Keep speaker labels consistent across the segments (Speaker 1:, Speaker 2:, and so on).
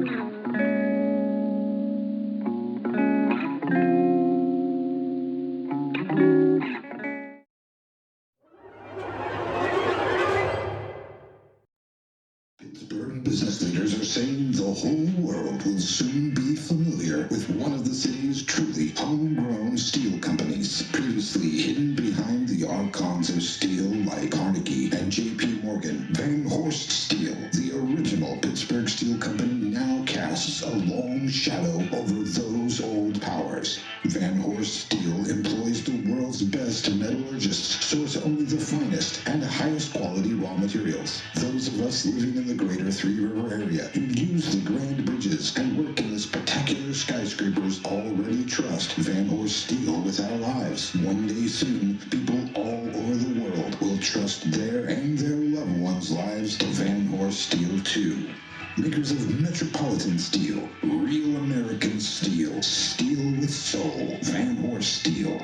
Speaker 1: Pittsburgh business leaders are saying the whole world will soon be familiar with one of the city's truly homegrown steel companies. Previously hidden behind the archons of steel like Carnegie and J.P. Morgan, Van Horst Steel, the original Pittsburgh steel company, now casts a long shadow over those old powers. Van Horst Steel employs the world's best metallurgists, source only the finest and highest quality raw materials. Those of us living in the greater Three River area who use the grand bridges and work in the spectacular skyscrapers already trust Van Horst Steel with our lives. One day soon, people all over the world will trust their and their loved ones' lives to Van Horst Steel too. Makers of Metropolitan Steel, real American steel, steel with soul, Van Horst Steel.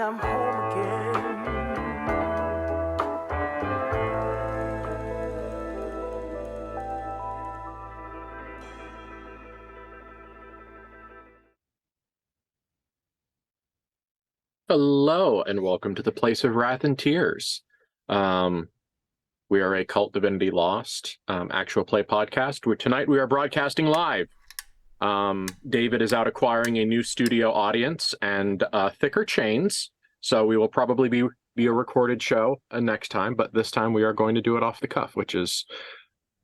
Speaker 2: I'm home again.
Speaker 3: Hello, and welcome to the Place of Wrath and Tears. We are a KULT Divinity Lost actual play podcast. Tonight we are broadcasting live. David is out acquiring a new studio audience and thicker chains, so we will probably be a recorded show next time, but this time we are going to do it off the cuff, which is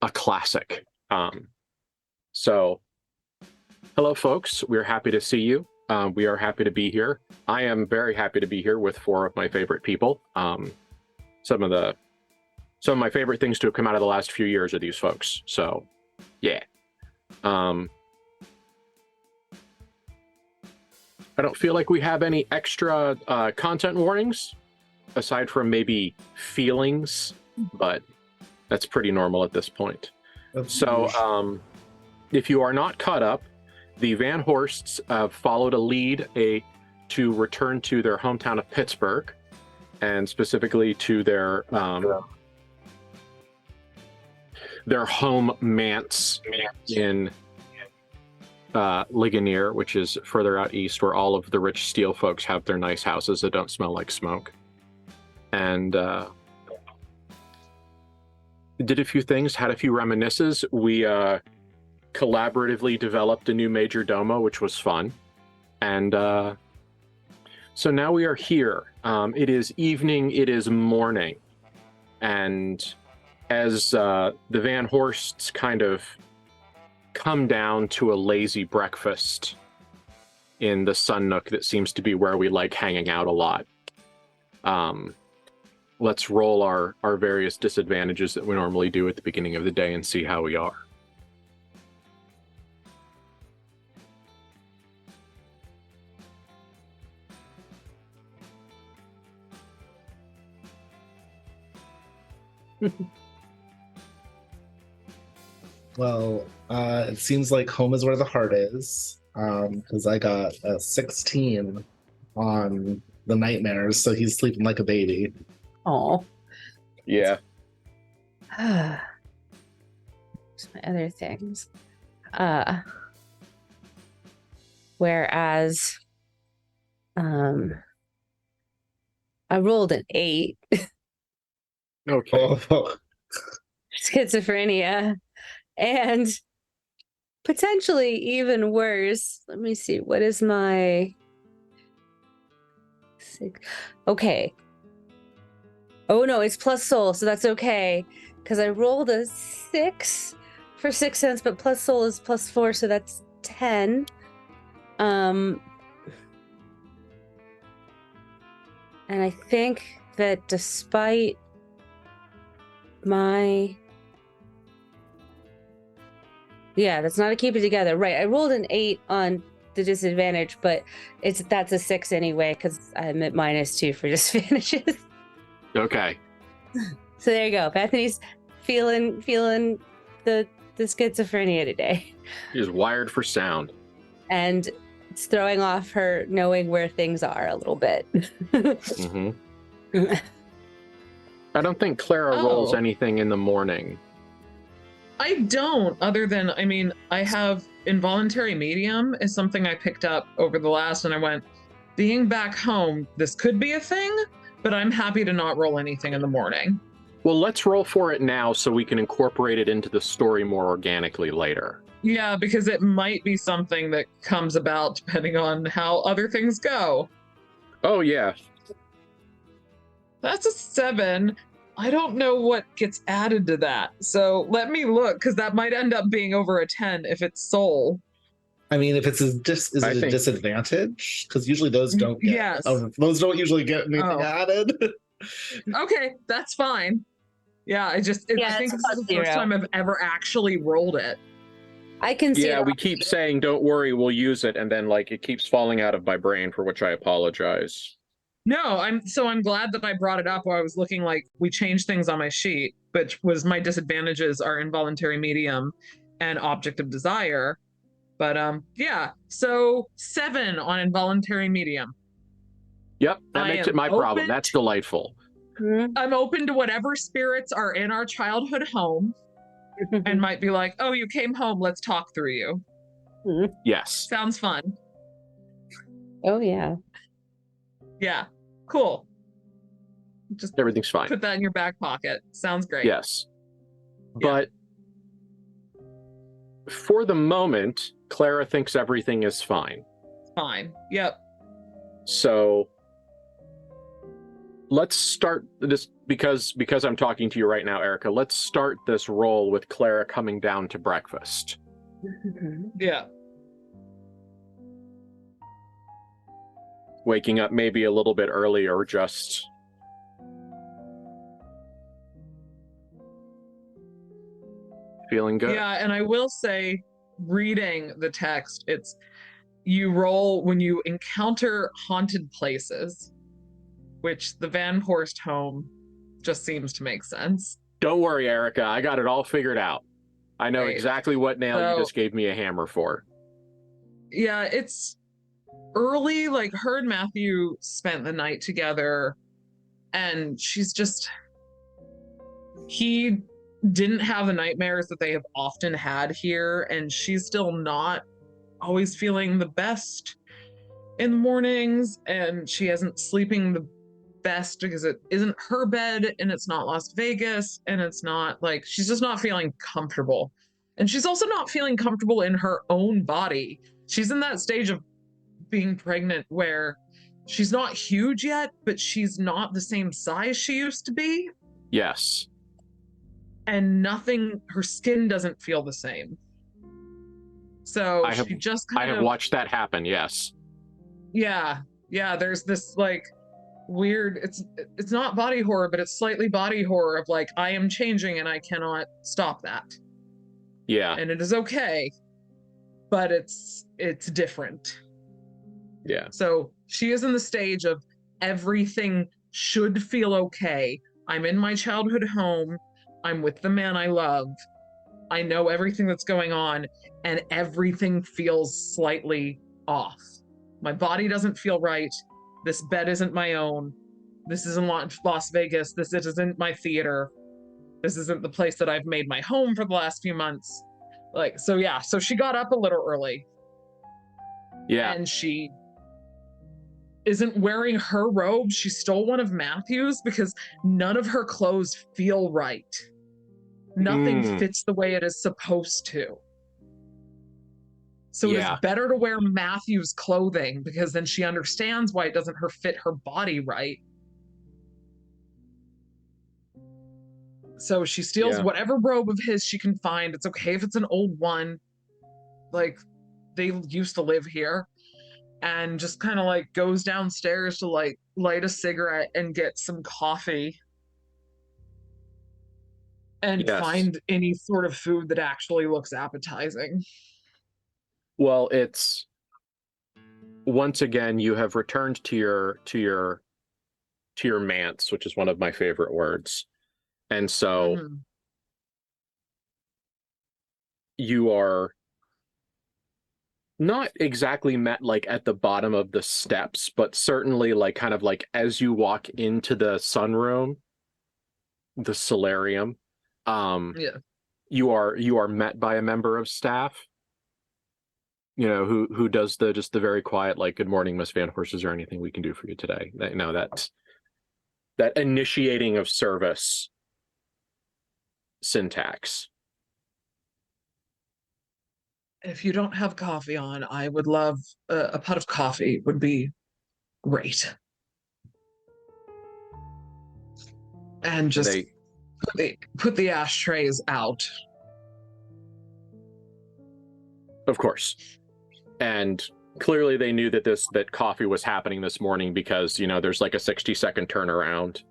Speaker 3: a classic. So, hello folks, we're happy to see you. We are happy to be here. I am very happy to be here with four of my favorite people. Some of my favorite things to have come out of the last few years are these folks. So, yeah. I don't feel like we have any extra content warnings, aside from maybe feelings, but that's pretty normal at this point. So, if you are not caught up, the Van Horsts followed a lead to return to their hometown of Pittsburgh, and specifically to their home manse in Ligonier, which is further out east, where all of the rich steel folks have their nice houses that don't smell like smoke. And did a few things, had a few reminiscences. We collaboratively developed a new major domo, which was fun. And so now we are here. It is evening, it is morning. And as the Van Horsts kind of come down to a lazy breakfast in the sun nook that seems to be where we like hanging out a lot, let's roll our various disadvantages that we normally do at the beginning of the day and see how we are.
Speaker 4: Well, it seems like home is where the heart is, because I got a 16 on the nightmares, so he's sleeping like a baby.
Speaker 5: Oh.
Speaker 3: Yeah.
Speaker 5: What's my other things? Whereas, I rolled an 8.
Speaker 3: Okay.
Speaker 5: Schizophrenia. And potentially even worse. Let me see. What is my 6? Okay. Oh no, it's plus soul, so that's okay. Because I rolled a 6 for 6 cents, but plus soul is plus 4, so that's 10. And I think that despite my... Yeah, that's not a keep it together. Right, I rolled an 8 on the disadvantage, but that's a 6 anyway, because I'm at -2 for disadvantages.
Speaker 3: Okay.
Speaker 5: So there you go. Bethany's feeling the schizophrenia today.
Speaker 3: She's wired for sound.
Speaker 5: And it's throwing off her knowing where things are a little bit.
Speaker 3: Mm-hmm. I don't think Clara rolls anything in the morning.
Speaker 6: I don't, other than, I mean, I have involuntary medium is something I picked up over the last, and I went, being back home, this could be a thing, but I'm happy to not roll anything in the morning.
Speaker 3: Well, let's roll for it now so we can incorporate it into the story more organically later.
Speaker 6: Yeah, because it might be something that comes about depending on how other things go.
Speaker 3: Oh, yeah.
Speaker 6: That's a 7. I don't know what gets added to that. So let me look, because that might end up being over a 10 if it's soul.
Speaker 4: I mean, if it's a disadvantage, because usually those don't get.
Speaker 6: Yes.
Speaker 4: Those don't usually get anything added.
Speaker 6: Okay, that's fine. Yeah, I think this is the first time I've ever actually rolled it.
Speaker 5: I can see.
Speaker 3: Yeah, we keep saying, "Don't worry, we'll use it," and then it keeps falling out of my brain, for which I apologize.
Speaker 6: No, I'm glad that I brought it up while I was looking. We changed things on my sheet, which was my disadvantages are involuntary medium and object of desire. But yeah, so 7 on involuntary medium.
Speaker 3: Yep, that makes it my problem. That's delightful.
Speaker 6: I'm open to whatever spirits are in our childhood home and might be like, oh, you came home, let's talk through you.
Speaker 3: Yes.
Speaker 6: Sounds fun.
Speaker 5: Oh, yeah.
Speaker 6: Yeah, cool. Just
Speaker 3: everything's fine.
Speaker 6: Put that in your back pocket. Sounds great.
Speaker 3: Yes. But for the moment, Clara thinks everything is fine.
Speaker 6: Fine. Yep.
Speaker 3: So let's start this, because I'm talking to you right now, Erica. Let's start this roll with Clara coming down to breakfast.
Speaker 6: Yeah.
Speaker 3: Waking up maybe a little bit early, or just feeling good.
Speaker 6: Yeah, and I will say, reading the text, you roll when you encounter haunted places, which the Van Horst home just seems to make sense.
Speaker 3: Don't worry, Erica. I got it all figured out. I know exactly what nail you just gave me a hammer for.
Speaker 6: Yeah, it's early. Her and Matthew spent the night together, and he didn't have the nightmares that they have often had here, and she's still not always feeling the best in the mornings, and she isn't sleeping the best because it isn't her bed, and it's not Las Vegas, and it's not she's just not feeling comfortable. And she's also not feeling comfortable in her own body. She's in that stage of being pregnant where she's not huge yet, but she's not the same size she used to be.
Speaker 3: Yes.
Speaker 6: And her skin doesn't feel the same. So I have
Speaker 3: watched that happen, yes.
Speaker 6: Yeah, there's this weird, it's not body horror, but it's slightly body horror of I am changing and I cannot stop that.
Speaker 3: Yeah.
Speaker 6: And it is okay, but it's different.
Speaker 3: Yeah.
Speaker 6: So she is in the stage of everything should feel okay. I'm in my childhood home. I'm with the man I love. I know everything that's going on, and everything feels slightly off. My body doesn't feel right. This bed isn't my own. This isn't Las Vegas. This isn't my theater. This isn't the place that I've made my home for the last few months. So she got up a little early.
Speaker 3: Yeah.
Speaker 6: And she isn't wearing her robe. She stole one of Matthew's because none of her clothes feel right. Nothing fits the way it is supposed to. So it is better to wear Matthew's clothing, because then she understands why it doesn't fit her body right. So she steals
Speaker 3: Yeah.
Speaker 6: whatever robe of his she can find. It's okay if it's an old one. Like, they used to live here. And just kind of like goes downstairs to like light a cigarette and get some coffee. And
Speaker 3: Yes.
Speaker 6: find any sort of food that actually looks appetizing.
Speaker 3: Well, it's once again you have returned to your manse, which is one of my favorite words. And so you are not exactly met like at the bottom of the steps, but certainly like kind of like as you walk into the sunroom, the solarium, you are met by a member of staff, you know, who does just the very quiet like, good morning, Miss Van Horst, is there anything we can do for you today? That initiating of service syntax.
Speaker 6: If you don't have coffee on, I would love a pot of coffee would be great. And just put the ashtrays out.
Speaker 3: Of course. And clearly they knew that coffee was happening this morning because, you know, there's like a 60-second turnaround,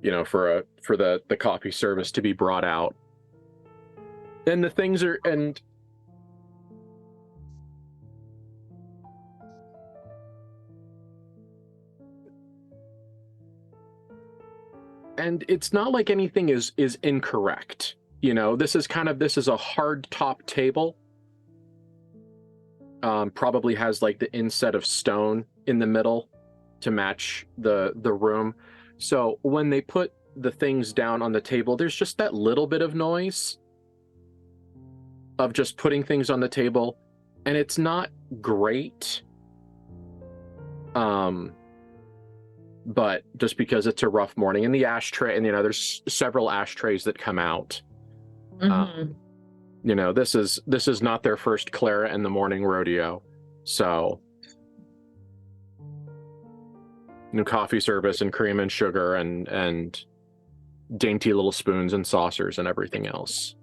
Speaker 3: you know, for the coffee service to be brought out. And the things are, and it's not like anything is incorrect. You know, this is a hard top table. Probably has like the inset of stone in the middle to match the room. So when they put the things down on the table, there's just that little bit of noise of just putting things on the table, and it's not great. But just because it's a rough morning, and the ashtray, and you know, there's several ashtrays that come out. You know, this is not their first Clara in the morning rodeo, so you know, coffee service and cream and sugar and dainty little spoons and saucers and everything else.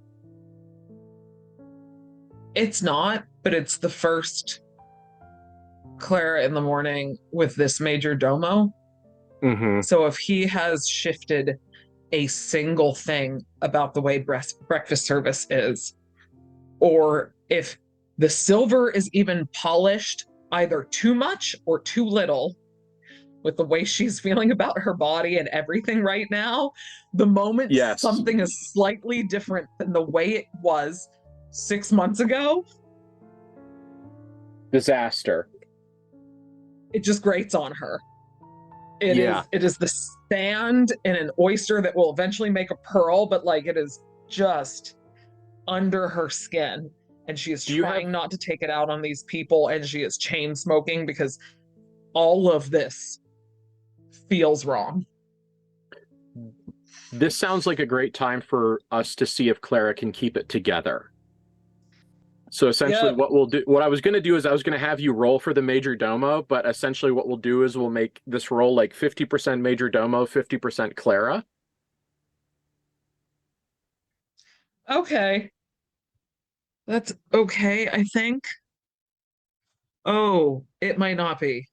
Speaker 6: It's not, but it's the first Clara in the morning with this major domo. So if he has shifted a single thing about the way breakfast service is, or if the silver is even polished either too much or too little, with the way she's feeling about her body and everything right now, the moment something is slightly different than the way it was 6 months ago,
Speaker 3: disaster.
Speaker 6: It just grates on her. It is the sand in an oyster that will eventually make a pearl, but like it is just under her skin, and she is trying not to take it out on these people, and she is chain smoking because all of this feels wrong.
Speaker 3: This sounds like a great time for us to see if Clara can keep it together. So essentially what I was going to do is I was going to have you roll for the major domo, but essentially what we'll do is we'll make this roll like 50% major domo, 50% Clara.
Speaker 6: Okay. That's okay, I think. Oh, it might not be.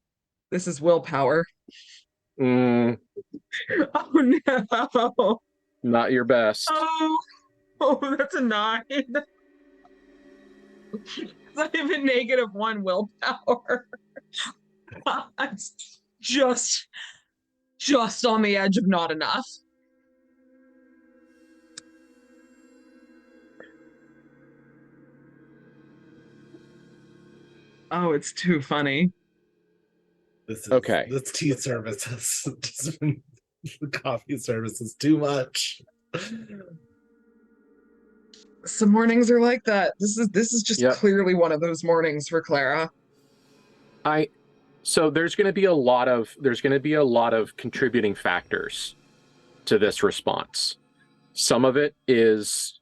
Speaker 6: This is willpower. Oh no.
Speaker 3: Not your best.
Speaker 6: Oh, that's a 9. It's not even -1 willpower. It's just on the edge of not enough. Oh, it's too funny.
Speaker 4: This tea service has just been, the coffee service is too much.
Speaker 6: Some mornings are like that. This is just clearly one of those mornings for Clara.
Speaker 3: So there's going to be a lot of contributing factors to this response. Some of it is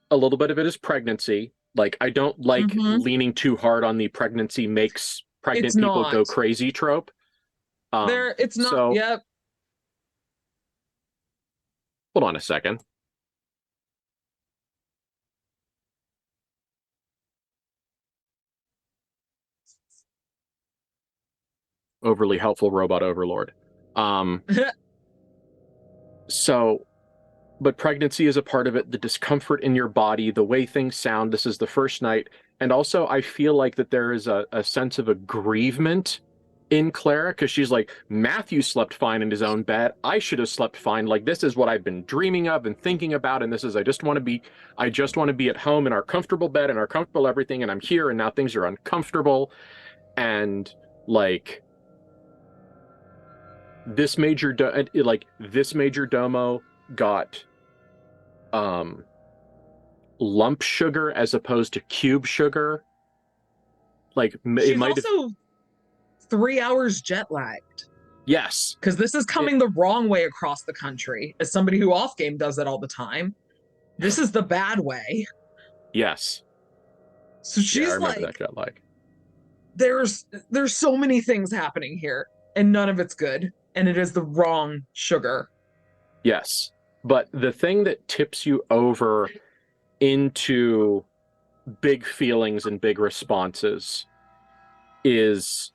Speaker 3: a little bit of it is pregnancy. Like, I don't like leaning too hard on the pregnancy makes pregnant people go crazy trope.
Speaker 6: It's not.
Speaker 3: Hold on a second. Overly helpful robot overlord. So, but pregnancy is a part of it, the discomfort in your body, the way things sound. This is the first night. And also, I feel like that there is a sense of aggrievement in Clara, because she's like, Matthew slept fine in his own bed. I should have slept fine. Like, this is what I've been dreaming of and thinking about. And this is, I just want to be at home in our comfortable bed and our comfortable everything. And I'm here and now things are uncomfortable. And like, this major domo got lump sugar as opposed to cube sugar. Like,
Speaker 6: she's also 3 hours jet lagged.
Speaker 3: Yes,
Speaker 6: because this is coming the wrong way across the country. As somebody who off game does it all the time, this is the bad way.
Speaker 3: Yes.
Speaker 6: So she's
Speaker 3: I remember
Speaker 6: like,
Speaker 3: that jet lag.
Speaker 6: There's so many things happening here, and none of it's good, and it is the wrong sugar.
Speaker 3: Yes, but the thing that tips you over into big feelings and big responses is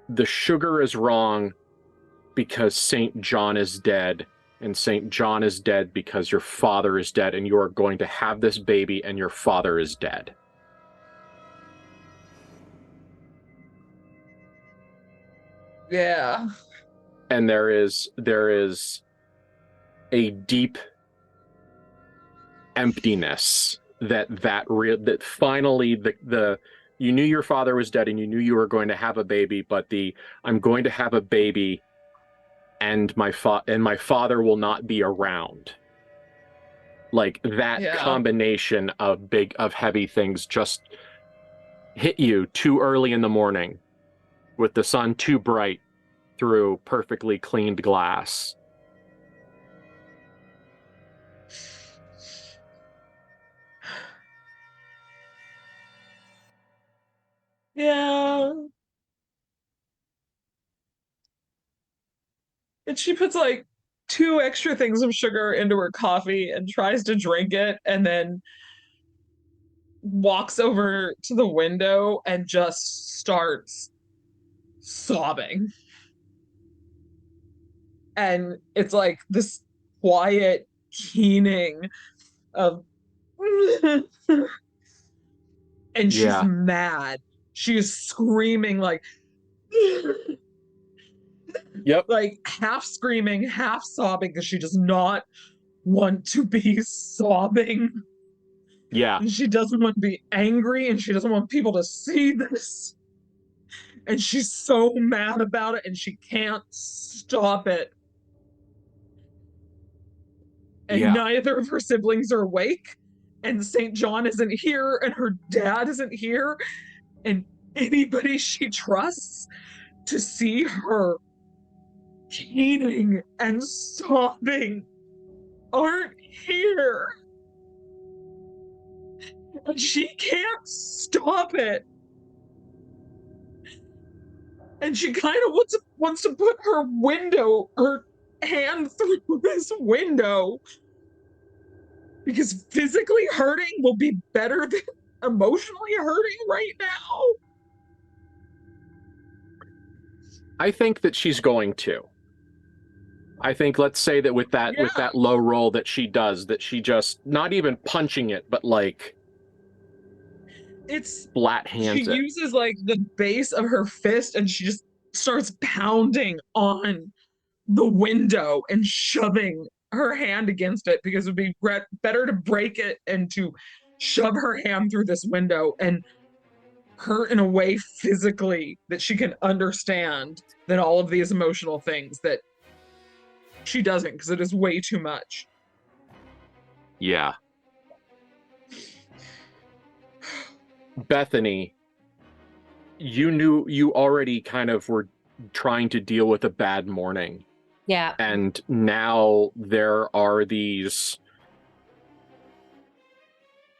Speaker 3: the sugar is wrong because St. John is dead, and St. John is dead because your father is dead, and you are going to have this baby and your father is dead.
Speaker 6: Yeah.
Speaker 3: And there is a deep emptiness that finally the you knew your father was dead and you knew you were going to have a baby, but I'm going to have a baby and my father will not be around. Like that combination of heavy things just hit you too early in the morning with the sun too bright through perfectly cleaned glass.
Speaker 6: Yeah. And she puts like 2 extra things of sugar into her coffee and tries to drink it, and then walks over to the window and just starts sobbing. And it's like this quiet keening of and she's mad. She is screaming like
Speaker 3: yep,
Speaker 6: like half screaming, half sobbing, because she does not want to be sobbing.
Speaker 3: Yeah.
Speaker 6: And she doesn't want to be angry, and she doesn't want people to see this. And she's so mad about it, and she can't stop it. And neither of her siblings are awake, and St. John isn't here, and her dad isn't here, and anybody she trusts to see her keening and sobbing aren't here. And she can't stop it. And she kind of wants to put her hand through this window, because physically hurting will be better than emotionally hurting right now.
Speaker 3: I think that she's going to. I think, let's say that with that low roll that she does, that she just, not even punching it, but like
Speaker 6: it's
Speaker 3: flat hands
Speaker 6: she uses like the base of her fist, and she just starts pounding on the window and shoving her hand against it, because it would be better to break it and to shove her hand through this window and hurt in a way physically that she can understand than all of these emotional things that she doesn't, because it is way too much.
Speaker 3: Yeah. Bethany, you already kind of were trying to deal with a bad morning.
Speaker 5: Yeah.
Speaker 3: And now there are these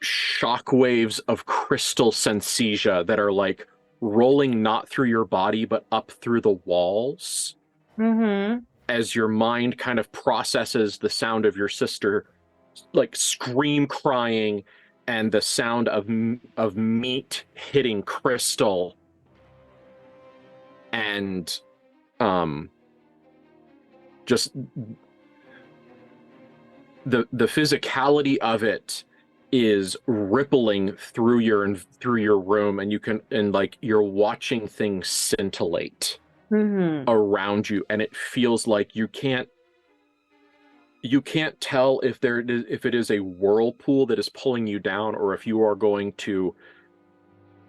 Speaker 3: shockwaves of crystal synesthesia that are like rolling not through your body, but up through the walls.
Speaker 5: Mm-hmm.
Speaker 3: as your mind kind of processes the sound of your sister like scream crying and the sound of meat hitting crystal and just the physicality of it is rippling through your room, and you're watching things scintillate around you, and it feels like you can't tell if it is a whirlpool that is pulling you down or if you are going to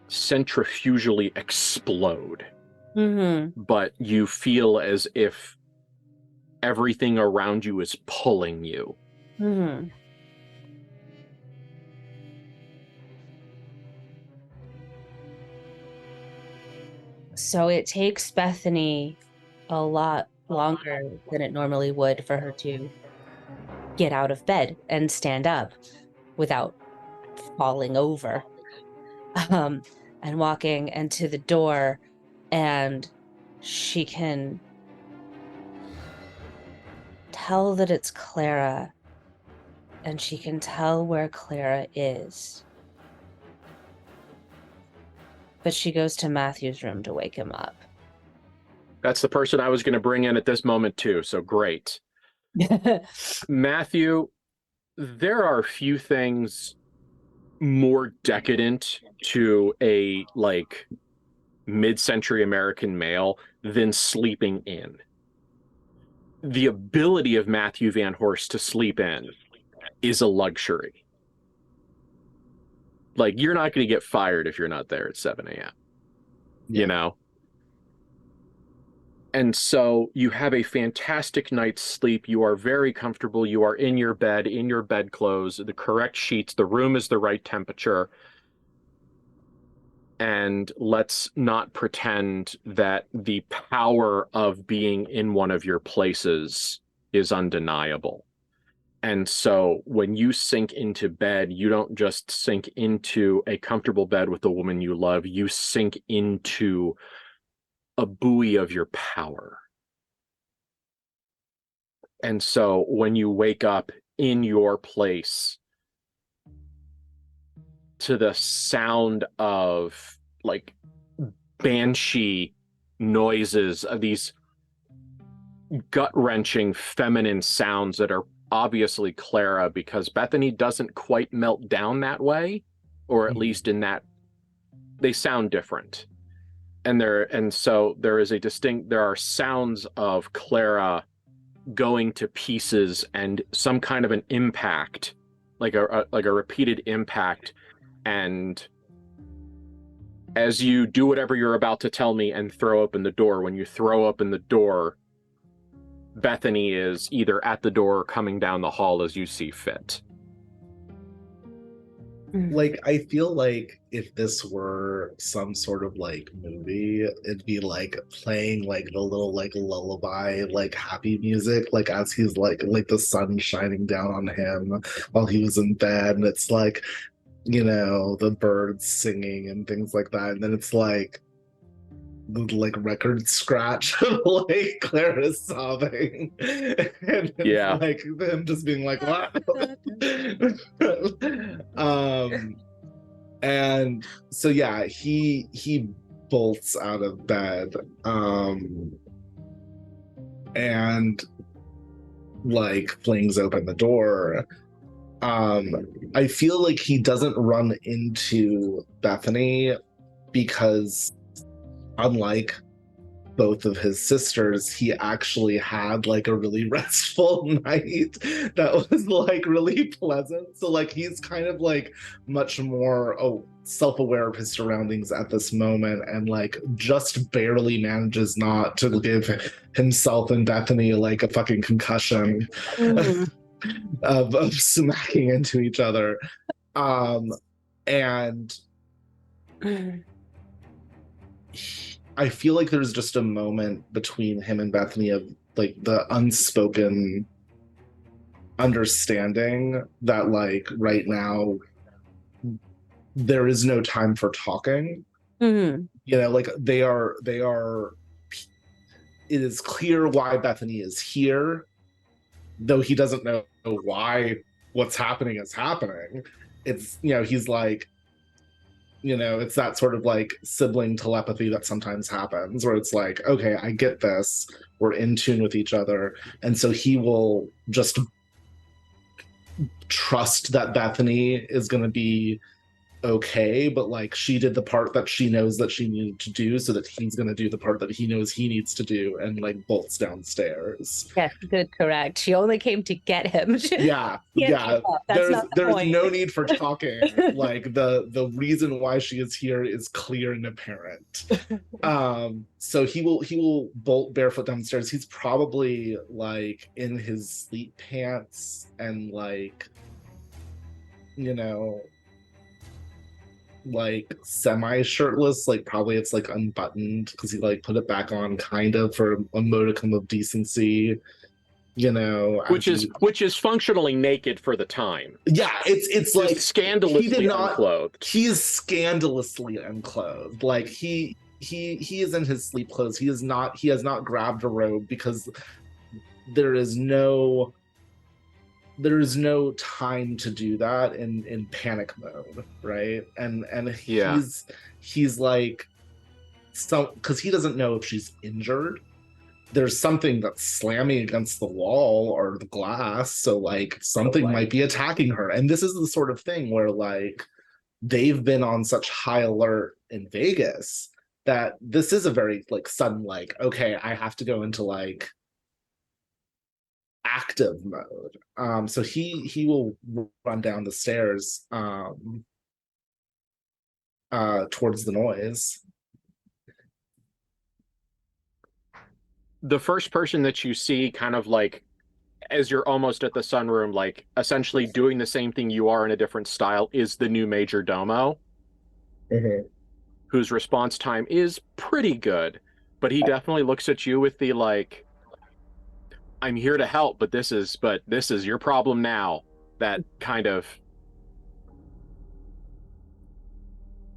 Speaker 3: centrifugally explode. But you feel as if everything around you is pulling you.
Speaker 5: So it takes Bethany a lot longer than it normally would for her to get out of bed and stand up without falling over, and walking into the door, and she can tell that it's Clara, and she can tell where Clara is. But she goes to Matthew's room to wake him up.
Speaker 3: That's the person I was going to bring in at this moment too, so great. Matthew, there are few things more decadent to a like mid-century American male than sleeping in. The ability of Matthew Van Horst to sleep in is a luxury. Like, you're not going to get fired if you're not there at 7 a.m. You know? And so you have a fantastic night's sleep. You are very comfortable. You are in your bed clothes, the correct sheets. The room is the right temperature. And let's not pretend that the power of being in one of your places is undeniable. And so when you sink into bed, you don't just sink into a comfortable bed with the woman you love. You sink into a buoy of your power. And so when you wake up in your place to the sound of like banshee noises, of these gut-wrenching feminine sounds that are obviously Clara, because Bethany doesn't quite melt down that way, or at least in that they sound different. And so there are sounds of Clara going to pieces and some kind of an impact, like a repeated impact. And as you do whatever you're about to tell me and throw open the door, when you throw open the door, Bethany is either at the door or coming down the hall as you see fit.
Speaker 4: Like, I feel like if this were some sort of like movie, it'd be like playing like the little like lullaby, like happy music, like as he's like the sun shining down on him while he was in bed, and it's like, you know, the birds singing and things like that, and then it's like the like record scratch of like Clara sobbing, and it's like them just being like, wow. And so yeah, he bolts out of bed, and like flings open the door. I feel like he doesn't run into Bethany because, unlike both of his sisters, he actually had like a really restful night that was like really pleasant. So like he's kind of like much more self-aware of his surroundings at this moment, and like just barely manages not to give himself and Bethany like a fucking concussion of smacking into each other. And I feel like there's just a moment between him and Bethany of like the unspoken understanding that like right now there is no time for talking. You know, like they are it is clear why Bethany is here, though he doesn't know why what's happening is happening. It's, he's like, it's that sort of like sibling telepathy that sometimes happens where it's like, okay, I get this. We're in tune with each other. And so he will just trust that Bethany is going to be okay, but like she did the part that she knows that she needed to do, so that he's going to do the part that he knows he needs to do, and like bolts downstairs.
Speaker 5: Yes, good, correct. She only came to get him.
Speaker 4: Yeah. There's no need for talking. Like the reason why she is here is clear and apparent. So he will bolt barefoot downstairs. He's probably like in his sleep pants and like, like semi-shirtless, like probably it's like unbuttoned because he like put it back on kind of for a modicum of decency,
Speaker 3: which is functionally naked for the time.
Speaker 4: Yeah, it's like
Speaker 3: scandalously unclothed.
Speaker 4: He is scandalously unclothed. Like he is in his sleep clothes. He has not grabbed a robe because there is no time to do that in panic mode, right? And he's like, so because he doesn't know if she's injured. There's something that's slamming against the wall or the glass, so like something might be attacking her. And this is the sort of thing where like they've been on such high alert in Vegas that this is a very like sudden, like, okay, I have to go into like active mode. So he will run down the stairs towards the noise.
Speaker 3: The first person that you see kind of like as you're almost at the sunroom, like essentially doing the same thing you are in a different style, is the new major domo, whose response time is pretty good, but he definitely looks at you with the like, I'm here to help, but this is your problem now. That kind of,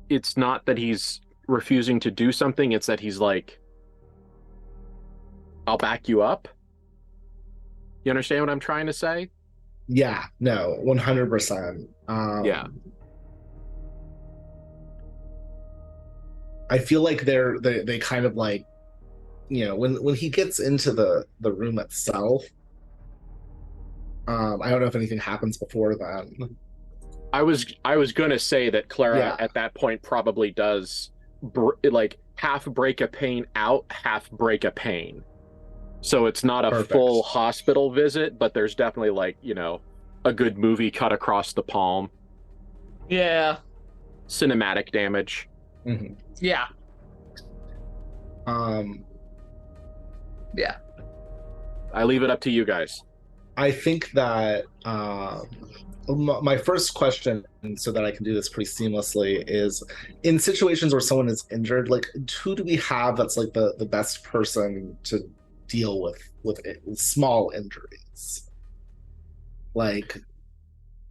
Speaker 3: it's not that he's refusing to do something, it's that he's like, I'll back you up. You understand what I'm trying to say?
Speaker 4: Yeah, no, 100%.
Speaker 3: Yeah.
Speaker 4: I feel like they kind of like, when he gets into the room itself, I don't know if anything happens before then.
Speaker 3: I was gonna say that Clara at that point probably does like half break a pain out, half break a pain. So it's not a full hospital visit, but there's definitely like, a good movie cut across the palm.
Speaker 6: Yeah.
Speaker 3: Cinematic damage.
Speaker 4: Mm-hmm.
Speaker 6: Yeah.
Speaker 3: Yeah. I leave it up to you guys.
Speaker 4: I think that my first question, so that I can do this pretty seamlessly, is in situations where someone is injured, like who do we have that's like the best person to deal with small injuries? Like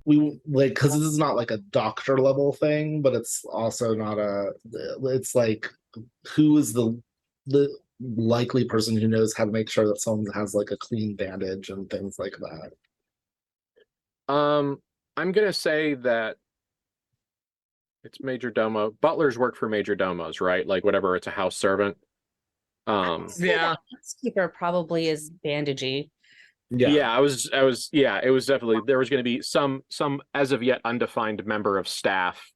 Speaker 4: we like, because this is not like a doctor level thing, but it's also not it's like, who is the likely person who knows how to make sure that someone has like a clean bandage and things like that?
Speaker 3: I'm gonna say that it's major domo. Butlers work for major domos, right? Like whatever, it's a house servant.
Speaker 6: Yeah.
Speaker 5: Housekeeper probably is bandagey.
Speaker 3: Yeah, it was definitely, there was going to be some as of yet undefined member of staff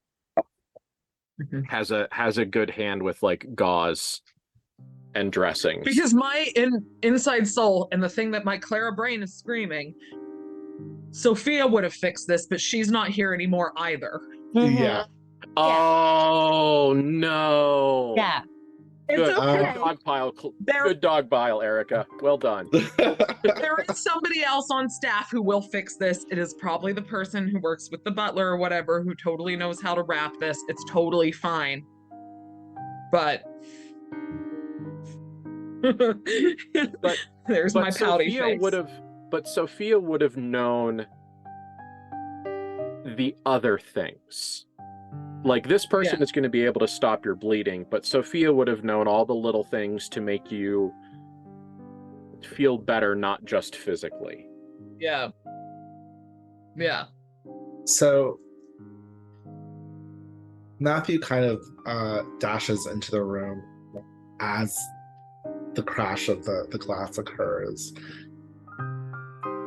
Speaker 3: has a good hand with like gauze and dressings.
Speaker 6: Because my inside soul and the thing that my Clara brain is screaming, Sophia would have fixed this, but she's not here anymore either.
Speaker 4: Yeah.
Speaker 3: Oh no.
Speaker 5: Yeah.
Speaker 3: Good, good dog pile, Erica. Well done.
Speaker 6: There is somebody else on staff who will fix this. It is probably the person who works with the butler or whatever, who totally knows how to wrap this. It's totally fine. But there's my pouty face.
Speaker 3: But Sophia would have known the other things. Like, this person is going to be able to stop your bleeding, but Sophia would have known all the little things to make you feel better, not just physically.
Speaker 6: Yeah. Yeah.
Speaker 4: So Matthew kind of dashes into the room as the crash of the glass occurs.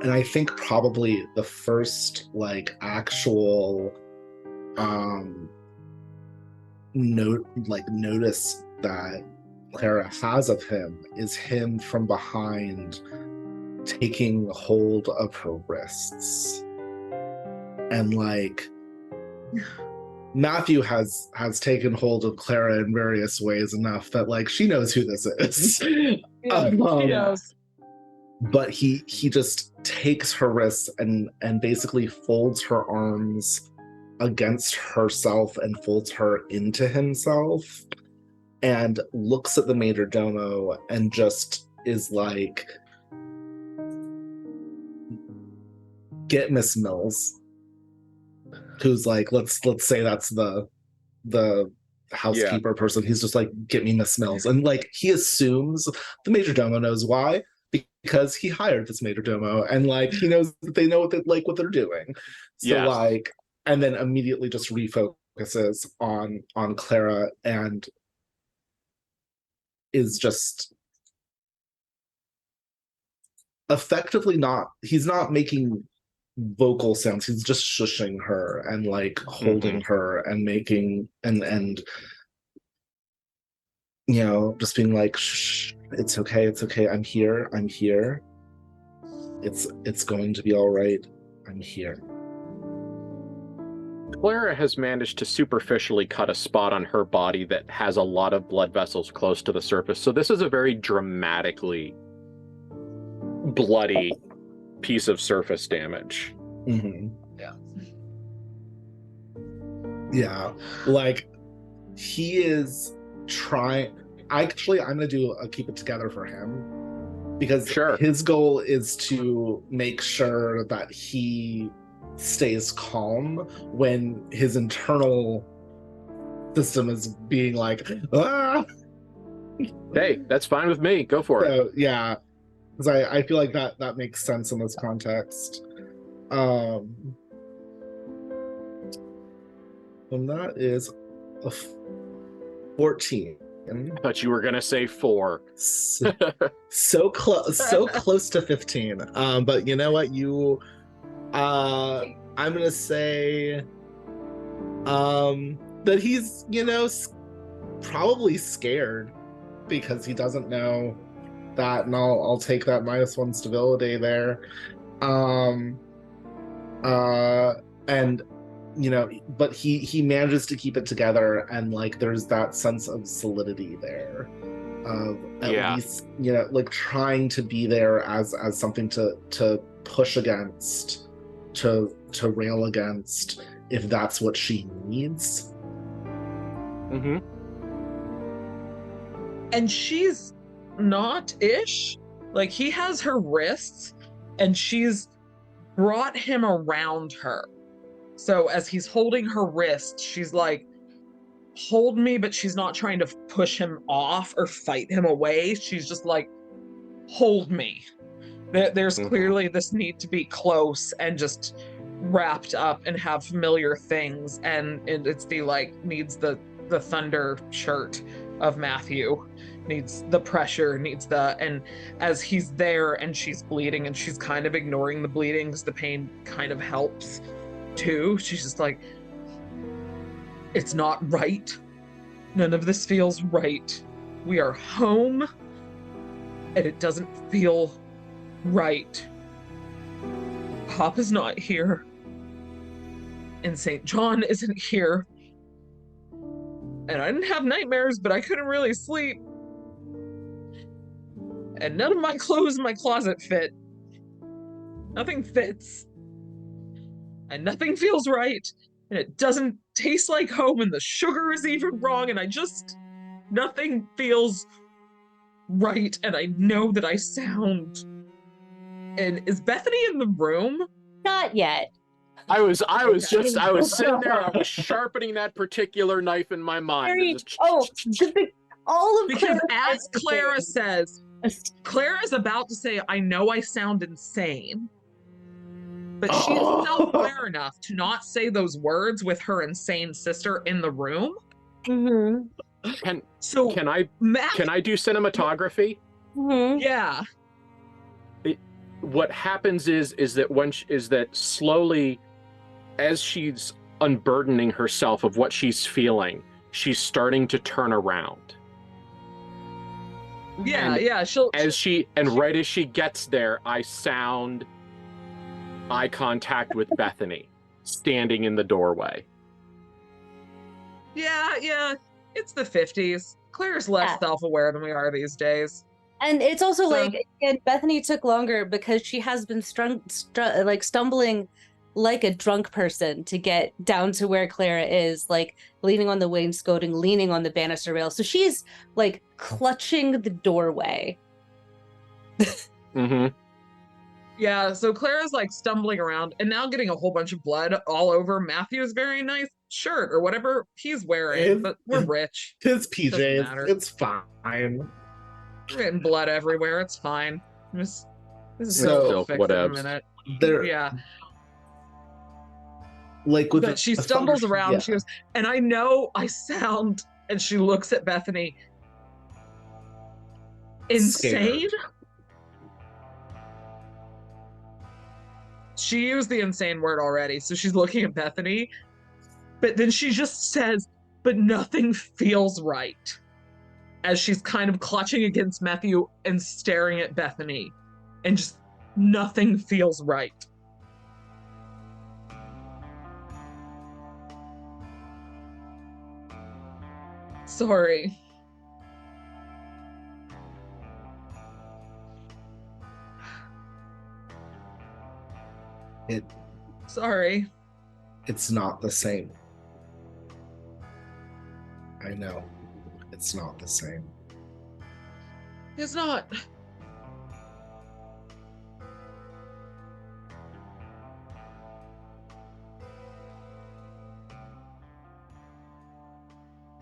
Speaker 4: And I think probably the first like actual notice that Clara has of him is him from behind taking hold of her wrists. And like Matthew has taken hold of Clara in various ways enough that like she knows who this is.
Speaker 6: Yes.
Speaker 4: But he just takes her wrists and basically folds her arms against herself and folds her into himself and looks at the major domo and just is like, get Miss Mills, who's like, let's say that's the housekeeper person. He's just like, get me Miss Mills. And like he assumes the major domo knows why, because he hired this major domo and like he knows that they know what they're doing. So like, and then immediately just refocuses on Clara and is just effectively he's not making vocal sounds, he's just shushing her and like holding her and making and you know, just being like, shh, it's okay, I'm here, it's going to be all right, I'm here.
Speaker 3: Clara has managed to superficially cut a spot on her body that has a lot of blood vessels close to the surface. So this is a very dramatically bloody piece of surface damage.
Speaker 4: Yeah, like he is trying. Actually, I'm gonna do a keep it together for him because his goal is to make sure that he stays calm when his internal system is being like, ah!
Speaker 3: Hey, that's fine with me. Go for it.
Speaker 4: Yeah, because I feel like that makes sense in this context. And that is a 14.
Speaker 3: I thought you were gonna say 4.
Speaker 4: So close to 15. But you know what? I'm gonna say that he's, you know, probably scared because he doesn't know that, and I'll take that -1 stability there. And you know, but he manages to keep it together, and like there's that sense of solidity there of at least, you know, like trying to be there as something to push against, to rail against if that's what she needs.
Speaker 6: And she's not-ish. Like he has her wrists and she's brought him around her. So as he's holding her wrist, she's like, hold me, but she's not trying to push him off or fight him away. She's just like, hold me. There's clearly this need to be close and just wrapped up and have familiar things. And it's the like, needs the thunder shirt of Matthew, needs the pressure, needs and as he's there and she's bleeding and she's kind of ignoring the bleeding because the pain kind of helps too. She's just like, it's not right. None of this feels right. We are home and it doesn't feel right. Papa's not here and St. John isn't here. And I didn't have nightmares, but I couldn't really sleep. And none of my clothes in my closet fit. Nothing fits. And nothing feels right. And it doesn't taste like home, and the sugar is even wrong, and nothing feels right, and I know that I sound. And is Bethany in the room?
Speaker 5: Not yet.
Speaker 3: I was sitting there, I was sharpening that particular knife in my mind.
Speaker 5: All of
Speaker 6: because
Speaker 5: Clara
Speaker 6: as Clara says, Clara's about to say, I know I sound insane. But she is self-aware enough to not say those words with her insane sister in the room.
Speaker 5: Mm-hmm.
Speaker 3: Can I do cinematography?
Speaker 5: Mm-hmm.
Speaker 6: Yeah.
Speaker 3: What happens is that slowly, as she's unburdening herself of what she's feeling, she's starting to turn around.
Speaker 6: Yeah, right
Speaker 3: as she gets there, I sound eye contact with Bethany, standing in the doorway.
Speaker 6: Yeah. It's the 50s. Claire's less self-aware than we are these days.
Speaker 5: And it's also and Bethany took longer because she has been stumbling like a drunk person to get down to where Clara is, like leaning on the wainscoting, leaning on the banister rail. So she's like clutching the doorway.
Speaker 3: Mm-hmm.
Speaker 6: Yeah, so Clara's like stumbling around and now getting a whole bunch of blood all over Matthew's very nice shirt or whatever he's wearing, but we're rich.
Speaker 4: His PJs, it's fine.
Speaker 6: We're getting blood everywhere, it's fine. This is
Speaker 3: so
Speaker 6: fix in a minute. Yeah.
Speaker 4: Like with
Speaker 6: but she stumbles around, she goes, and I know I sound, and she looks at Bethany. Insane?
Speaker 4: Scared.
Speaker 6: She used the insane word already, so she's looking at Bethany, but then she just says, but nothing feels right, as she's kind of clutching against Matthew and staring at Bethany, and just nothing feels right. Sorry. Sorry.
Speaker 4: It's not the same. I know. It's not the same.
Speaker 6: It's not.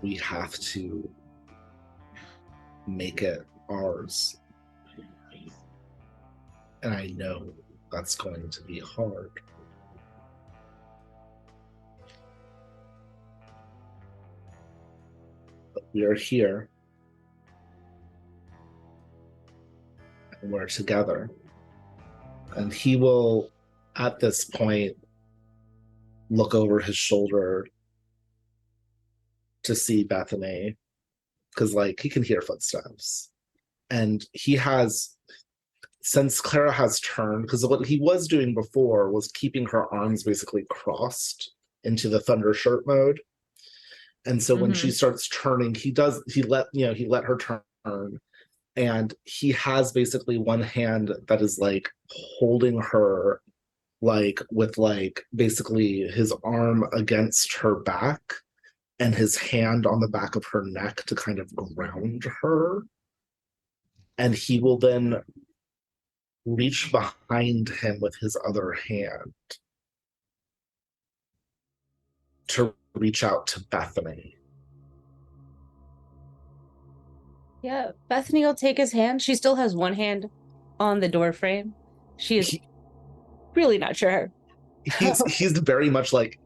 Speaker 4: We have to make it ours. And I know that's going to be hard. But we are here. And we're together. And he will, at this point, look over his shoulder to see Bethany, because like he can hear footsteps. And he has, since Clara has turned, because what he was doing before was keeping her arms basically crossed into the thunder shirt mode. And so when she starts turning, he let her turn. And he has basically one hand that is like holding her, like with like basically his arm against her back and his hand on the back of her neck to kind of ground her. And he will then reach behind him with his other hand to reach out to Bethany.
Speaker 5: Yeah, Bethany will take his hand. She still has one hand on the door frame. She is really not sure.
Speaker 4: He's very much like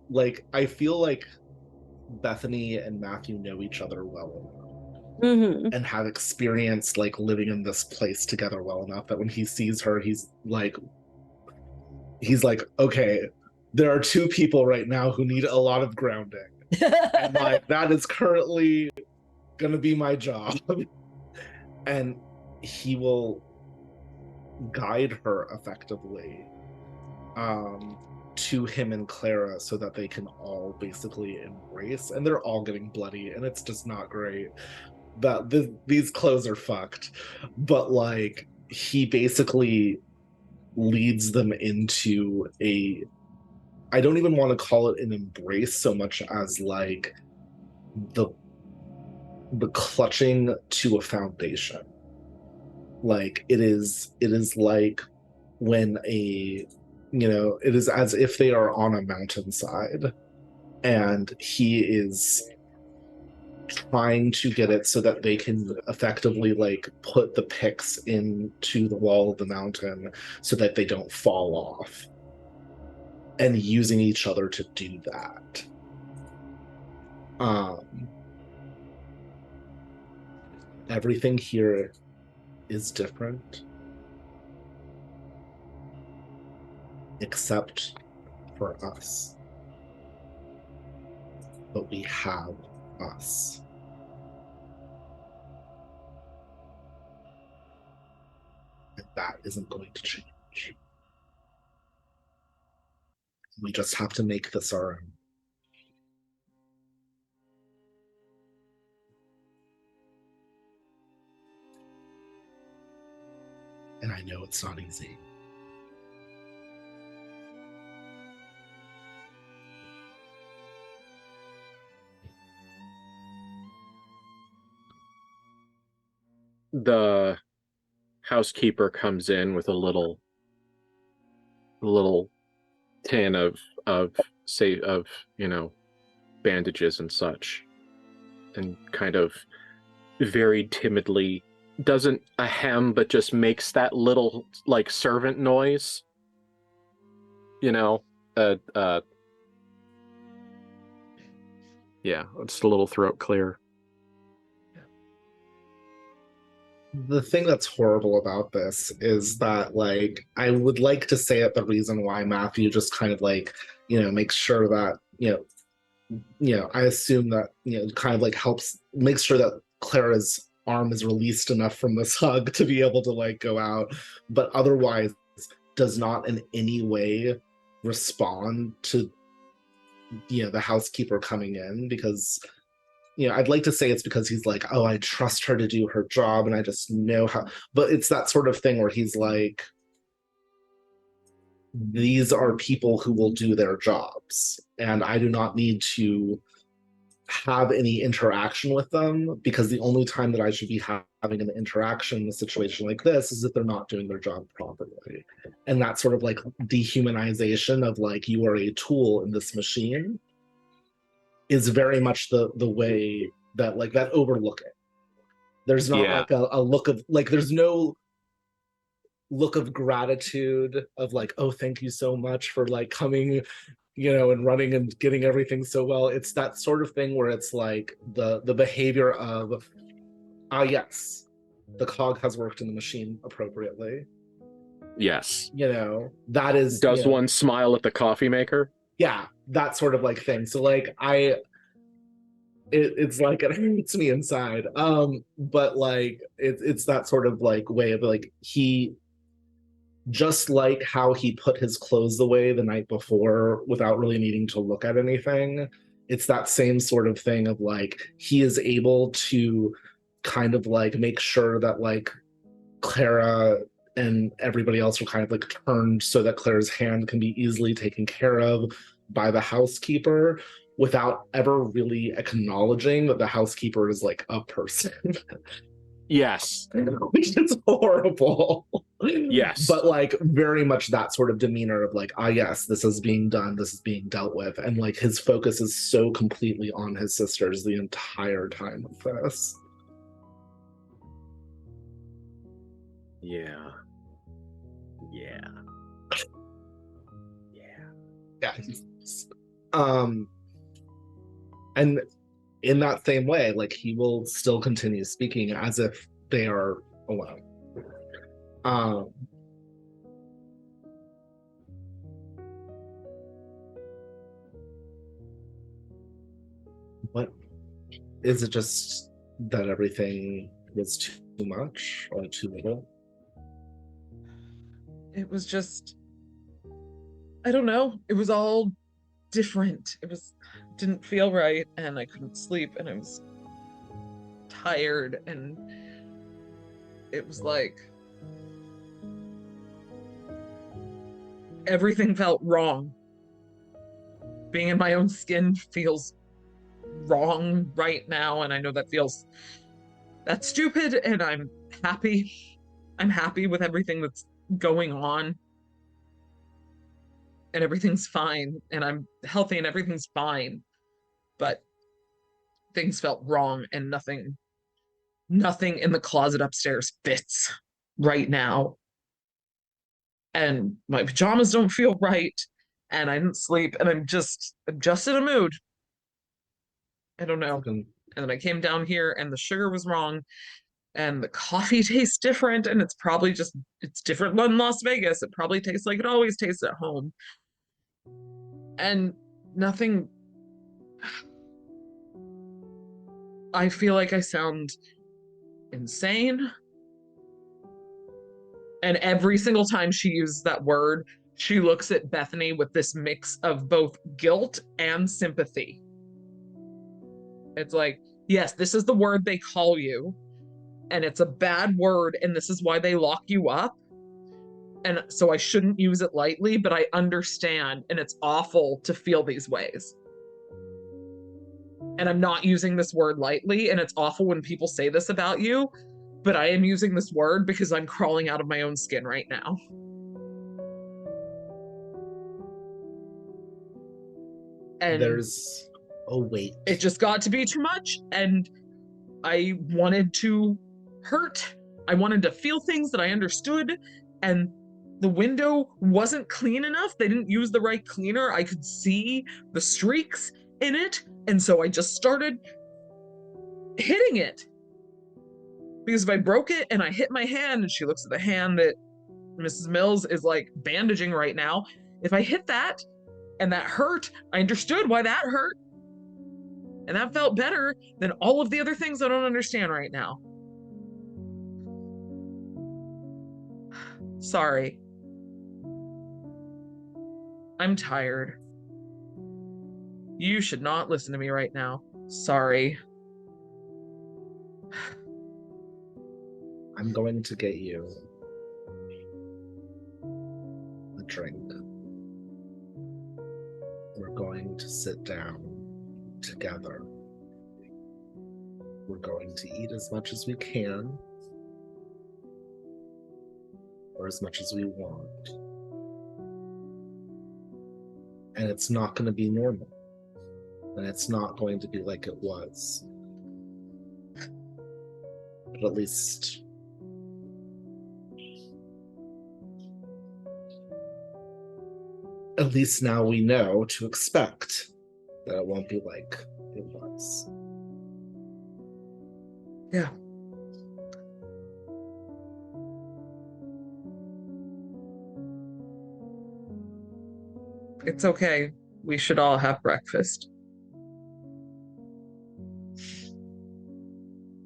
Speaker 4: I feel like Bethany and Matthew know each other well enough and have experienced like living in this place together well enough that when he sees her, he's like, okay, there are two people right now who need a lot of grounding. And like that is currently gonna be my job. And he will guide her effectively to him and Clara so that they can all basically embrace, and they're all getting bloody and it's just not great. That these clothes are fucked, but like he basically leads them into a, I don't even want to call it an embrace so much as like the clutching to a foundation. Like it is like when it is as if they are on a mountainside and he is trying to get it so that they can effectively like put the picks into the wall of the mountain so that they don't fall off, and using each other to do that. Everything here is different except for us, but we have us. And that isn't going to change. We just have to make this our own. And I know it's not easy.
Speaker 3: The housekeeper comes in with a little tin of bandages and such, and kind of very timidly doesn't ahem, but just makes that little like servant noise, yeah, it's a little throat clear.
Speaker 4: The thing that's horrible about this is that, like, I would like to say it, the reason why Matthew just kind of like, makes sure that, I assume that, kind of like makes sure that Clara's arm is released enough from this hug to be able to like go out, but otherwise does not in any way respond to, the housekeeper coming in, because I'd like to say it's because he's like, oh, I trust her to do her job and I just know how, but it's that sort of thing where he's like, these are people who will do their jobs and I do not need to have any interaction with them, because the only time that I should be having an interaction in a situation like this is if they're not doing their job properly. And that sort of like dehumanization of like, you are a tool in this machine is very much the way that like that overlooking. There's not like a look of like, there's no look of gratitude of like, oh, thank you so much for like coming, and running and getting everything so well. It's that sort of thing where it's like the behavior of, yes, the cog has worked in the machine appropriately.
Speaker 3: Yes.
Speaker 4: That is.
Speaker 3: Does one smile at the coffee maker?
Speaker 4: Yeah, that sort of like thing. So like it's like it hurts me inside. But like it's that sort of like way of like, he just like how he put his clothes away the night before without really needing to look at anything. It's that same sort of thing of like, he is able to kind of like make sure that like Clara and everybody else are kind of like turned so that Clara's hand can be easily taken care of by the housekeeper without ever really acknowledging that the housekeeper is like a person.
Speaker 3: Yes.
Speaker 4: Which is horrible.
Speaker 3: Yes.
Speaker 4: But like very much that sort of demeanor of like, yes, this is being done, this is being dealt with. And like his focus is so completely on his sisters the entire time of this.
Speaker 3: Yeah.
Speaker 4: And in that same way, like he will still continue speaking as if they are alone. What is it, just that everything was too much or too little?
Speaker 6: It was just, I don't know. It was all different. Didn't feel right, and I couldn't sleep, and I was tired, and it was like everything felt wrong. Being in my own skin feels wrong right now, and I know that's stupid, and I'm happy with everything that's going on, and everything's fine, and I'm healthy and everything's fine, but things felt wrong, and nothing in the closet upstairs fits right now. And my pajamas don't feel right, and I didn't sleep, and I'm just in a mood. I don't know. And then I came down here and the sugar was wrong and the coffee tastes different, and it's different than Las Vegas. It probably tastes like it always tastes at home. And nothing. I feel like I sound insane. And every single time she uses that word, she looks at Bethany with this mix of both guilt and sympathy. It's like, yes, this is the word they call you, and it's a bad word, and this is why they lock you up. And so I shouldn't use it lightly, but I understand, and it's awful to feel these ways. And I'm not using this word lightly, and it's awful when people say this about you, but I am using this word because I'm crawling out of my own skin right now. And
Speaker 4: there's a weight.
Speaker 6: It just got to be too much, and I wanted to hurt. I wanted to feel things that I understood, and the window wasn't clean enough. They didn't use the right cleaner. I could see the streaks in it, and so I just started hitting it. Because if I broke it and I hit my hand, and she looks at the hand that Mrs. Mills is like bandaging right now, if I hit that and that hurt, I understood why that hurt. And that felt better than all of the other things I don't understand right now. Sorry. I'm tired. You should not listen to me right now. Sorry.
Speaker 4: I'm going to get you a drink. We're going to sit down together. We're going to eat as much as we can, or as much as we want. And it's not going to be normal. And it's not going to be like it was. But at least now we know to expect that it won't be like it was.
Speaker 6: Yeah. It's okay. We should all have breakfast.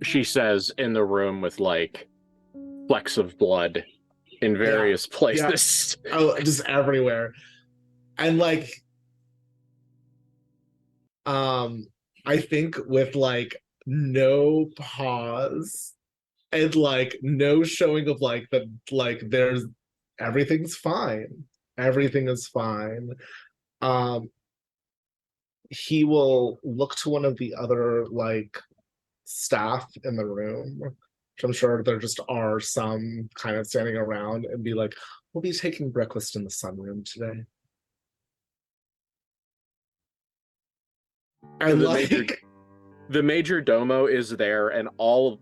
Speaker 3: She says in the room with like flecks of blood in various places.
Speaker 4: Yeah. Oh, just everywhere. And like, I think with like no pause and like no showing of like that, like there's everything's fine. Everything is fine. He will look to one of the other like staff in the room, which I'm sure there just are some kind of standing around, and be like, we'll be taking breakfast in the sunroom today. And
Speaker 3: the major domo is there, and all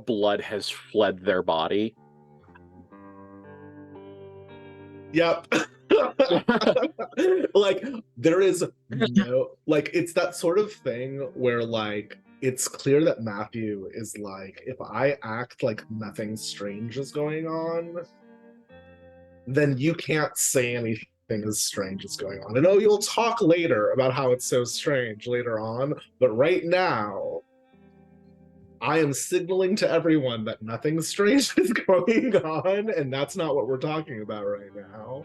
Speaker 3: blood has fled their body.
Speaker 4: Yep. Like there is no, like it's that sort of thing where like it's clear that Matthew is like, if I act like nothing strange is going on, then you can't say anything as strange is going on. I know you'll talk later about how it's so strange later on, but right now I am signaling to everyone that nothing strange is going on, and that's not what we're talking about right now.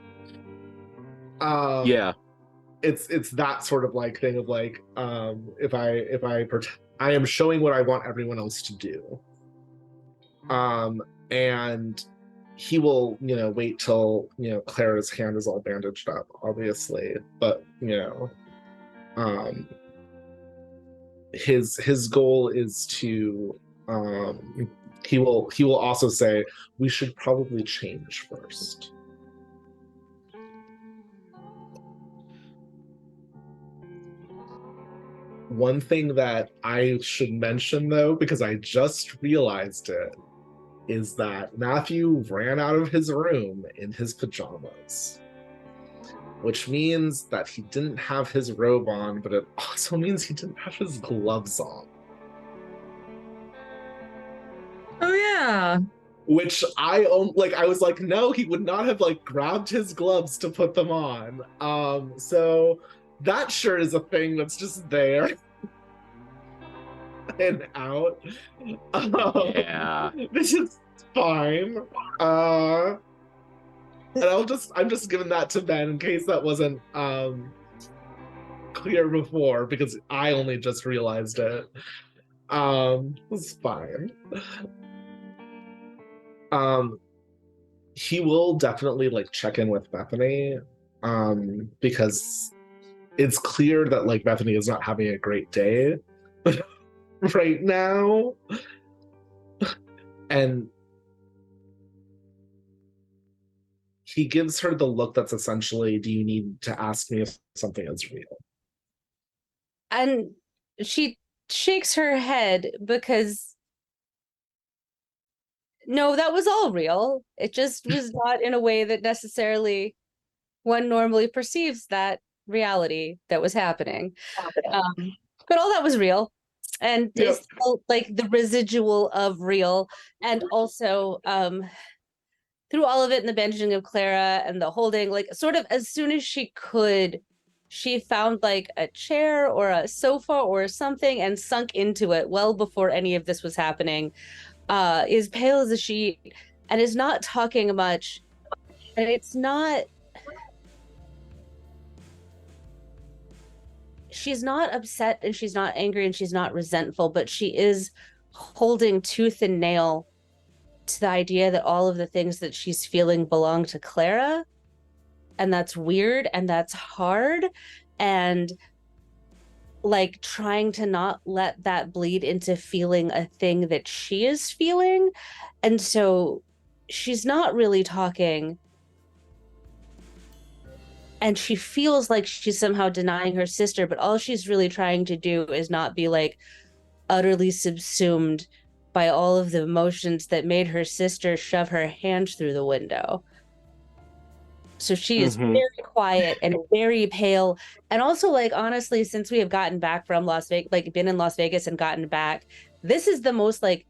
Speaker 3: Yeah,
Speaker 4: it's that sort of like thing of like, if I am showing what I want everyone else to do, and he will, wait till Clara's hand is all bandaged up, obviously, but his goal is to he will also say we should probably change first. One thing that I should mention, though, because I just realized it, is that Matthew ran out of his room in his pajamas, which means that he didn't have his robe on, but it also means he didn't have his gloves on.
Speaker 6: Oh yeah.
Speaker 4: Which I was like, no, he would not have like grabbed his gloves to put them on. So that shirt is a thing that's just there and out.
Speaker 3: Yeah.
Speaker 4: This is fine. And I'm just giving that to Ben in case that wasn't clear before, because I only just realized it. It's fine. He will definitely like check in with Bethany, because it's clear that like Bethany is not having a great day right now. And he gives her the look that's essentially, do you need to ask me if something is real?
Speaker 5: And she shakes her head because no, that was all real. It just was not in a way that necessarily one normally perceives that reality that was happening. But all that was real. And
Speaker 4: Yep.
Speaker 5: it's still like the residual of real. And also through all of it and the benching of Clara and the holding, like sort of as soon as she could, she found like a chair or a sofa or something and sunk into it well before any of this was happening. Is pale as a sheet and is not talking much. And it's not... She's not upset and she's not angry and she's not resentful, but she is holding tooth and nail to the idea that all of the things that she's feeling belong to Clara. And that's weird and that's hard. And like trying to not let that bleed into feeling a thing that she is feeling. And so she's not really talking. And she feels like she's somehow denying her sister, but all she's really trying to do is not be like utterly subsumed by all of the emotions that made her sister shove her hand through the window. So she is very quiet and very pale. And also, like, honestly, since we have gotten back from Las Vegas, like been in Las Vegas and gotten back, this is the most like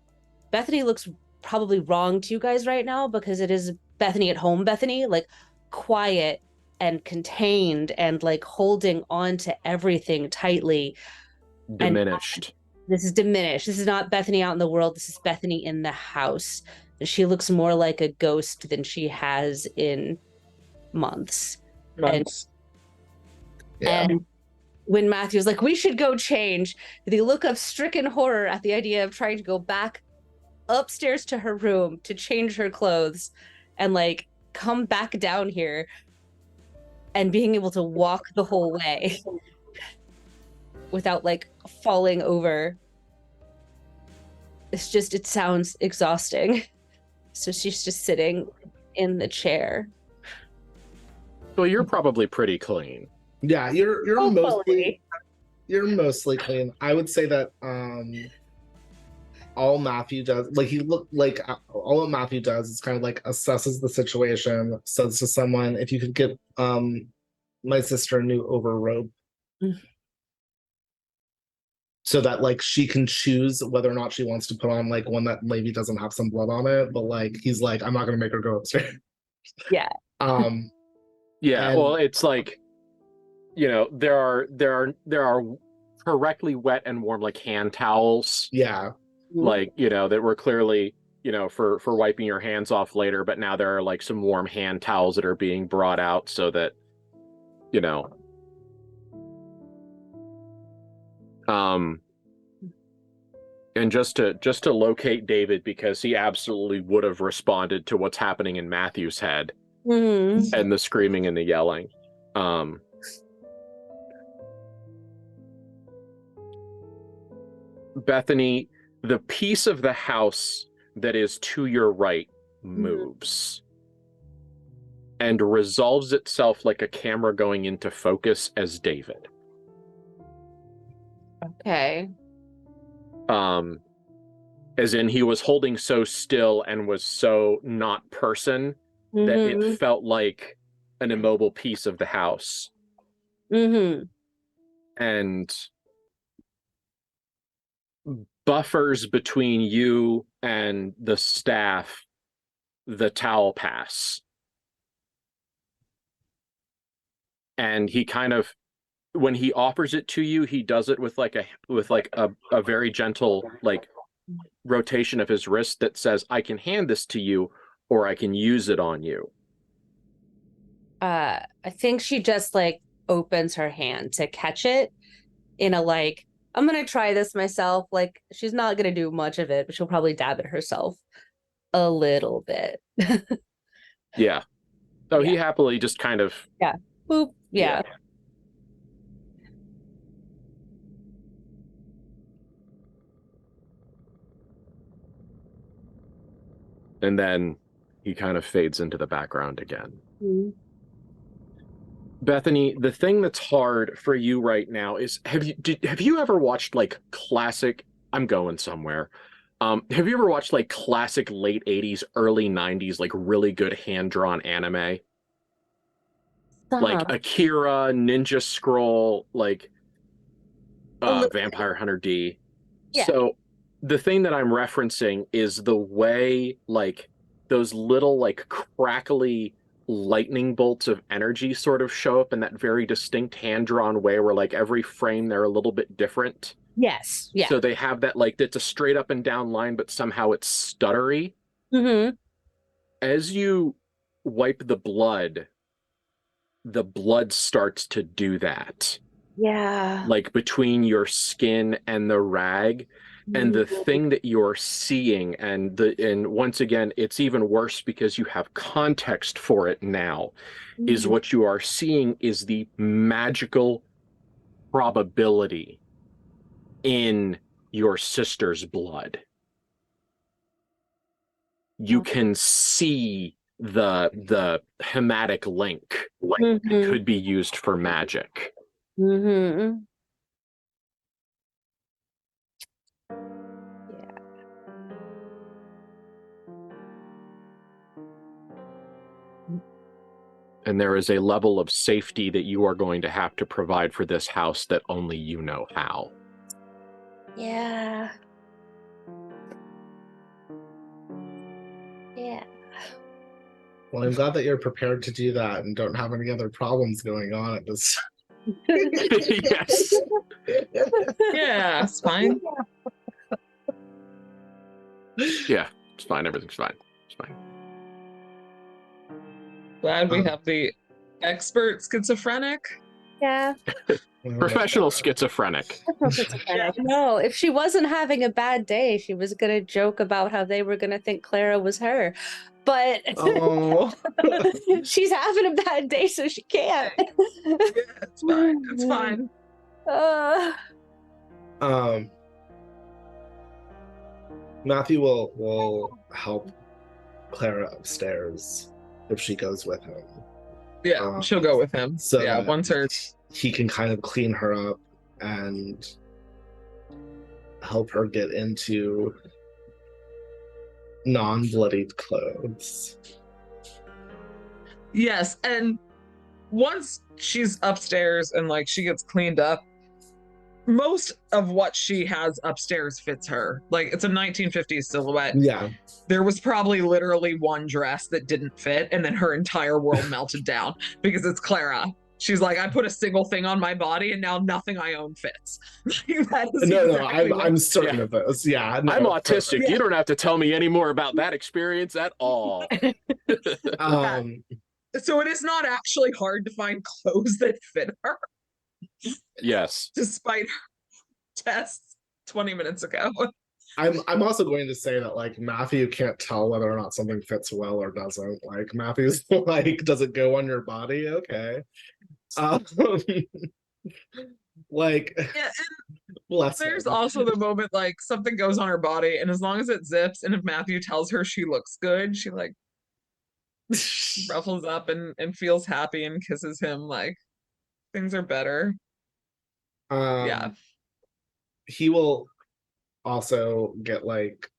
Speaker 5: Bethany looks probably wrong to you guys right now because it is Bethany at home, Bethany, like quiet and contained and like holding on to everything tightly.
Speaker 3: Diminished.
Speaker 5: And this is diminished. This is not Bethany out in the world. This is Bethany in the house. She looks more like a ghost than she has in months. And when Matthew's like, we should go change, they look of stricken horror at the idea of trying to go back upstairs to her room to change her clothes and like come back down here and being able to walk the whole way without like falling over. It's just, it sounds exhausting. So she's just sitting in the chair.
Speaker 3: Well, you're probably pretty clean.
Speaker 4: Yeah, you're mostly clean. I would say that all Matthew does, all that Matthew does is kind of like assesses the situation, says to someone, if you could get my sister a new overrobe. So that like she can choose whether or not she wants to put on like one that maybe doesn't have some blood on it, but like he's like, I'm not gonna make her go upstairs.
Speaker 5: Yeah.
Speaker 3: Yeah, well, it's like, you know, there are correctly wet and warm like hand towels.
Speaker 4: Yeah.
Speaker 3: Like, you know, that were clearly, you know, for wiping your hands off later, but now there are like some warm hand towels that are being brought out so that, you know, and just to locate David, because he absolutely would have responded to what's happening in Matthew's head. And the screaming and the yelling. Bethany, the piece of the house that is to your right moves and resolves itself like a camera going into focus as David.
Speaker 5: Okay.
Speaker 3: As in he was holding so still and was so not person that it
Speaker 5: Mm-hmm.
Speaker 3: felt like an immobile piece of the house.
Speaker 5: Mm-hmm.
Speaker 3: And buffers between you and the staff, the towel pass. And he kind of, when he offers it to you, he does it with like a very gentle like rotation of his wrist that says, I can hand this to you or I can use it on you.
Speaker 5: I think she just like opens her hand to catch it in a like, I'm gonna try this myself. Like she's not gonna do much of it, but she'll probably dab it herself a little bit.
Speaker 3: Yeah. So
Speaker 5: Yeah.
Speaker 3: he happily just kind of
Speaker 5: Boop. Yeah.
Speaker 3: and then he kind of fades into the background again.
Speaker 5: Mhm.
Speaker 3: Bethany, the thing that's hard for you right now is have you ever watched like classic, I'm going somewhere. Have you ever watched like classic late 80s, early 90s, like really good hand-drawn anime? Like Akira, Ninja Scroll, like Vampire Hunter D.
Speaker 5: Yeah.
Speaker 3: So the thing that I'm referencing is the way like those little like crackly lightning bolts of energy sort of show up in that very distinct hand-drawn way where like every frame they're a little bit different.
Speaker 5: Yes. Yeah.
Speaker 3: So they have that like it's a straight up and down line, but somehow it's stuttery.
Speaker 5: Mm-hmm.
Speaker 3: As you wipe the blood starts to do that.
Speaker 5: Yeah.
Speaker 3: Like between your skin and the rag. And the thing that you're seeing, and once again, it's even worse because you have context for it now, is what you are seeing is the magical probability in your sister's blood. You can see the hematic link that could be used for magic.
Speaker 5: Mm-hmm.
Speaker 3: And there is a level of safety that you are going to have to provide for this house that only you know how.
Speaker 5: Yeah. Yeah.
Speaker 4: Well, I'm glad that you're prepared to do that and don't have any other problems going on at this.
Speaker 3: Yes.
Speaker 6: Yeah, it's fine.
Speaker 3: Yeah, it's fine. Everything's fine. It's fine.
Speaker 6: Glad we have the expert schizophrenic.
Speaker 5: Yeah.
Speaker 3: Professional schizophrenic.
Speaker 5: No, if she wasn't having a bad day, she was gonna joke about how they were gonna think Clara was her. But
Speaker 4: Oh.
Speaker 5: she's having a bad day, so she can't.
Speaker 6: Yeah, it's fine. It's fine.
Speaker 4: Matthew will help Clara upstairs if she goes with him.
Speaker 6: Yeah, she'll go with him.
Speaker 4: So
Speaker 6: yeah, once her
Speaker 4: he can kind of clean her up and help her get into non-bloodied clothes.
Speaker 6: Yes, and once she's upstairs and like she gets cleaned up, most of what she has upstairs fits her. Like it's a 1950s silhouette.
Speaker 4: Yeah.
Speaker 6: There was probably literally one dress that didn't fit, and then her entire world melted down because it's Clara. She's like, I put a single thing on my body, and now nothing I own fits.
Speaker 4: I'm certain of this. Yeah, no,
Speaker 3: I'm autistic. Yeah. You don't have to tell me any more about that experience at all.
Speaker 6: So it is not actually hard to find clothes that fit her.
Speaker 3: Yes.
Speaker 6: Despite her tests 20 minutes ago.
Speaker 4: I'm also going to say that like Matthew can't tell whether or not something fits well or doesn't. Like Matthew's like, does it go on your body? Okay. Like
Speaker 6: yeah, there's also the moment like something goes on her body, and as long as it zips, and if Matthew tells her she looks good, she like ruffles up and feels happy and kisses him, like things are better. Yeah.
Speaker 4: he will also get like,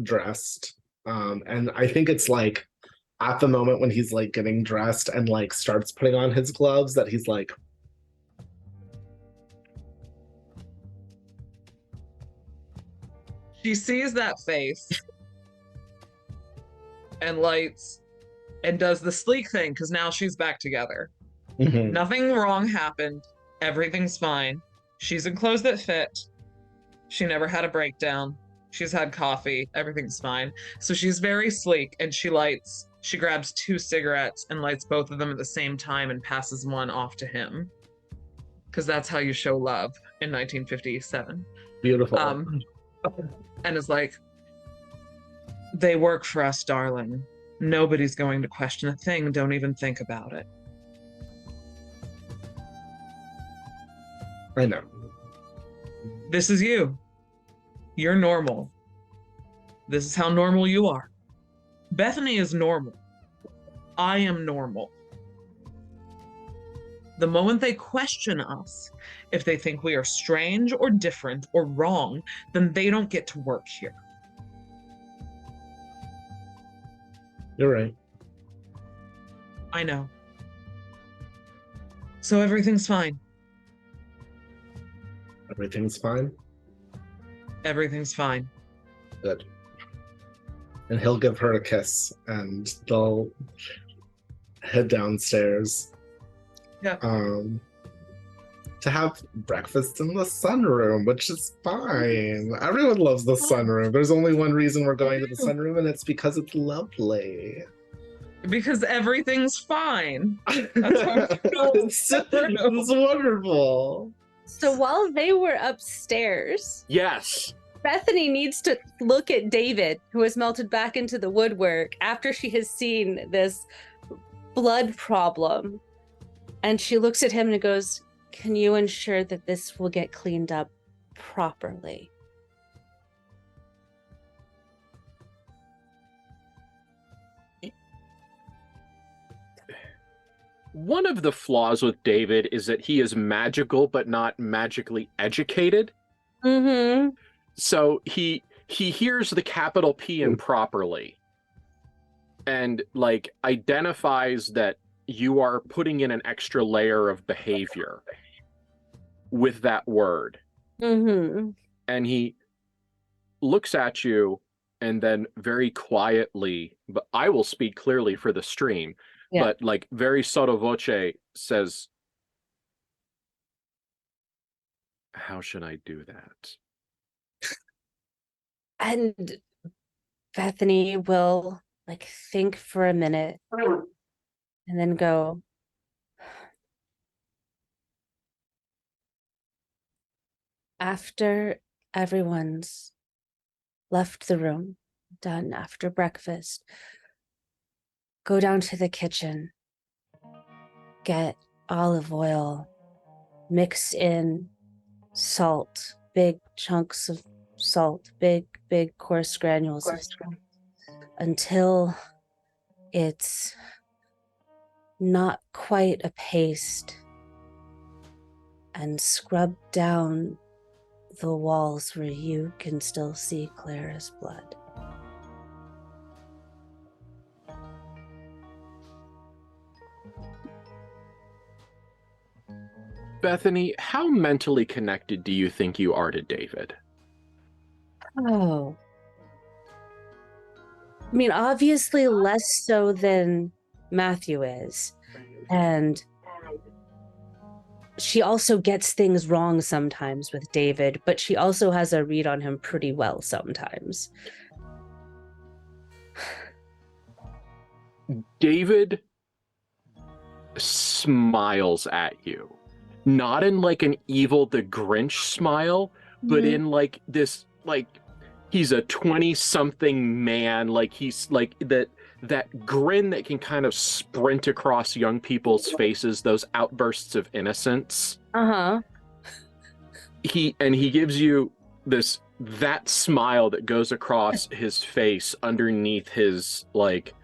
Speaker 4: dressed. And I think it's like at the moment when he's like getting dressed and like starts putting on his gloves that he's like,
Speaker 6: She sees that face and lights and does the sleek thing because now she's back together.
Speaker 4: mhm.
Speaker 6: Nothing wrong happened. Everything's fine. She's in clothes that fit. She never had a breakdown. She's had coffee. Everything's fine. So she's very sleek and she grabs 2 cigarettes and lights both of them at the same time and passes one off to him. Because that's how you show love in 1957.
Speaker 4: Beautiful.
Speaker 6: And is like, they work for us, darling. Nobody's going to question a thing. Don't even think about it.
Speaker 4: I know.
Speaker 6: This is you. You're normal. This is how normal you are. Bethany is normal. I am normal. The moment they question us, if they think we are strange or different or wrong, then they don't get to work here.
Speaker 4: You're right.
Speaker 6: I know. So everything's fine.
Speaker 4: Everything's fine.
Speaker 6: Everything's fine.
Speaker 4: Good. And he'll give her a kiss and they'll head downstairs.
Speaker 6: Yeah.
Speaker 4: To have breakfast in the sunroom, which is fine. Everyone loves the sunroom. There's only one reason we're going to the sunroom, and it's because it's lovely.
Speaker 6: Because everything's fine. That's how
Speaker 4: it's wonderful.
Speaker 5: So while they were upstairs,
Speaker 3: Yes.
Speaker 5: Bethany needs to look at David, who has melted back into the woodwork after she has seen this blood problem. And she looks at him and goes, "Can you ensure that this will get cleaned up properly?"
Speaker 3: One of the flaws with David is that he is magical but not magically educated.
Speaker 5: Mm-hmm.
Speaker 3: So he hears the capital P improperly and like identifies that you are putting in an extra layer of behavior with that word.
Speaker 5: Mm-hmm.
Speaker 3: And he looks at you and then very quietly, but I will speak clearly for the stream,
Speaker 5: Yeah.
Speaker 3: but like very sotto voce says, "How should I do that?"
Speaker 5: And Bethany will like think for a minute and then go, "After everyone's left the room, done after breakfast, go down to the kitchen, get olive oil, mix in salt, big chunks of salt, big coarse granules of salt, until it's not quite a paste, and scrub down the walls where you can still see Clara's blood."
Speaker 3: Bethany, how mentally connected do you think you are to David?
Speaker 5: Oh. I mean, obviously less so than Matthew is. And she also gets things wrong sometimes with David, but she also has a read on him pretty well sometimes.
Speaker 3: David smiles at you. Not in like an evil the Grinch smile, but in like this, like he's a 20-something man, like he's like that grin that can kind of sprint across young people's faces, those outbursts of innocence.
Speaker 5: Uh-huh.
Speaker 3: He gives you that smile that goes across his face underneath his like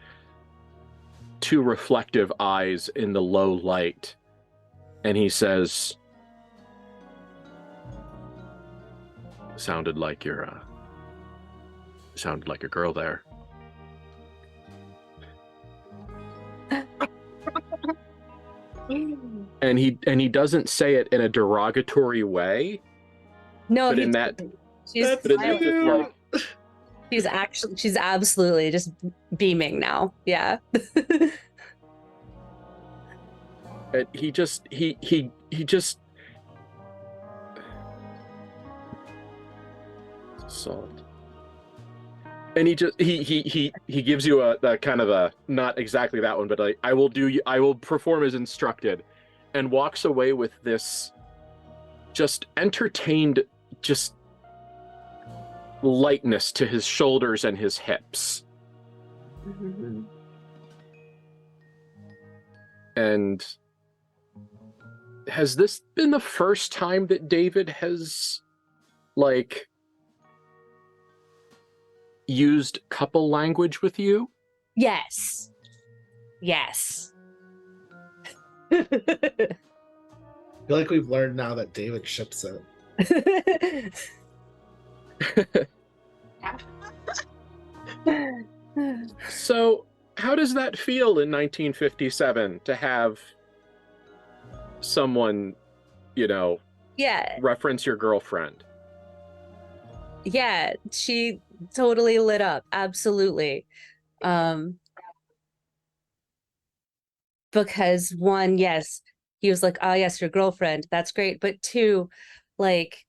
Speaker 3: 2 reflective eyes in the low light. And he says, Sounded like a girl there. And he doesn't say it in a derogatory way.
Speaker 5: No,
Speaker 3: but in that,
Speaker 5: she's
Speaker 3: but in that just like,
Speaker 5: she's absolutely just beaming now. Yeah.
Speaker 3: he just salt. And he gives you a kind of a, not exactly that one, but like, I will perform as instructed, and walks away with this just entertained, just lightness to his shoulders and his hips.
Speaker 5: Mm-hmm.
Speaker 3: And has this been the first time that David has like used couple language with you?
Speaker 5: Yes. Yes.
Speaker 4: I feel like we've learned now that David ships it.
Speaker 3: So, how does that feel in 1957 to have someone,
Speaker 5: Yeah.
Speaker 3: reference your girlfriend?
Speaker 5: Yeah, she totally lit up. Absolutely. Because one, yes, he was like, oh yes, your girlfriend, that's great. But two, like,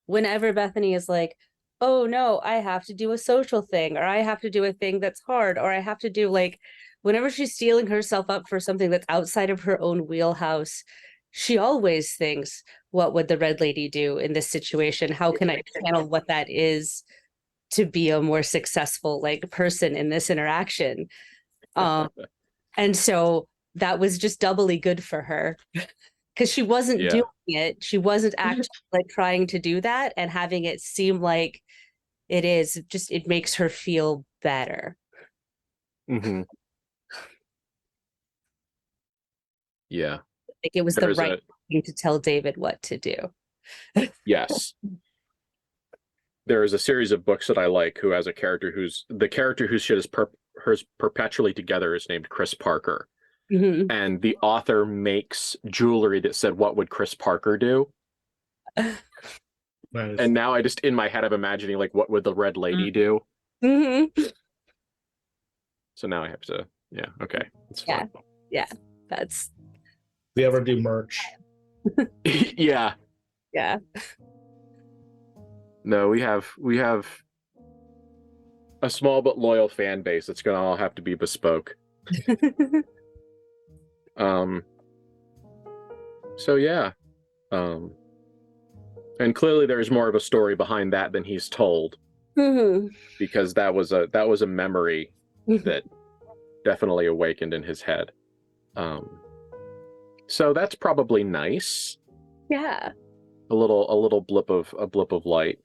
Speaker 5: whenever Bethany is like, oh no, I have to do a social thing, or I have to do a thing that's hard, or I have to do like, whenever she's stealing herself up for something that's outside of her own wheelhouse, she always thinks, what would the red lady do in this situation? How can I channel what that is to be a more successful like person in this interaction? And so that was just doubly good for her, because she wasn't doing it. She wasn't actually like trying to do that, and having it seem like it makes her feel better.
Speaker 3: Mm-hmm. Yeah.
Speaker 5: Like it was the right thing to tell David what to do.
Speaker 3: Yes. There is a series of books that I like who has a character whose shit is perpetually together is named Chris Parker.
Speaker 5: Mm-hmm.
Speaker 3: And the author makes jewelry that said, what would Chris Parker do?
Speaker 4: Nice.
Speaker 3: And now I just, in my head, I'm imagining, like, what would the red lady do?
Speaker 5: Mm-hmm.
Speaker 3: So now I have to, okay. It's fun.
Speaker 5: Yeah. That's...
Speaker 4: We ever do merch?
Speaker 3: Yeah.
Speaker 5: Yeah.
Speaker 3: No, we have a small but loyal fan base. It's gonna all have to be bespoke. So yeah. And clearly there's more of a story behind that than he's told.
Speaker 5: Mm-hmm.
Speaker 3: Because that was a memory that definitely awakened in his head. So that's probably nice.
Speaker 5: Yeah.
Speaker 3: A little blip of light.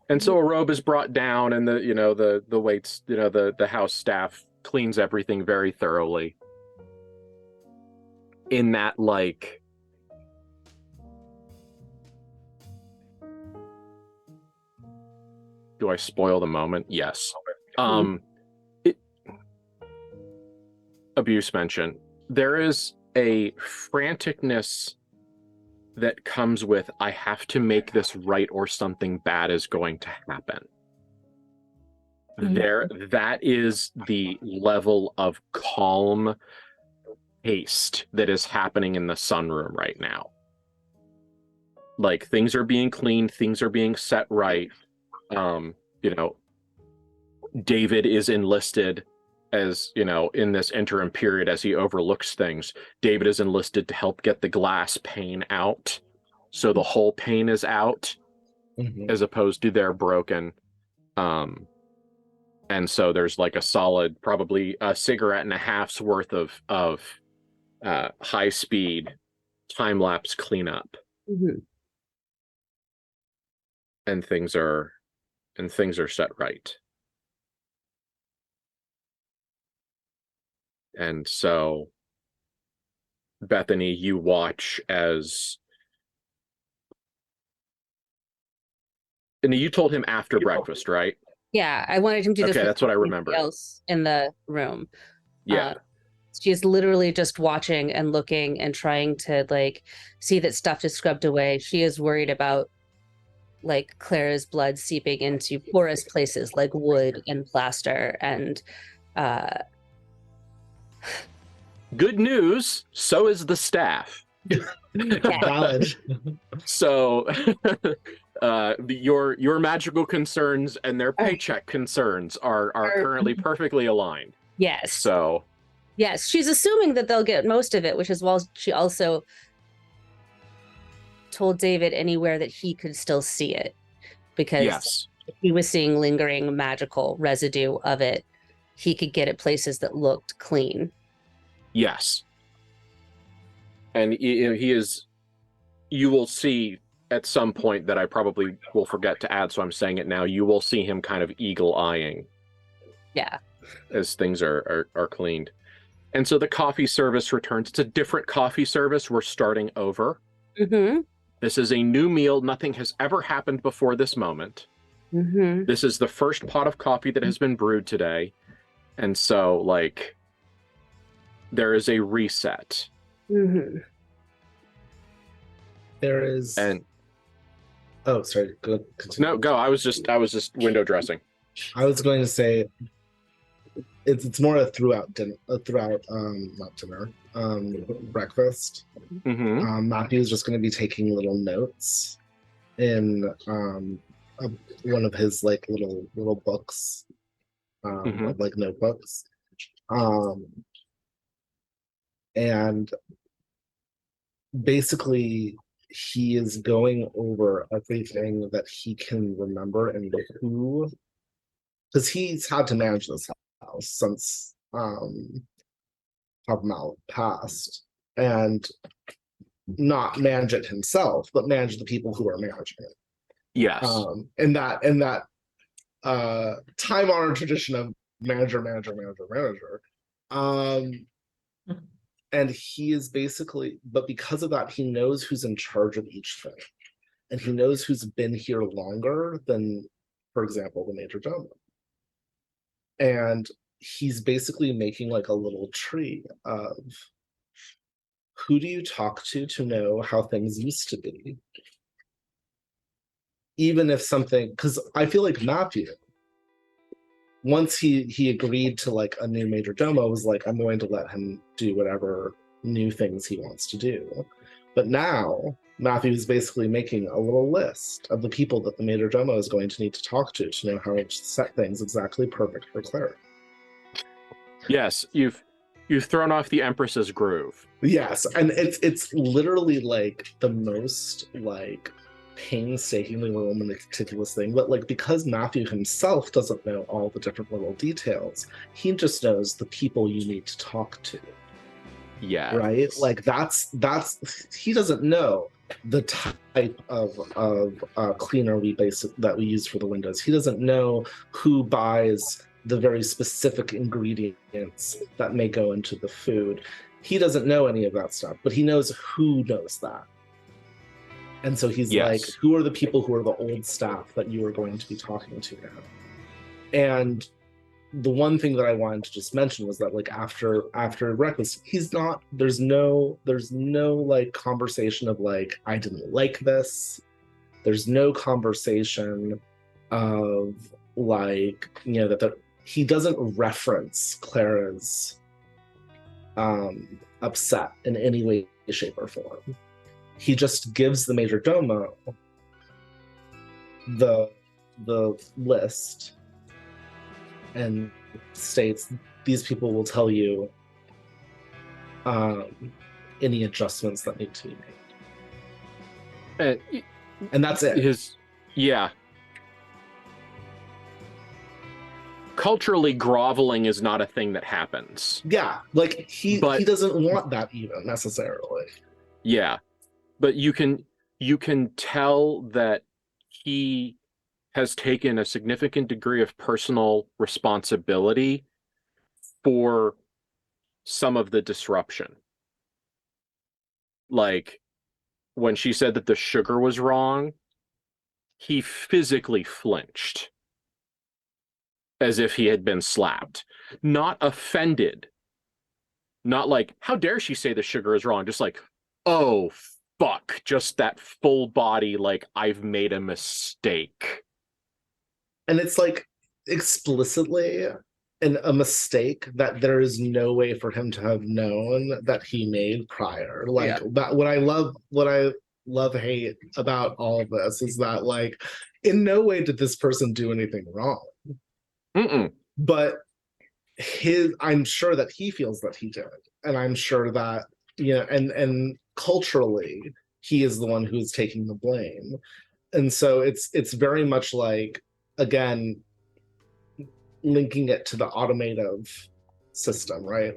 Speaker 3: And so a robe is brought down, and the waits, the house staff cleans everything very thoroughly. In that, like, do I spoil the moment? Yes. Abuse mention. There is a franticness that comes with, I have to make this right or something bad is going to happen.
Speaker 5: Mm-hmm.
Speaker 3: That is the level of calm haste that is happening in the sunroom right now. Like, things are being cleaned, things are being set right. David is enlisted as, in this interim period as he overlooks things. David is enlisted to help get the glass pane out, so the whole pane is out, as opposed to they're broken. And so there's like a solid, probably a cigarette and a half's worth of high speed time lapse cleanup.
Speaker 5: Mm-hmm.
Speaker 3: And things are set right. And so, Bethany, you watch as And you told him after breakfast, right?
Speaker 5: Yeah, I wanted him to just
Speaker 3: Okay, that's what I
Speaker 5: everybody
Speaker 3: remember.
Speaker 5: else in the room.
Speaker 3: Yeah.
Speaker 5: She is literally just watching and looking and trying to like see that stuff is scrubbed away. She is worried about like Clara's blood seeping into porous places like wood and plaster and
Speaker 3: Good news, so is the staff.
Speaker 4: Valid.
Speaker 3: So your magical concerns and their paycheck concerns are currently perfectly aligned.
Speaker 5: Yes.
Speaker 3: So
Speaker 5: yes, she's assuming that they'll get most of it, which is why she also told David anywhere that he could still see it, because
Speaker 3: yes,
Speaker 5: if he was seeing lingering magical residue of it, he could get at places that looked clean.
Speaker 3: yes, and he is. You will see at some point that I probably will forget to add, so I'm saying it now. You will see him kind of eagle-eyeing.
Speaker 5: Yeah.
Speaker 3: As things are cleaned. And so the coffee service returns. It's a different coffee service. We're starting over.
Speaker 5: Mm-hmm.
Speaker 3: This is a new meal. Nothing has ever happened before this moment.
Speaker 5: Mm-hmm.
Speaker 3: This is the first pot of coffee that has been brewed today. And so, like, there is a reset.
Speaker 5: Mm-hmm.
Speaker 4: There is.
Speaker 3: And
Speaker 4: oh, sorry. Go. Continue.
Speaker 3: no, go. I was just window dressing.
Speaker 4: I was going to say it's more a throughout dinner, not dinner, breakfast.
Speaker 3: Mm-hmm.
Speaker 4: Matthew's just going to be taking little notes in one of his like little books, like notebooks, and basically he is going over everything that he can remember and who, because he's had to manage this house since Mal passed, and not manage it himself, but manage the people who are managing it.
Speaker 3: Yes.
Speaker 4: And that time-honored tradition of manager. And he is basically, but because of that, he knows who's in charge of each thing. And he knows who's been here longer than, for example, the major domo. And he's basically making like a little tree of who do you talk to know how things used to be? Even if something, because I feel like Matthew, once he agreed to like a new major domo, was like, I'm going to let him do whatever new things he wants to do. But now Matthew is basically making a little list of the people that the major domo is going to need to talk to know how to set things exactly perfect for Clara.
Speaker 3: Yes, you've thrown off the Empress's groove.
Speaker 4: Yes, and it's literally like the most like painstakingly little meticulous thing, but like because Matthew himself doesn't know all the different little details, he just knows the people you need to talk to.
Speaker 3: Yeah.
Speaker 4: Right? Like that's he doesn't know the type of cleaner that we use for the windows. He doesn't know who buys the very specific ingredients that may go into the food. He doesn't know any of that stuff, but he knows who knows that. And so he's like, who are the people who are the old staff that you are going to be talking to now? And the one thing that I wanted to just mention was that like after breakfast, there's no like conversation of like, I didn't like this. There's no conversation of like, you know, that he doesn't reference Clara's upset in any way, shape, or form. He just gives the major domo the list and states these people will tell you any adjustments that need to be made. And that's it.
Speaker 3: Culturally, groveling is not a thing that happens.
Speaker 4: Yeah, like he doesn't want that even necessarily.
Speaker 3: Yeah, but you can tell that he has taken a significant degree of personal responsibility for some of the disruption. Like when she said that the sugar was wrong, he physically flinched as if he had been slapped. Not offended. Not like, how dare she say the sugar is wrong? Just like, oh, fuck. Just that full body, like, I've made a mistake.
Speaker 4: And it's like explicitly a mistake that there is no way for him to have known that he made prior. Like
Speaker 6: Yeah.
Speaker 4: that what I love hate about all of this is that, like, in no way did this person do anything wrong.
Speaker 3: Mm-mm.
Speaker 4: But I'm sure that he feels that he did. And I'm sure that, and culturally he is the one who's taking the blame. And so it's very much like, again, linking it to the automotive system, right?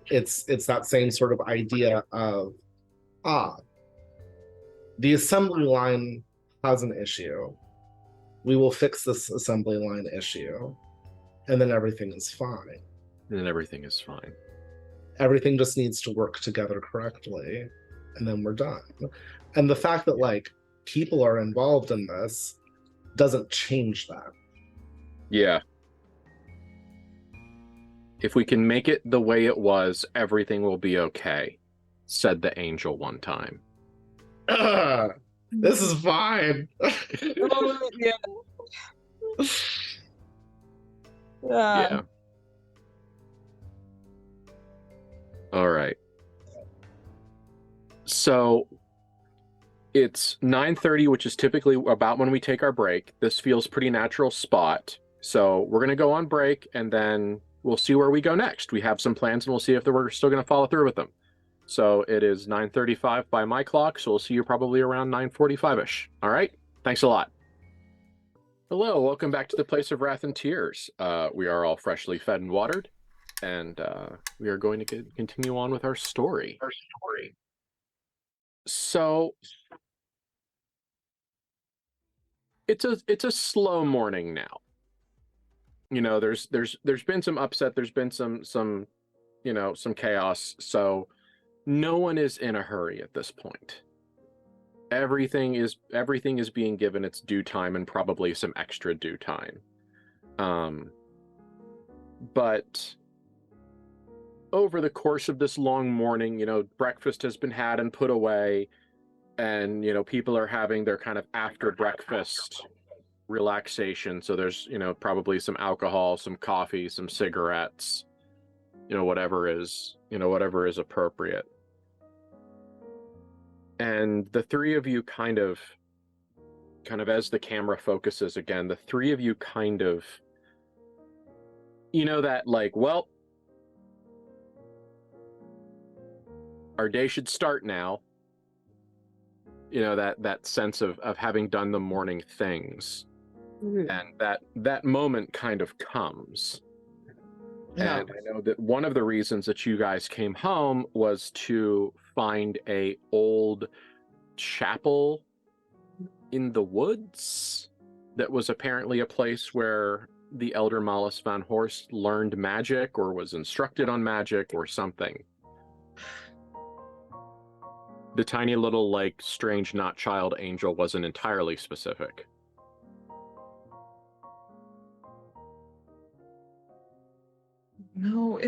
Speaker 4: It's that same sort of idea of, the assembly line has an issue. We will fix this assembly line issue, and then everything is fine.
Speaker 3: And then everything is fine.
Speaker 4: Everything just needs to work together correctly, and then we're done. And the fact that, like, people are involved in this doesn't change that.
Speaker 3: Yeah. If we can make it the way it was, everything will be okay, said the angel one time.
Speaker 4: This is fine.
Speaker 3: Yeah. All right. So it's 9:30, which is typically about when we take our break. This feels pretty natural spot. So we're going to go on break, and then we'll see where we go next. We have some plans, and we'll see if we're still going to follow through with them. So it is 9:35 by my clock, so we'll see you probably around 9:45-ish. All right? Thanks a lot. Hello, welcome back to the Place of Wrath and Tears. We are all freshly fed and watered, and we are going to continue on with our story. So it's a slow morning now. You know, there's been some upset, there's been some some chaos, so no one is in a hurry at this point. Everything is being given its due time, and probably some extra due time. But over the course of this long morning, breakfast has been had and put away, and people are having their kind of after breakfast relaxation. So there's probably some alcohol, some coffee, some cigarettes, whatever is appropriate. And the three of you kind of as the camera focuses again, the three of you kind of, that, like, well, our day should start now. That sense of having done the morning things. Mm-hmm. And that moment kind of comes. Yeah. And I know that one of the reasons that you guys came home was to find a old chapel in the woods that was apparently a place where the elder Malus van Horst learned magic, or was instructed on magic, or something. The tiny little, like, strange not child angel wasn't entirely specific.
Speaker 6: No,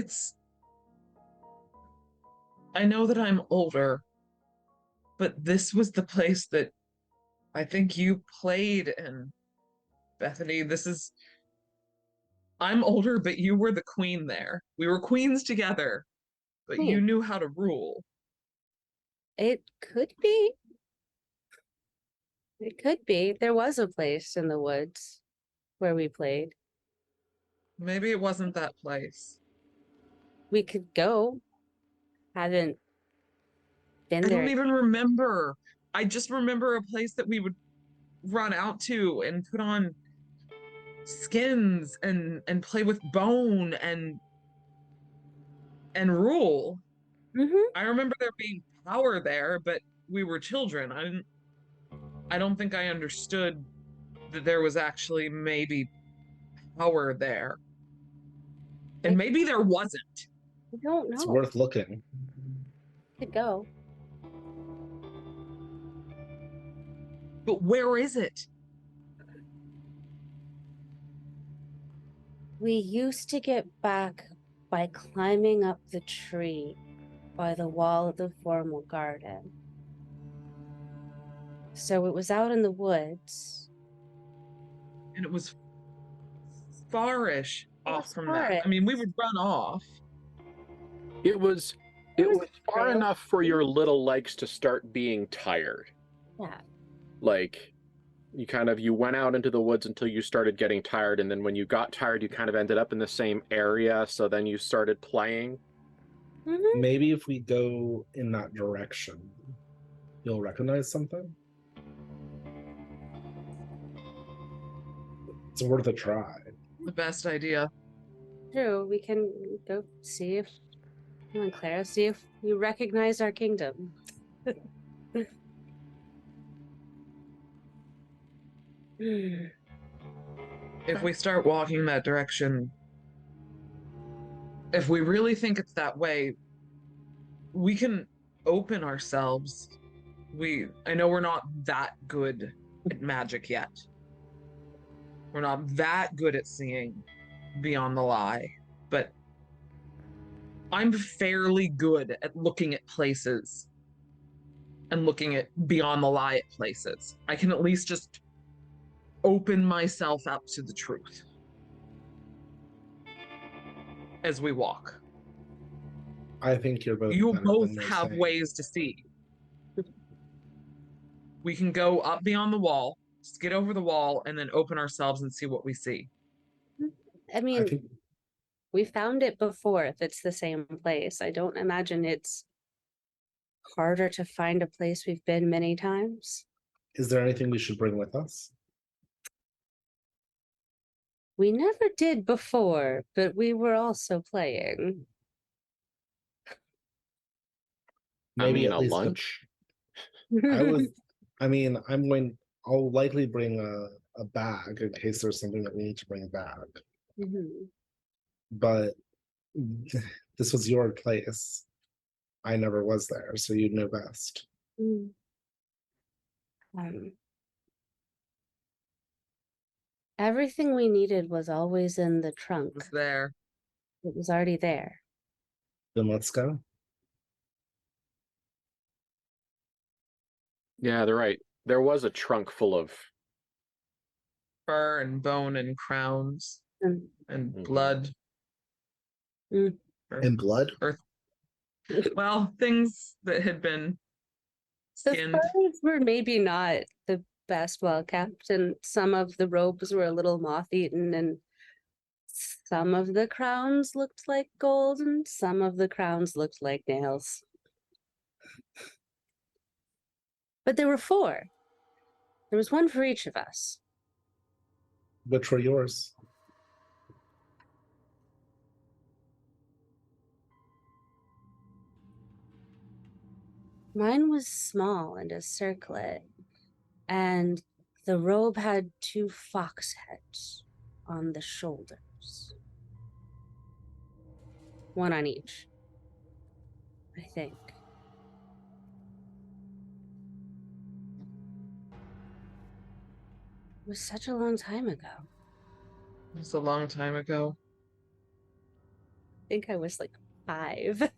Speaker 6: I know that I'm older, but this was the place that I think you played in, Bethany. I'm older, but you were the queen there. We were queens together, but you knew how to rule.
Speaker 5: It could be. It could be. There was a place in the woods where we played.
Speaker 6: Maybe it wasn't that place.
Speaker 5: We could go. Haven't been there.
Speaker 6: I don't even remember. I just remember a place that we would run out to and put on skins and play with bone and rule. Mm-hmm. I remember there being power there, but we were children. I don't think I understood that there was actually maybe power there. And maybe there wasn't.
Speaker 5: I don't know.
Speaker 4: It's worth looking.
Speaker 5: To go.
Speaker 6: But where is it?
Speaker 5: We used to get back by climbing up the tree by the wall of the formal garden. So it was out in the woods.
Speaker 6: And it was farish off
Speaker 5: was
Speaker 6: from that. I mean, we
Speaker 5: farish.
Speaker 6: would run off.
Speaker 3: It was far
Speaker 5: trail.
Speaker 3: enough for your little legs to start being tired.
Speaker 5: Yeah.
Speaker 3: Like you went out into the woods until you started getting tired, and then when you got tired you kind of ended up in the same area, so then you started playing.
Speaker 5: Mm-hmm.
Speaker 4: Maybe if we go in that direction, you'll recognize something. It's worth a try.
Speaker 6: The best idea.
Speaker 5: True. We can go see if, come on, Clara, see if you recognize our kingdom.
Speaker 6: If we start walking that direction, if we really think it's that way, we can open ourselves. I know we're not that good at magic yet. We're not that good at seeing beyond the lie, but I'm fairly good at looking at places and looking at beyond the lie at places. I can at least just open myself up to the truth as we walk.
Speaker 4: I think you're both.
Speaker 6: You
Speaker 4: better
Speaker 6: both
Speaker 4: than you're
Speaker 6: have
Speaker 4: saying.
Speaker 6: ways to see. We can go up beyond the wall, just get over the wall, and then open ourselves and see what we see.
Speaker 5: I
Speaker 4: I
Speaker 5: mean,
Speaker 4: think
Speaker 5: we found it before if it's the same place. I don't imagine it's harder to find a place we've been many times.
Speaker 4: Is there anything we should bring with us?
Speaker 5: We never did before, but we were also playing.
Speaker 4: Maybe
Speaker 3: I mean,
Speaker 4: at
Speaker 3: a
Speaker 4: least
Speaker 3: lunch.
Speaker 4: I'll likely bring a bag in case there's something that we need to bring back.
Speaker 5: Mhm.
Speaker 4: But this was your place. I never was there, so you'd know best.
Speaker 5: Mm. Everything we needed was always in the trunk.
Speaker 6: It was there.
Speaker 5: It was already there.
Speaker 4: Then let's go.
Speaker 3: Yeah, they're right. There was a trunk full of
Speaker 6: Fur and bone and crowns
Speaker 5: Mm.
Speaker 6: and
Speaker 3: Mhm.
Speaker 6: blood.
Speaker 5: Mm.
Speaker 4: And blood?
Speaker 6: Well, things that had been
Speaker 5: The
Speaker 6: skinned.
Speaker 5: furs were maybe not the best well kept, and some of the robes were a little moth-eaten, and some of the crowns looked like gold, and some of the crowns looked like nails. But there were 4. There was one for each of us.
Speaker 4: Which were yours?
Speaker 5: Mine was small and a circlet, and the robe had 2 fox heads on the shoulders. One on each, I think. It was such a long time ago.
Speaker 6: It was a long time ago.
Speaker 5: I think I was like 5.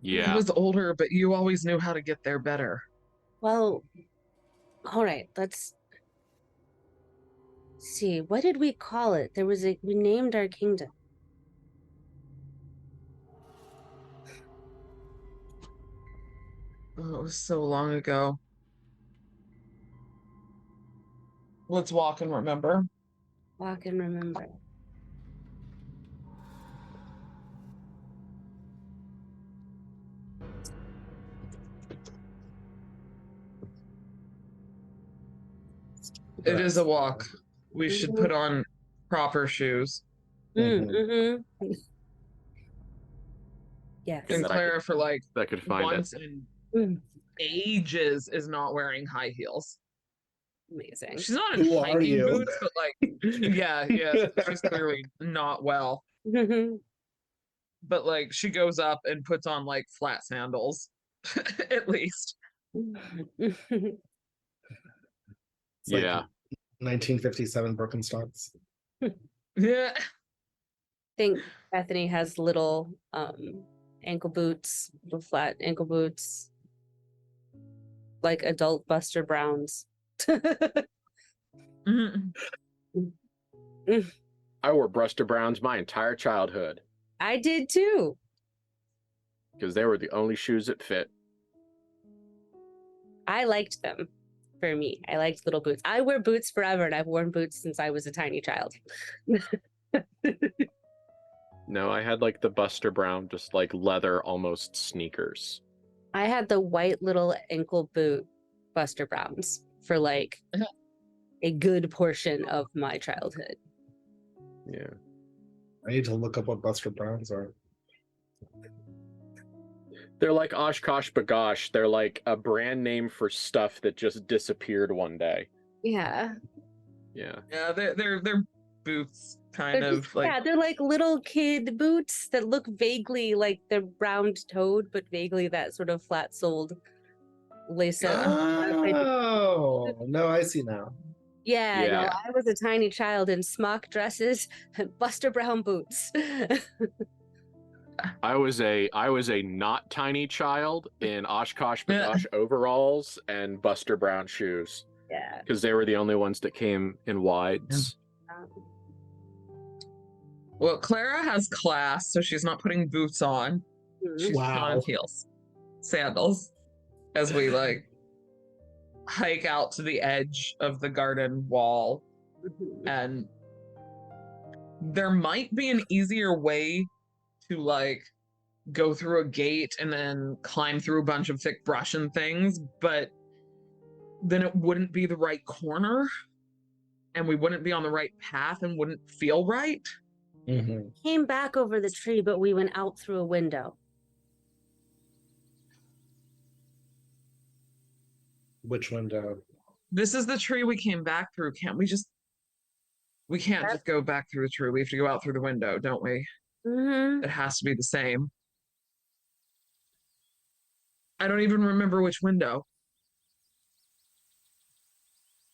Speaker 6: I was older, but you always knew how to get there better.
Speaker 5: Well, all right, let's see. What did we call it? We named our kingdom.
Speaker 6: Oh, it was so long ago. Let's walk and remember.
Speaker 5: Walk and remember.
Speaker 6: It is a walk. We should put on proper shoes.
Speaker 5: Mm-hmm. Yes.
Speaker 6: And
Speaker 3: That
Speaker 6: Clara, for like
Speaker 3: that could find
Speaker 6: once
Speaker 3: it.
Speaker 6: in ages, is not wearing high heels.
Speaker 5: Amazing.
Speaker 6: She's not in
Speaker 4: Who are
Speaker 6: hiking
Speaker 4: you?
Speaker 6: boots, but like, yeah, she's clearly not well. But like, she goes up and puts on like flat sandals, at least.
Speaker 4: It's like
Speaker 3: Yeah.
Speaker 4: 1957 Birkenstocks.
Speaker 6: Yeah.
Speaker 5: think Bethany has little ankle boots, little flat ankle boots, like adult Buster Browns.
Speaker 6: Mhm.
Speaker 3: I wore Buster Browns my entire childhood
Speaker 5: I did too.
Speaker 3: because they were the only shoes that fit.
Speaker 5: I liked them. For me, I liked little boots. I wear boots forever, and I've worn boots since I was a tiny child.
Speaker 3: No, I had like the Buster Brown, just like leather, almost sneakers.
Speaker 5: I had the white little ankle boot Buster Browns for like a good portion of my childhood.
Speaker 3: Yeah.
Speaker 4: I need to look up what Buster Browns are.
Speaker 3: They're like Oshkosh Bagosh. They're like a brand name for stuff that just disappeared one day.
Speaker 5: Yeah.
Speaker 3: Yeah.
Speaker 6: Yeah, they're boots, kind
Speaker 5: They're
Speaker 6: of
Speaker 5: just-
Speaker 6: like.
Speaker 5: yeah, they're like little kid boots that look vaguely like they're round-toed, but vaguely that sort of flat-soled lace up.
Speaker 4: Oh, no, I see now.
Speaker 5: Yeah,
Speaker 3: Yeah.
Speaker 5: no, I was a tiny child in smock dresses and Buster Brown boots.
Speaker 3: I was a not tiny child in Oshkosh Bagosh overalls and Buster Brown shoes
Speaker 5: Yeah.
Speaker 3: because they were the only ones that came in wides.
Speaker 6: Well, Clara has class, so she's not putting boots on. She's
Speaker 4: Wow.
Speaker 6: on heels, sandals, as we like hike out to the edge of the garden wall. And there might be an easier way to like go through a gate and then climb through a bunch of thick brush and things, but then it wouldn't be the right corner and we wouldn't be on the right path and wouldn't feel right.
Speaker 4: Mm-hmm.
Speaker 5: Came back over the tree, but we went out through a window.
Speaker 4: Which window?
Speaker 6: This is the tree we came back through. We can't just go back through the tree. We have to go out through the window, don't we?
Speaker 5: Mm-hmm.
Speaker 6: It has to be the same. I don't even remember which window.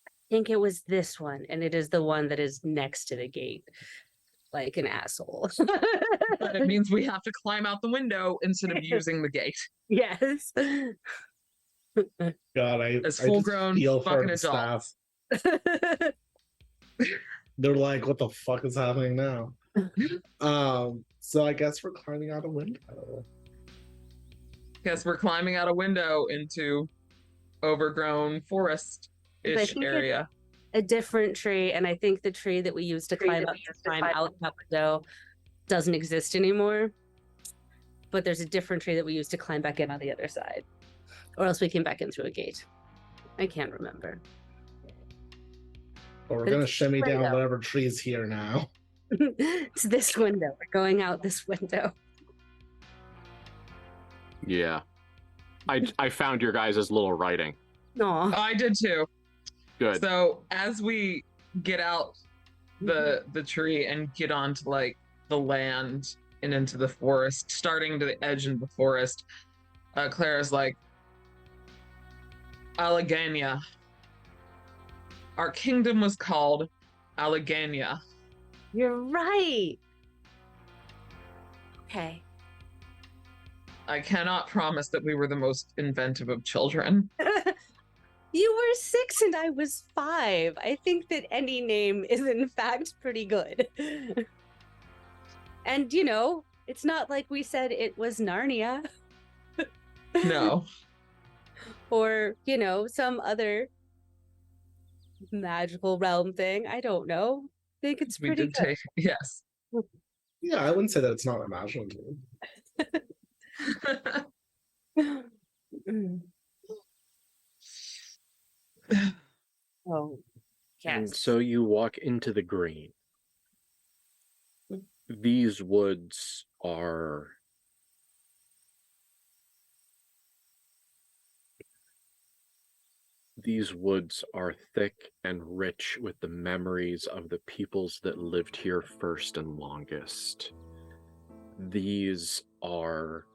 Speaker 5: I think it was this one, and it is the one that is next to the gate, like an asshole.
Speaker 6: But it means we have to climb out the window instead of using the gate.
Speaker 5: Yes.
Speaker 4: God, I
Speaker 6: As
Speaker 4: I just
Speaker 6: full-grown
Speaker 4: feel for
Speaker 6: fucking
Speaker 4: the
Speaker 6: adults.
Speaker 4: staff. They're like, what the fuck is happening now? So I guess we're climbing out a window.
Speaker 6: Yes, we're climbing out a window into overgrown
Speaker 5: I
Speaker 6: forest-ish
Speaker 5: think
Speaker 6: area.
Speaker 5: A different tree, and I think the tree that we used to climb out that window doesn't exist anymore. But there's a different tree that we used to climb back in on the other side. Or else we came back in through a gate. I can't remember.
Speaker 4: But we're
Speaker 5: But
Speaker 4: gonna
Speaker 5: it's
Speaker 4: shimmy down
Speaker 5: window.
Speaker 4: whatever tree's here now.
Speaker 5: It's this window. We're going out this window.
Speaker 3: Yeah. I found your guys' little writing.
Speaker 5: Aw.
Speaker 6: Oh, I did too.
Speaker 3: Good.
Speaker 6: So as we get out the tree and get onto like the land and into the forest, starting to the edge of the forest, Clara's like, Alleghania. Our kingdom was called Alleghania.
Speaker 5: You're right. Okay.
Speaker 6: I cannot promise that we were the most inventive of children.
Speaker 5: You were 6 and I was 5. I think that any name is in fact pretty good. And you know, it's not like we said it was Narnia
Speaker 6: No.
Speaker 5: or, you know, some other magical realm thing. I don't know. I think it's
Speaker 6: We
Speaker 5: pretty
Speaker 6: did
Speaker 5: good.
Speaker 6: take, yes.
Speaker 4: Yeah, I wouldn't say that it's not imaginative.
Speaker 5: Mm. Oh,
Speaker 3: And
Speaker 5: yes.
Speaker 3: so you walk into the green. These woods are thick and rich with the memories of the peoples that lived here first and longest. These are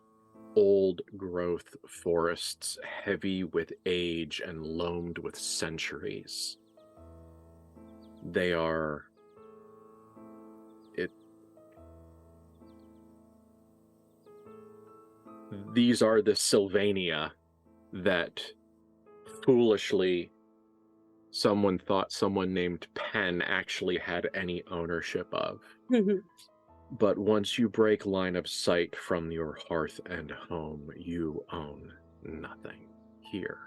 Speaker 3: old growth forests, heavy with age and loamed with centuries. They are these are the Sylvania that foolishly someone thought someone named Penn actually had any ownership of. But once you break line of sight from your hearth and home, you own nothing here.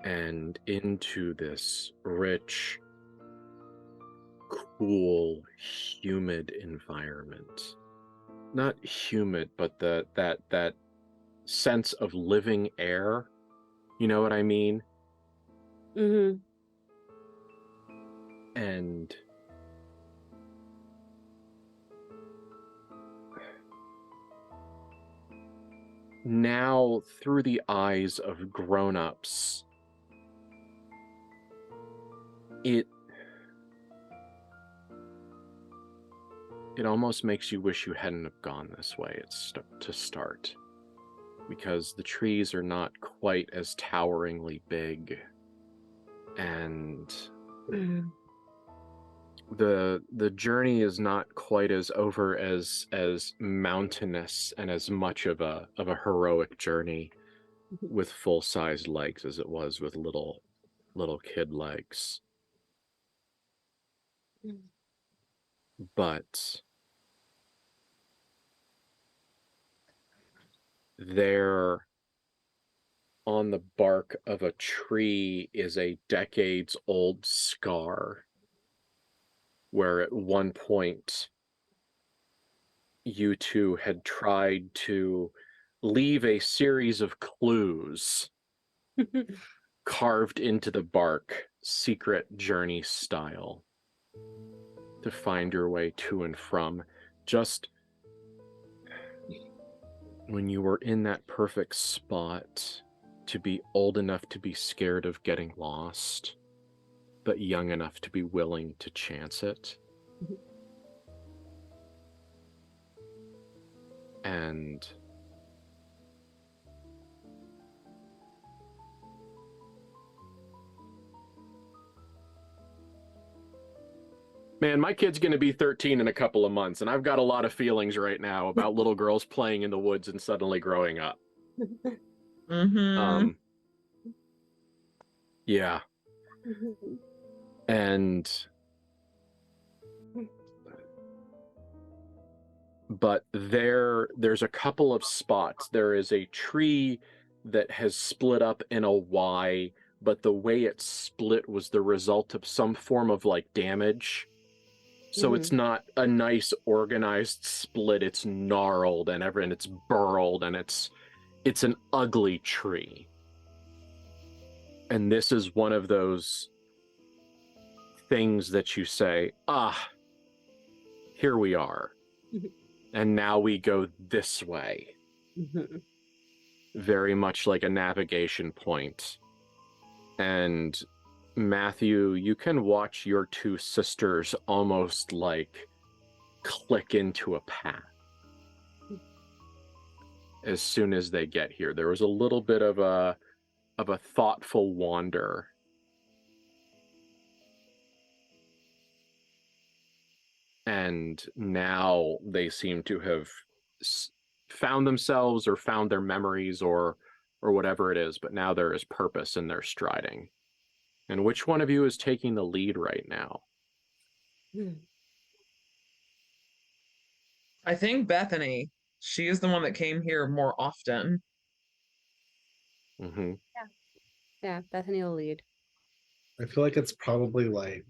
Speaker 3: And into this rich, cool, humid environment. Not humid, but that sense of living air. You know what I mean?
Speaker 5: Mm-hmm.
Speaker 3: And now, through the eyes of grown-ups, it almost makes you wish you hadn't have gone this way to start, because the trees are not quite as toweringly big, and the journey is not quite as over as mountainous and as much of a heroic journey with full-sized legs as it was with little kid legs. But there on the bark of a tree is a decades-old scar where at one point you two had tried to leave a series of clues carved into the bark, secret journey style, to find your way to and from. Just when you were in that perfect spot to be old enough to be scared of getting lost, but young enough to be willing to chance it. And man, my kid's going to be 13 in a couple of months, and I've got a lot of feelings right now about little girls playing in the woods and suddenly growing up. Yeah. And but there's a couple of spots. There is a tree that has split up in a Y, but the way it split was the result of some form of like damage. So it's not a nice organized split. It's gnarled and it's burled, and it's an ugly tree. And this is one of those things that you say, here we are. And now we go this way. Very much like a navigation point. And Matthew, you can watch your two sisters almost like click into a path as soon as they get here. There was a little bit of a thoughtful wander. And now they seem to have found themselves or found their memories or whatever it is, but now there is purpose in their striding. And which one of you is taking the lead right now?
Speaker 6: I think Bethany. She is the one that came here more often.
Speaker 5: Yeah, Bethany will lead.
Speaker 4: I feel like it's probably like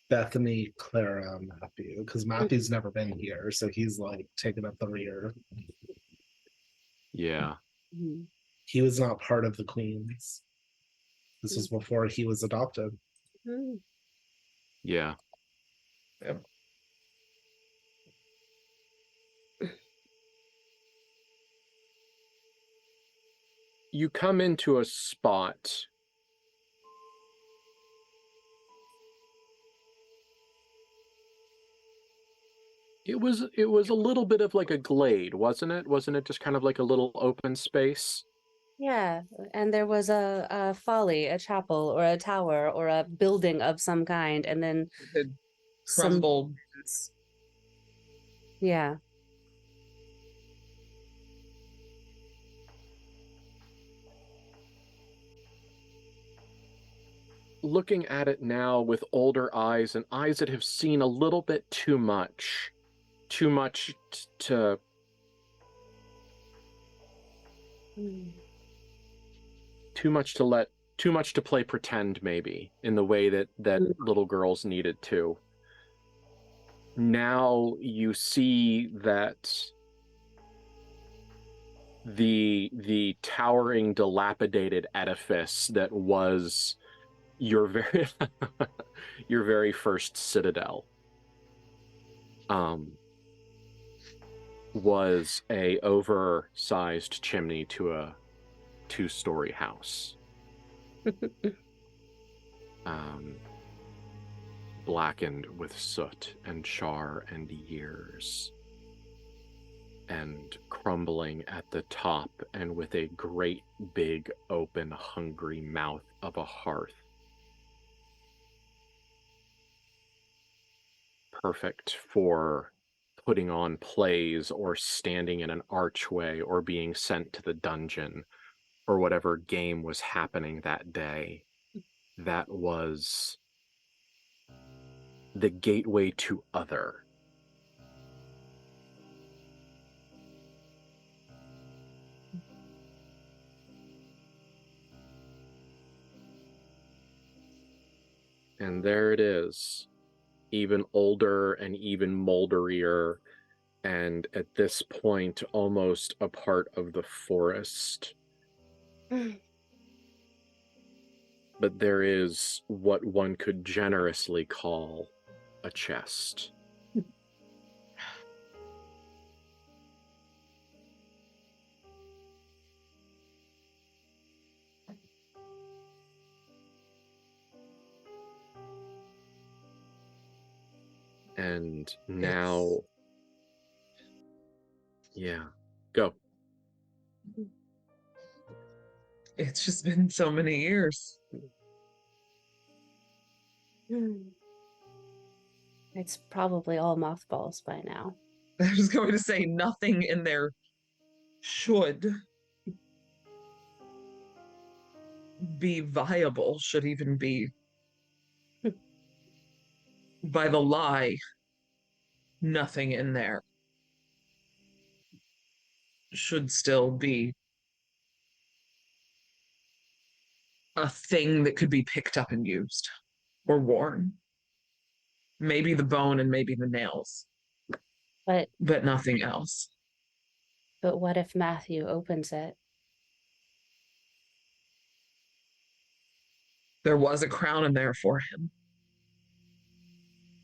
Speaker 4: Bethany, Clara, Matthew, because Matthew's never been here, so he's like taking up the rear.
Speaker 3: Yeah.
Speaker 4: He was not part of the Queens. This was before he was adopted.
Speaker 3: Yeah.
Speaker 6: Yep.
Speaker 3: You come into a spot It was a little bit of like a glade, wasn't it? Wasn't it just kind of like a little open space?
Speaker 5: Yeah, and there was a folly, a chapel, or a tower, or a building of some kind, and then
Speaker 6: It had
Speaker 5: some.
Speaker 6: crumbled.
Speaker 5: Yeah.
Speaker 3: Looking at it now with older eyes and eyes that have seen a little bit too much to too much to play pretend, maybe, in the way that little girls needed to. Now you see that the towering, dilapidated edifice that was your very your very first citadel was a oversized chimney to a 2-story house. Blackened with soot and char and years, and crumbling at the top, and with a great big open hungry mouth of a hearth. Perfect for putting on plays or standing in an archway or being sent to the dungeon or whatever game was happening that day. That was the gateway to other. And there it is, even older and even molderier, and at this point almost a part of the forest. But there is what one could generously call a chest. And now, yeah, go.
Speaker 6: It's just been so many years.
Speaker 5: It's probably all mothballs by now.
Speaker 6: I was going to say nothing in there should be viable, should even be by the lie. Nothing in there should still be a thing that could be picked up and used or worn. Maybe the bone and maybe the nails,
Speaker 5: But
Speaker 6: nothing else.
Speaker 5: what if Matthew opens it?
Speaker 6: There was a crown in there for him.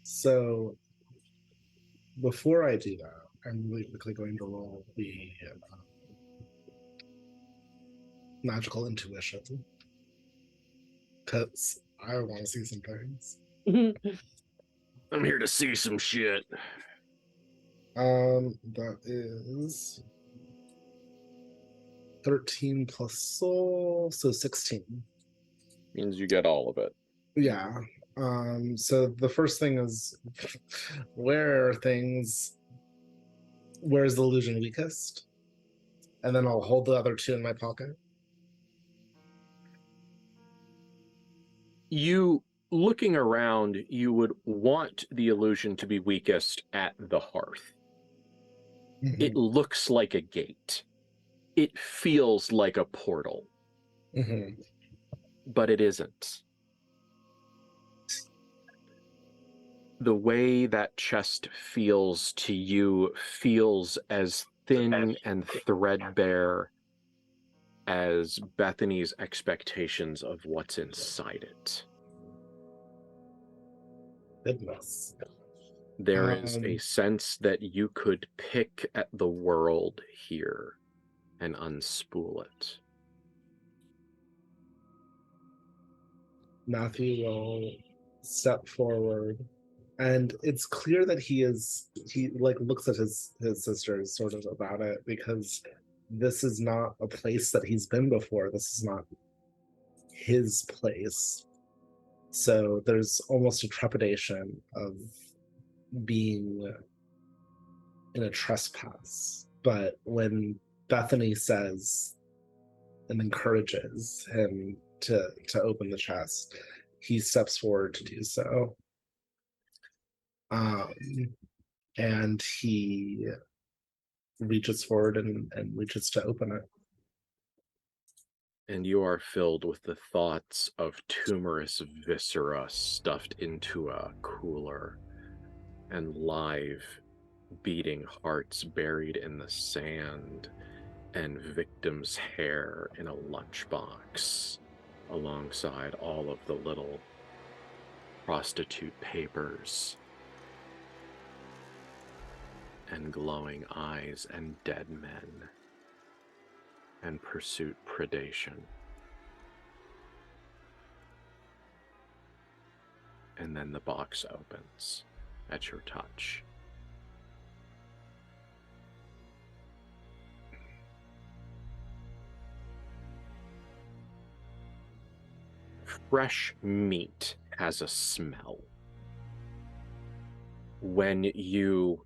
Speaker 4: So before I do that, I'm really quickly going to roll the magical intuition, because I want to see some things.
Speaker 3: I'm here to see some shit.
Speaker 4: That is 13 plus soul, so 16.
Speaker 3: Means you get all of it.
Speaker 4: Yeah. So the first thing is, where's the illusion weakest? And then I'll hold the other 2 in my pocket.
Speaker 3: You, looking around, you would want the illusion to be weakest at the hearth.
Speaker 4: Mm-hmm.
Speaker 3: It looks like a gate. It feels like a portal.
Speaker 4: Mm-hmm.
Speaker 3: But it isn't. The way that chest feels to you feels as thin and threadbare as Bethany's expectations of what's inside it.
Speaker 4: Goodness.
Speaker 3: There is a sense that you could pick at the world here and unspool it.
Speaker 4: Matthew will step forward And it's clear that he like looks at his sisters sort of about it, because this is not a place that he's been before. This is not his place. So there's almost a trepidation of being in a trespass. But when Bethany says and encourages him to open the chest, he steps forward to do so. And he reaches forward and reaches to open it.
Speaker 3: And you are filled with the thoughts of tumorous viscera stuffed into a cooler, and live beating hearts buried in the sand, and victims' hair in a lunchbox, alongside all of the little prostitute papers, and glowing eyes, and dead men, and pursuit predation. And then the box opens at your touch. Fresh meat has a smell. When you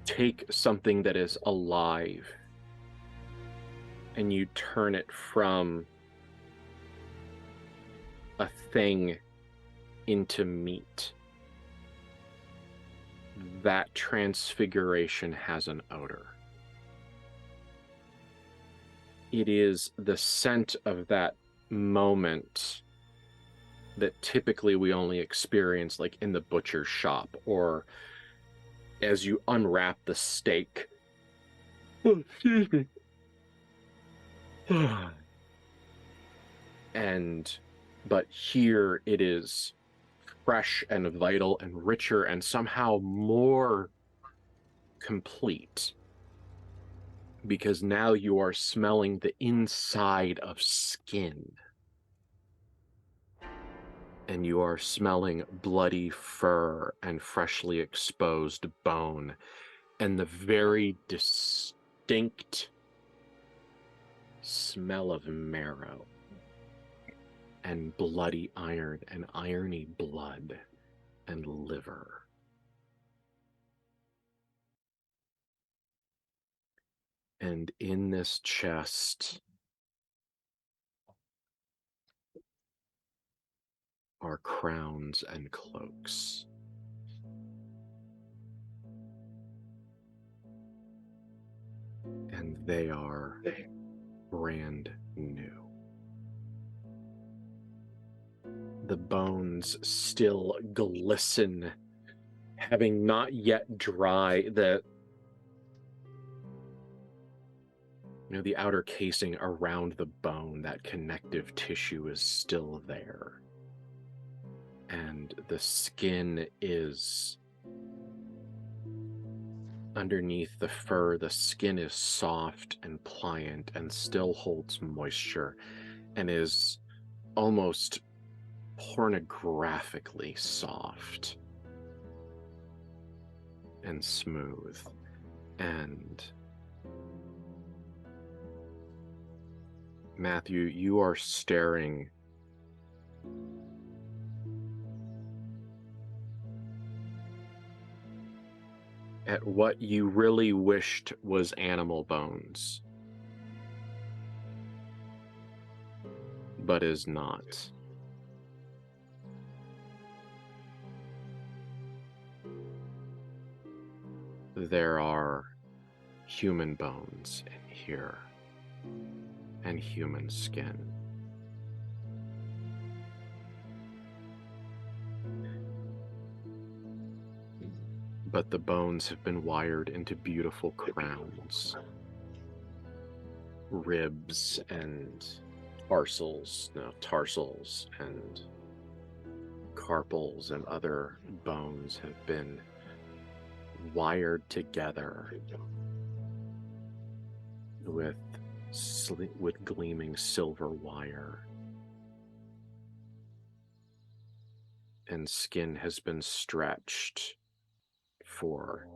Speaker 3: take something that is alive and you turn it from a thing into meat, that transfiguration has an odor. It is the scent of that moment that typically we only experience like in the butcher's shop, or as you unwrap the steak. Oh, excuse me. But here it is fresh and vital and richer and somehow more complete, because now you are smelling the inside of skin, and you are smelling bloody fur and freshly exposed bone, and the very distinct smell of marrow and bloody iron and irony blood and liver. And in this chest are crowns and cloaks. And they are brand new. The bones still glisten, having not yet dry. The outer casing around the bone, that connective tissue is still there. And the skin is underneath the fur. The skin is soft and pliant and still holds moisture and is almost pornographically soft and smooth. And Matthew, you are staring at what you really wished was animal bones, but is not. There are human bones in here and human skin. But the bones have been wired into beautiful crowns, ribs and tarsals and carpals and other bones have been wired together with gleaming silver wire. and skin has been stretched for,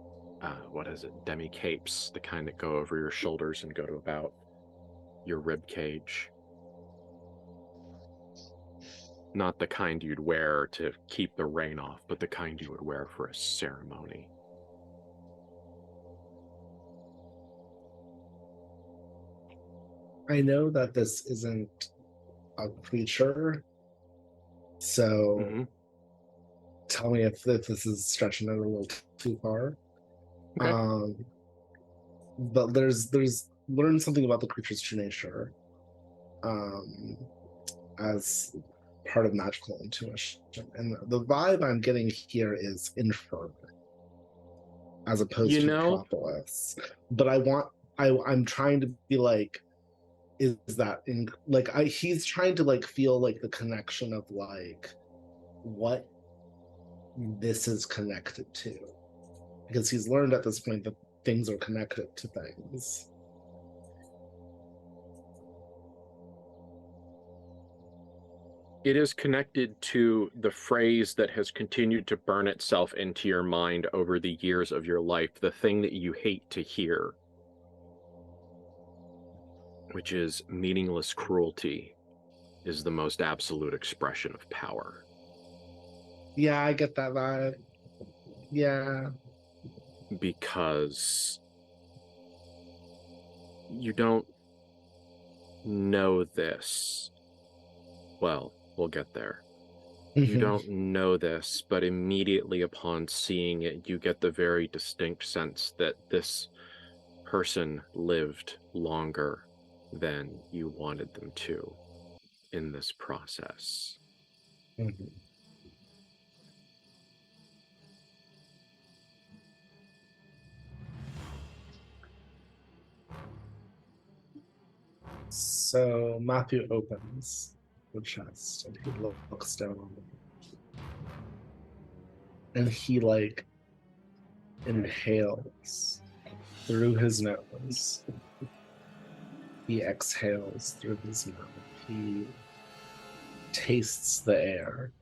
Speaker 3: demi capes, the kind that go over your shoulders and go to about your rib cage. Not the kind you'd wear to keep the rain off, but the kind you would wear for a ceremony.
Speaker 4: I know that this isn't a creature, so tell me if this is stretching it a little too far.
Speaker 3: Okay.
Speaker 4: But there's learned something about the creature's true nature as part of magical intuition, and the vibe I'm getting here is infernal as opposed to Metropolis. But I'm trying to be like, is that in like he's trying to like feel like the connection of like what this is connected to, because he's learned at this point that things are connected to things.
Speaker 3: It is connected to the phrase that has continued to burn itself into your mind over the years of your life, the thing that you hate to hear, which is meaningless cruelty is the most absolute expression of power.
Speaker 4: Yeah, I get that vibe. Yeah.
Speaker 3: Because you don't know this. Well, we'll get there. You don't know this, but immediately upon seeing it, you get the very distinct sense that this person lived longer than you wanted them to in this process.
Speaker 4: So Matthew opens the chest and he looks down on it. And he like inhales through his nose. He exhales through his mouth. He tastes the air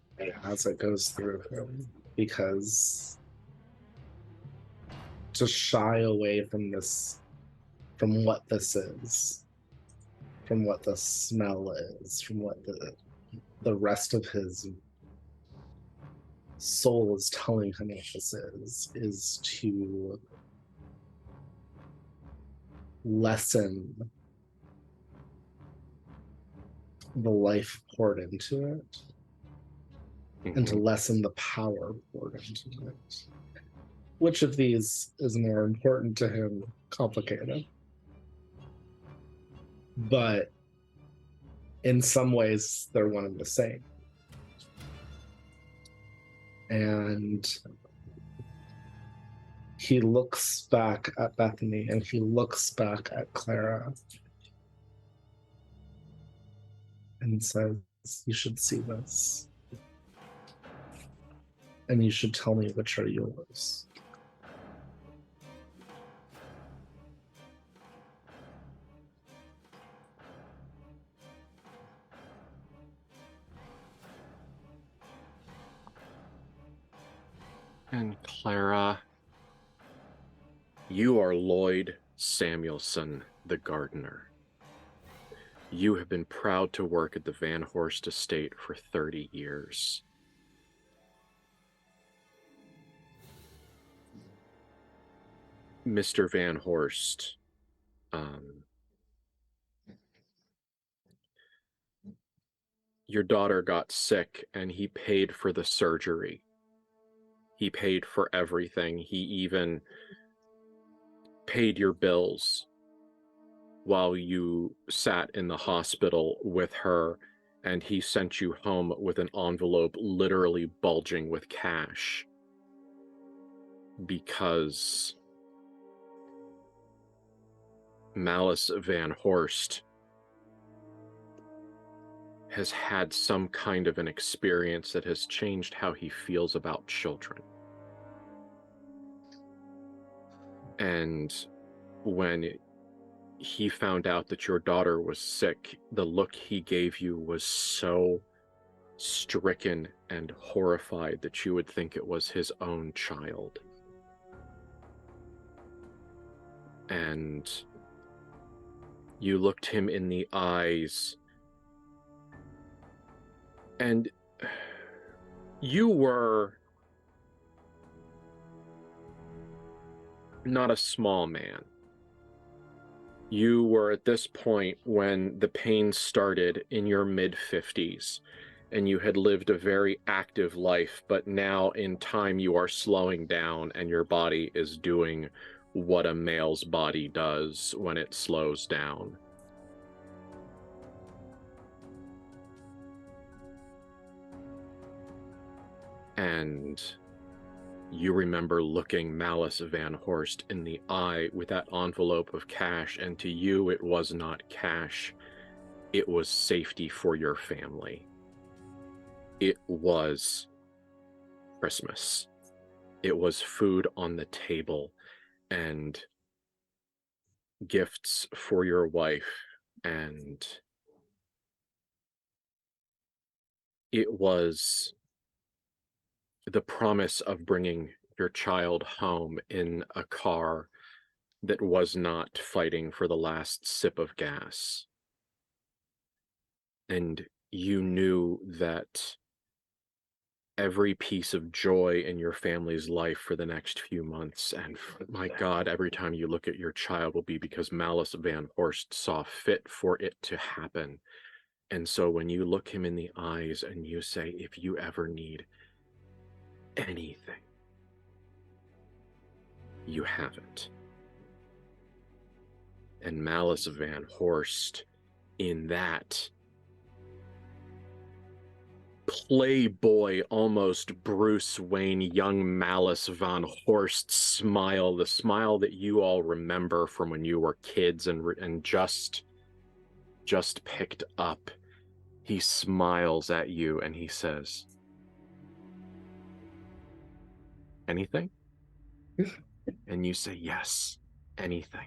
Speaker 4: as it goes through him, because to shy away from this, from what this is, from what the smell is, from what the rest of his soul is telling him what this is to lessen the life poured into it, and to lessen the power poured into it. Which of these is more important to him? Complicated. But in some ways, they're one and the same. And he looks back at Bethany and he looks back at Clara and says, "You should see this. And you should tell me which are yours."
Speaker 3: And Clara, you are Lloyd Samuelson, the gardener. You have been proud to work at the Van Horst estate for 30 years. Mr. Van Horst, your daughter got sick and he paid for the surgery. He paid for everything. He even paid your bills while you sat in the hospital with her, and he sent you home with an envelope literally bulging with cash because Malice Van Horst has had some kind of an experience that has changed how he feels about children. And when he found out that your daughter was sick, the look he gave you was so stricken and horrified that you would think it was his own child. And you looked him in the eyes, and you were not a small man. You were at this point, when the pain started, in your mid-50s, and you had lived a very active life, but now in time you are slowing down and your body is doing what a male's body does when it slows down. And you remember looking Malice Van Horst in the eye with that envelope of cash, and to you it was not cash, it was safety for your family. It was Christmas. It was food on the table and gifts for your wife, and it was the promise of bringing your child home in a car that was not fighting for the last sip of gas. And you knew that every piece of joy in your family's life for the next few months, and my God, every time you look at your child, will be because Malice Van Horst saw fit for it to happen. And so when you look him in the eyes and you say, if you ever need anything, you have it. And Malice Van Horst, in that playboy, almost Bruce Wayne, young Malice Van Horst smile, the smile that you all remember from when you were kids and just picked up, he smiles at you and he says, anything? And you say, yes, anything.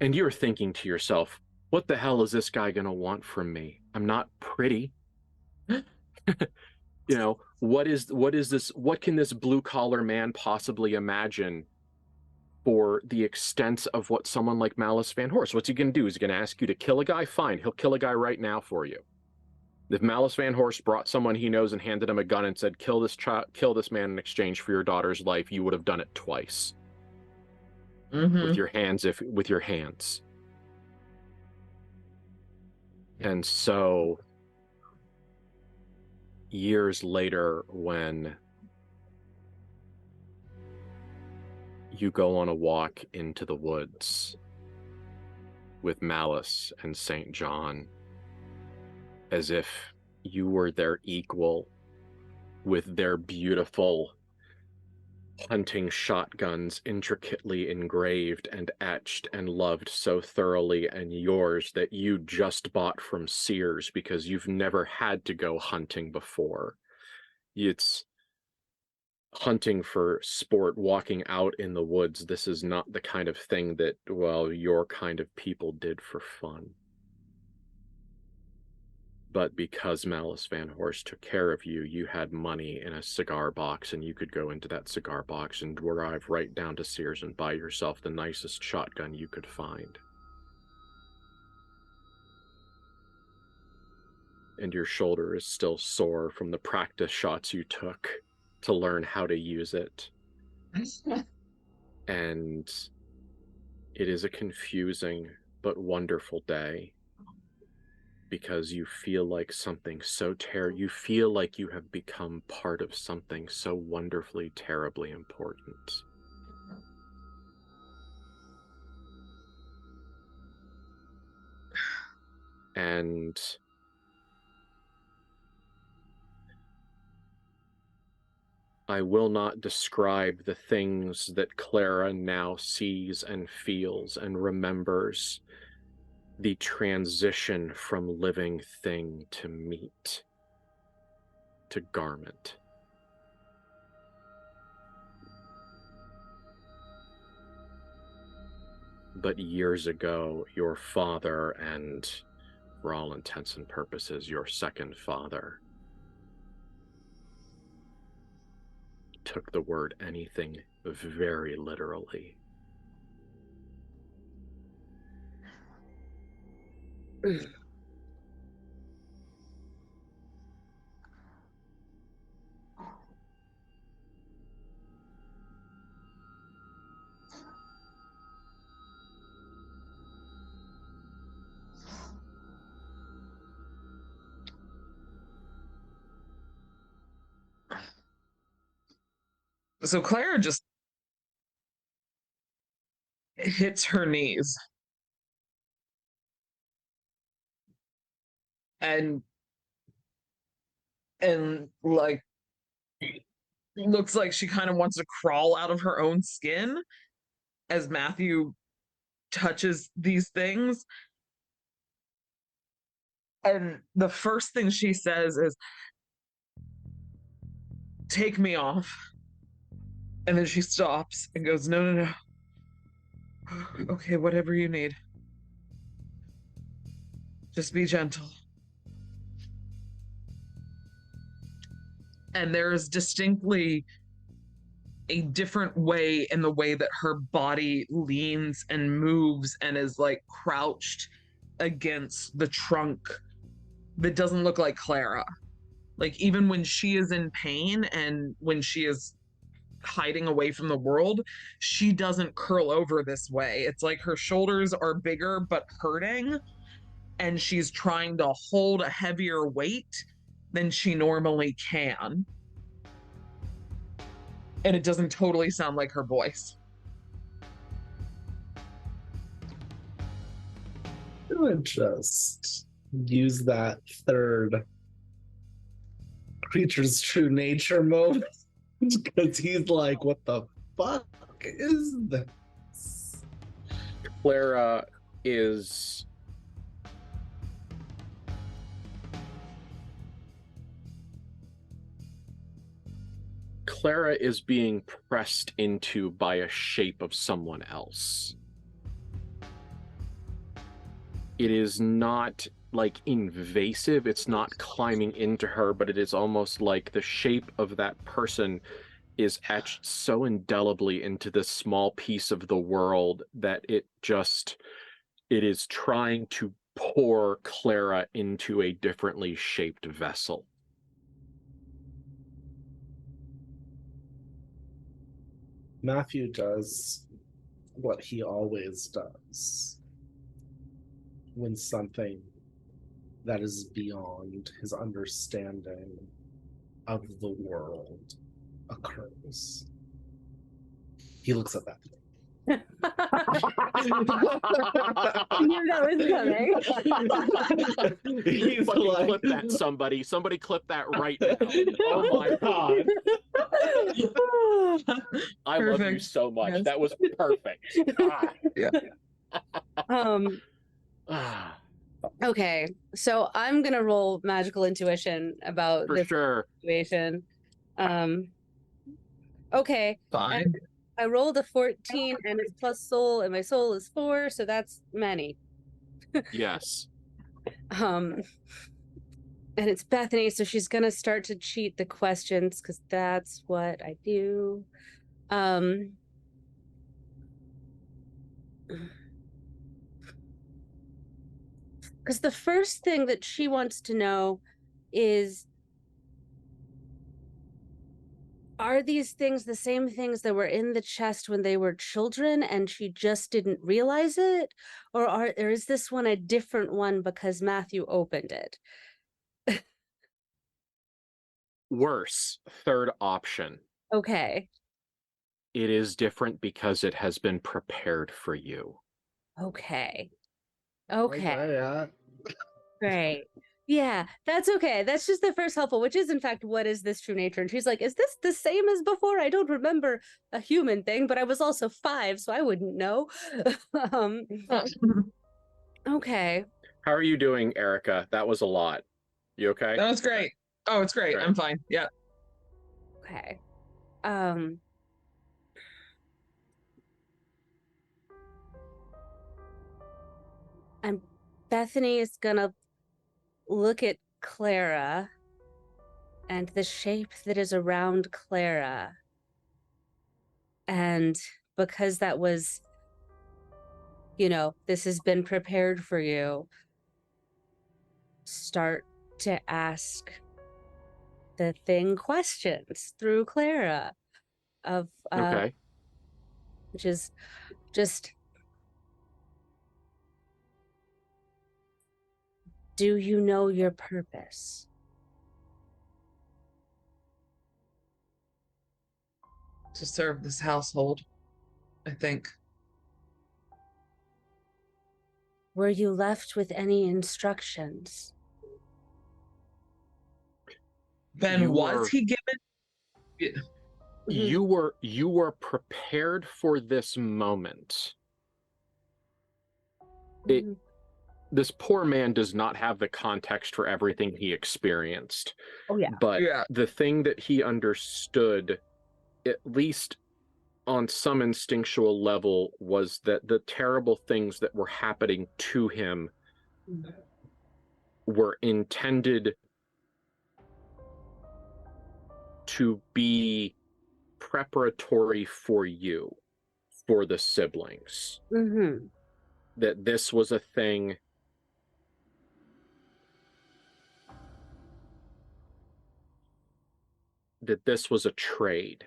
Speaker 3: And you're thinking to yourself, what the hell is this guy gonna want from me? I'm not pretty. You know, what is this? What can this blue collar man possibly imagine for the extent of what someone like Malice Van Horst? What's he gonna do? Is he gonna ask you to kill a guy? Fine, he'll kill a guy right now for you. If Malice Van Horst brought someone he knows and handed him a gun and said, kill this man in exchange for your daughter's life, you would have done it twice. With your hands, with your hands. And so years later, when you go on a walk into the woods with Malice and St. John, as if you were their equal, with their beautiful hunting shotguns intricately engraved and etched and loved so thoroughly, and yours that you just bought from Sears because you've never had to go hunting before. It's hunting for sport, walking out in the woods. This is not the kind of thing that, well, your kind of people did for fun. But because Malice Van Horst took care of you, you had money in a cigar box, and you could go into that cigar box and drive right down to Sears and buy yourself the nicest shotgun you could find. And your shoulder is still sore from the practice shots you took to learn how to use it. And it is a confusing but wonderful day, because you feel like something so you feel like you have become part of something so wonderfully, terribly important. And I will not describe the things that Clara now sees and feels and remembers, the transition from living thing to meat to garment. But years ago, your father and for all intents and purposes, your second father, took the word anything very literally.
Speaker 6: So Clara just hits her knees and like looks like she kind of wants to crawl out of her own skin as Matthew touches these things. And the first thing she says is, "Take me off." And then she stops and goes, "No, no, no. Okay, whatever you need. Just be gentle." And there is distinctly a different way in the way that her body leans and moves and is like crouched against the trunk that doesn't look like Clara. Like even when she is in pain and when she is hiding away from the world, she doesn't curl over this way. It's like her shoulders are bigger but hurting, and she's trying to hold a heavier weight than she normally can. And it doesn't totally sound like her voice.
Speaker 4: I'm gonna just use that third creature's true nature moment because he's like, what the fuck is this?
Speaker 3: Clara is being pressed into by a shape of someone else. It is not like invasive, it's not climbing into her, but it is almost like the shape of that person is etched so indelibly into this small piece of the world that it is trying to pour Clara into a differently shaped vessel.
Speaker 4: Matthew does what he always does when something that is beyond his understanding of the world occurs. He looks at Bethany.
Speaker 5: I knew that was coming.
Speaker 4: He's
Speaker 3: Fucking
Speaker 4: like,
Speaker 3: clip that, somebody. Somebody clip that right now. Oh my god. I love you
Speaker 6: Perfect.
Speaker 3: so much.
Speaker 6: Yes.
Speaker 3: That was perfect.
Speaker 5: Okay, so I'm gonna roll magical intuition about
Speaker 3: For
Speaker 5: this
Speaker 3: sure.
Speaker 5: situation. Okay.
Speaker 6: Fine.
Speaker 5: I rolled a 14 and it's plus soul, and my soul is 4, so that's many.
Speaker 3: Yes.
Speaker 5: And it's Bethany, so she's gonna start to cheat the questions because that's what I do. Because the first thing that she wants to know is, are these things the same things that were in the chest when they were children and she just didn't realize it? Or is this one a different one because Matthew opened it?
Speaker 3: Worse, third option.
Speaker 5: Okay.
Speaker 3: It is different because it has been prepared for you.
Speaker 5: Okay.
Speaker 4: yeah.
Speaker 5: Great. Yeah, that's okay. That's just the first helpful, which is in fact, what is this true nature? And she's like, is this the same as before? I don't remember a human thing, but I was also 5, so I wouldn't know. Okay.
Speaker 3: How are you doing, Erica? That was a lot. You okay?
Speaker 6: That was great. Oh, it's great.
Speaker 3: Great.
Speaker 6: I'm fine. Yeah.
Speaker 5: Okay. And Bethany is gonna look at Clara and the shape that is around Clara. And because that was, this has been prepared for you, start to ask the thing questions through Clara of
Speaker 3: Okay.
Speaker 5: which is just, do you know your purpose?
Speaker 6: To serve this household, I think.
Speaker 5: Were you left with any instructions?
Speaker 6: Then he given?
Speaker 3: You were prepared for this moment. This poor man does not have the context for everything he experienced.
Speaker 5: Oh yeah.
Speaker 3: But the thing that he understood, at least on some instinctual level, was that the terrible things that were happening to him were intended to be preparatory for you, for the siblings. That this was a thing that this was a trade.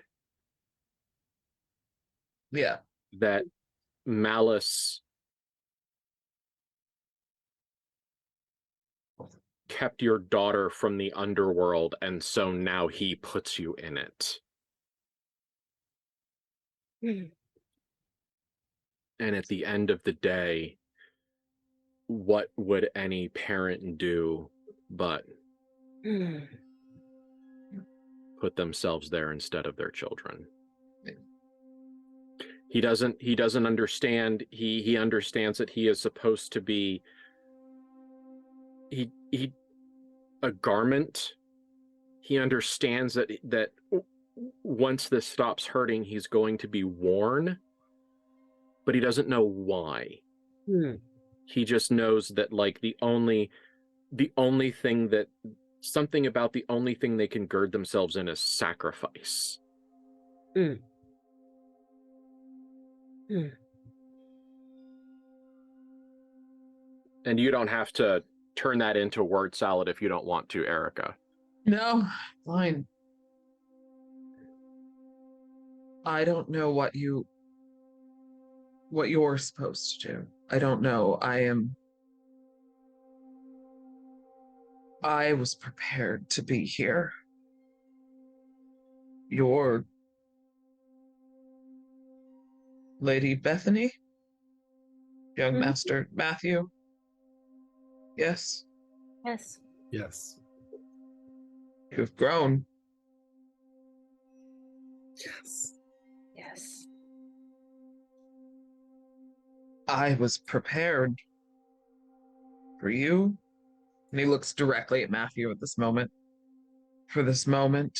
Speaker 6: Yeah.
Speaker 3: That Malice kept your daughter from the underworld, and so now he puts you in it. And at the end of the day, what would any parent do but put themselves there instead of their children? He doesn't understand. He understands that he is supposed to be a garment. He understands that once this stops hurting, he's going to be worn, but he doesn't know why. He just knows that, like, the only thing that something about the only thing they can gird themselves in is sacrifice. And you don't have to turn that into word salad if you don't want to, Erica.
Speaker 6: No, fine. I don't know what you're supposed to do. I don't know. I was prepared to be here. Your Lady Bethany? Young Master Matthew? Yes?
Speaker 5: Yes.
Speaker 4: Yes.
Speaker 6: You've grown.
Speaker 4: Yes.
Speaker 5: Yes.
Speaker 6: I was prepared for you. And he looks directly at Matthew at this moment. For this moment.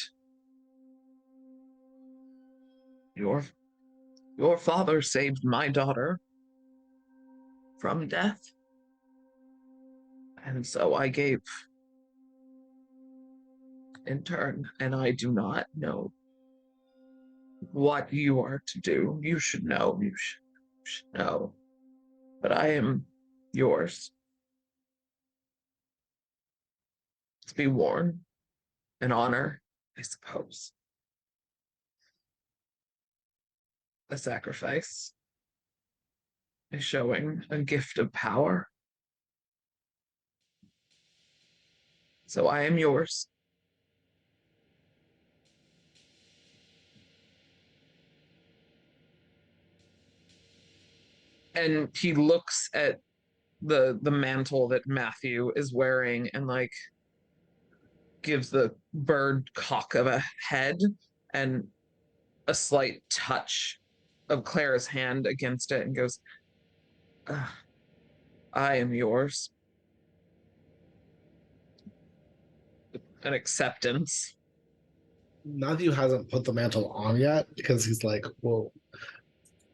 Speaker 6: Your father saved my daughter from death. And so I gave in turn, and I do not know what you are to do. You should know. You should know. But I am yours. To be worn. An honor, I suppose. A sacrifice. A showing a gift of power. So I am yours. And he looks at the mantle that Matthew is wearing and, like, gives the bird cock of a head and a slight touch of Clara's hand against it and goes, I am yours. An acceptance.
Speaker 4: Matthew hasn't put the mantle on yet because he's like, whoa.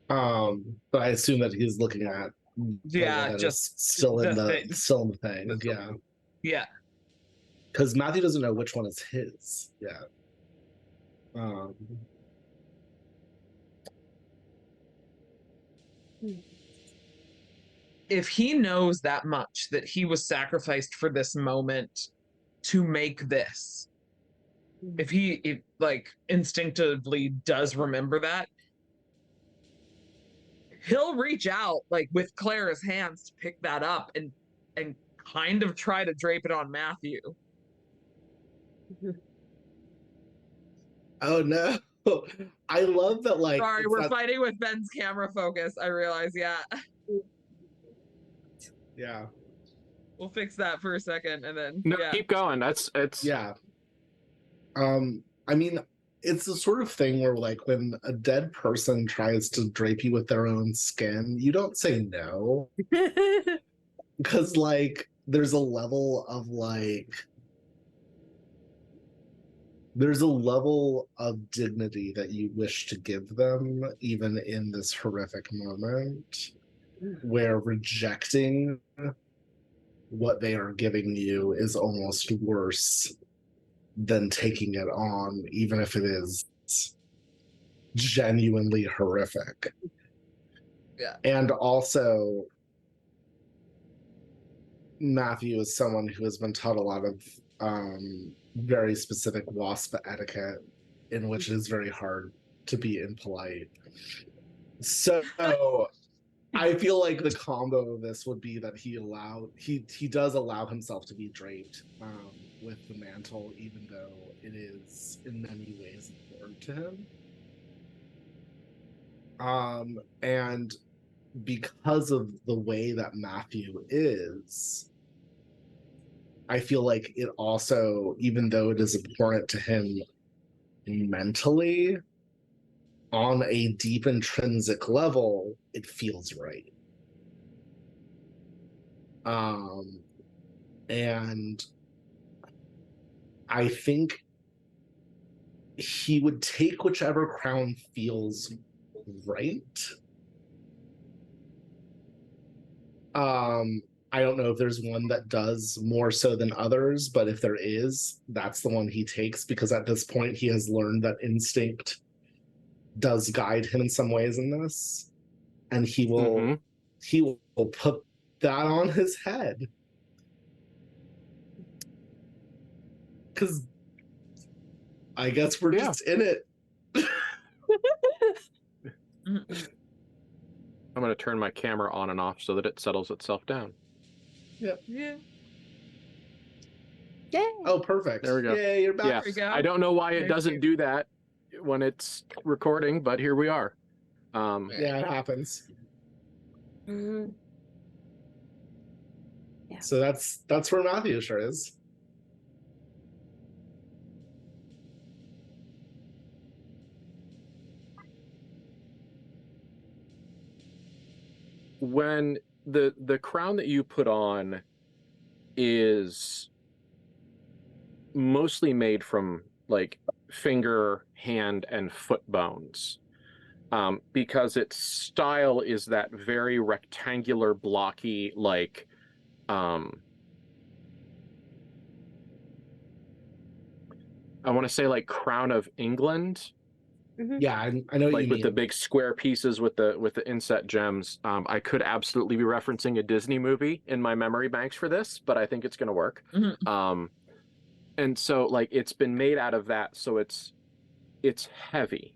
Speaker 4: But I assume that he's looking at
Speaker 6: just
Speaker 4: still in the
Speaker 6: thing.
Speaker 4: thing. Yeah.
Speaker 6: Yeah.
Speaker 4: because Matthew doesn't know which one is his yet.
Speaker 6: If he knows that much, that he was sacrificed for this moment to make this, if he like instinctively does remember that, he'll reach out like with Clara's hands to pick that up and kind of try to drape it on Matthew.
Speaker 4: Oh no. I love that, like,
Speaker 6: Sorry,
Speaker 4: it's
Speaker 6: we're
Speaker 4: not-
Speaker 6: fighting with Ben's camera focus. I realize, yeah.
Speaker 4: yeah.
Speaker 6: We'll fix that for a second and then
Speaker 3: No,
Speaker 6: yeah.
Speaker 3: keep going. It's
Speaker 4: Yeah. I mean, it's the sort of thing where, like, when a dead person tries to drape you with their own skin, you don't say no. Because, like, there's a level of, like, there's a level of dignity that you wish to give them, even in this horrific moment, where rejecting what they are giving you is almost worse than taking it on, even if it is genuinely horrific.
Speaker 6: Yeah.
Speaker 4: And also, Matthew is someone who has been taught a lot of very specific WASP etiquette, in which it is very hard to be impolite. So I feel like the combo of this would be that he does allow himself to be draped with the mantle, even though it is in many ways important to him. And because of the way that Matthew is, I feel like it also, even though it is important to him mentally, on a deep intrinsic level, it feels right. And I think he would take whichever crown feels right. I don't know if there's one that does more so than others, but if there is, that's the one he takes, because at this point he has learned that instinct does guide him in some ways in this, and he will put that on his head, because I guess we're just in it.
Speaker 3: I'm going to turn my camera on and off so that it settles itself down.
Speaker 4: Yeah.
Speaker 6: Yeah.
Speaker 4: Oh, perfect.
Speaker 3: There we go.
Speaker 4: Yeah, you're back.
Speaker 3: Yeah.
Speaker 6: There we go.
Speaker 3: I don't know why it
Speaker 6: Thank
Speaker 3: doesn't
Speaker 6: you.
Speaker 3: do that when it's recording, but here we are.
Speaker 4: Yeah, it happens.
Speaker 5: Mhm. Yeah.
Speaker 4: So that's where Matthew sure is.
Speaker 3: When the crown that you put on is mostly made from like finger, hand, and foot bones, because its style is that very rectangular, blocky, like I want to say like Crown of England.
Speaker 4: Yeah, I know what
Speaker 3: Like
Speaker 4: you
Speaker 3: with
Speaker 4: mean.
Speaker 3: the big square pieces with the inset gems. I could absolutely be referencing a Disney movie in my memory banks for this, but I think it's going to work. And so like it's been made out of that, so it's heavy,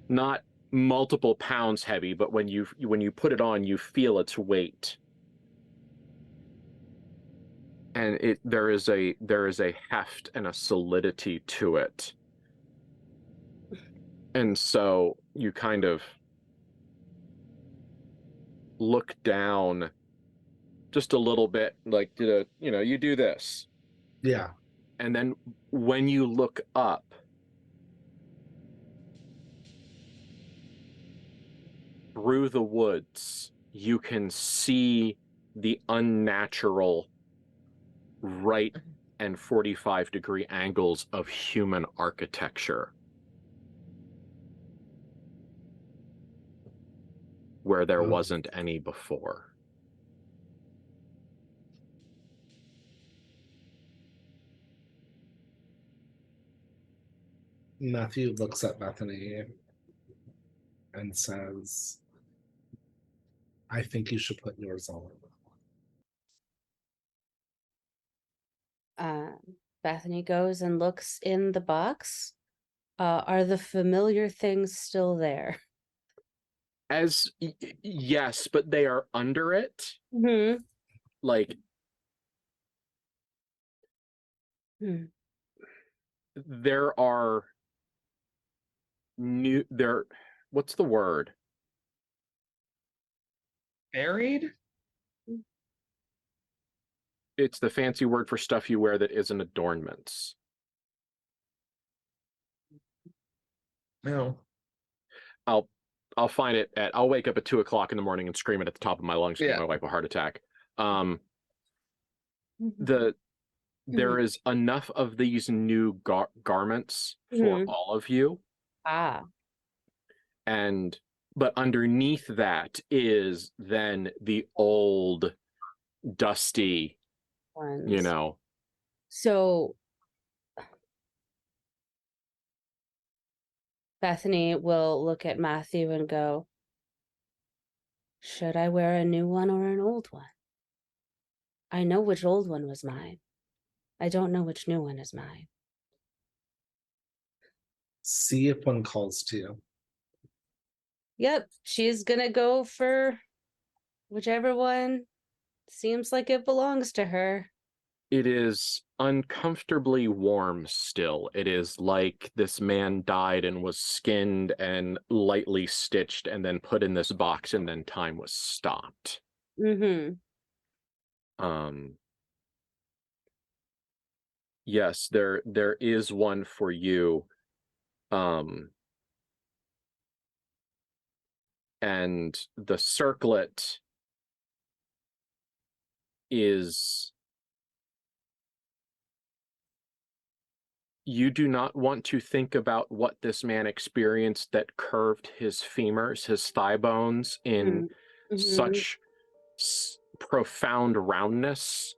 Speaker 3: not multiple pounds heavy, but when you put it on, you feel its weight, and there is a heft and a solidity to it. And so you kind of look down just a little bit, like, you do this.
Speaker 4: Yeah.
Speaker 3: And then when you look up, through the woods, you can see the unnatural right and 45-degree angles of human architecture, where there wasn't any before.
Speaker 4: Matthew looks at Bethany and says, I think you should put yours on.
Speaker 5: Bethany goes and looks in the box. Are the familiar things still there?
Speaker 3: Yes, but they are under it.
Speaker 5: Mm-hmm.
Speaker 3: Like, there are what's the word?
Speaker 6: Buried?
Speaker 3: It's the fancy word for stuff you wear that isn't adornments.
Speaker 6: No.
Speaker 3: I'll find it I'll wake up at 2:00 in the morning and scream it at the top of my lungs to give my wife a heart attack. There is enough of these new garments for all of you. But underneath that is then the old dusty ones.
Speaker 5: So Bethany will look at Matthew and go, should I wear a new one or an old one? I know which old one was mine. I don't know which new one is mine.
Speaker 4: See if one calls to you.
Speaker 5: Yep, she's gonna go for whichever one seems like it belongs to her.
Speaker 3: It is uncomfortably warm still. It is like this man died and was skinned and lightly stitched and then put in this box and then time was stopped. Yes, there is one for you. And the circlet is, you do not want to think about what this man experienced that curved his femurs, his thigh bones in such profound roundness.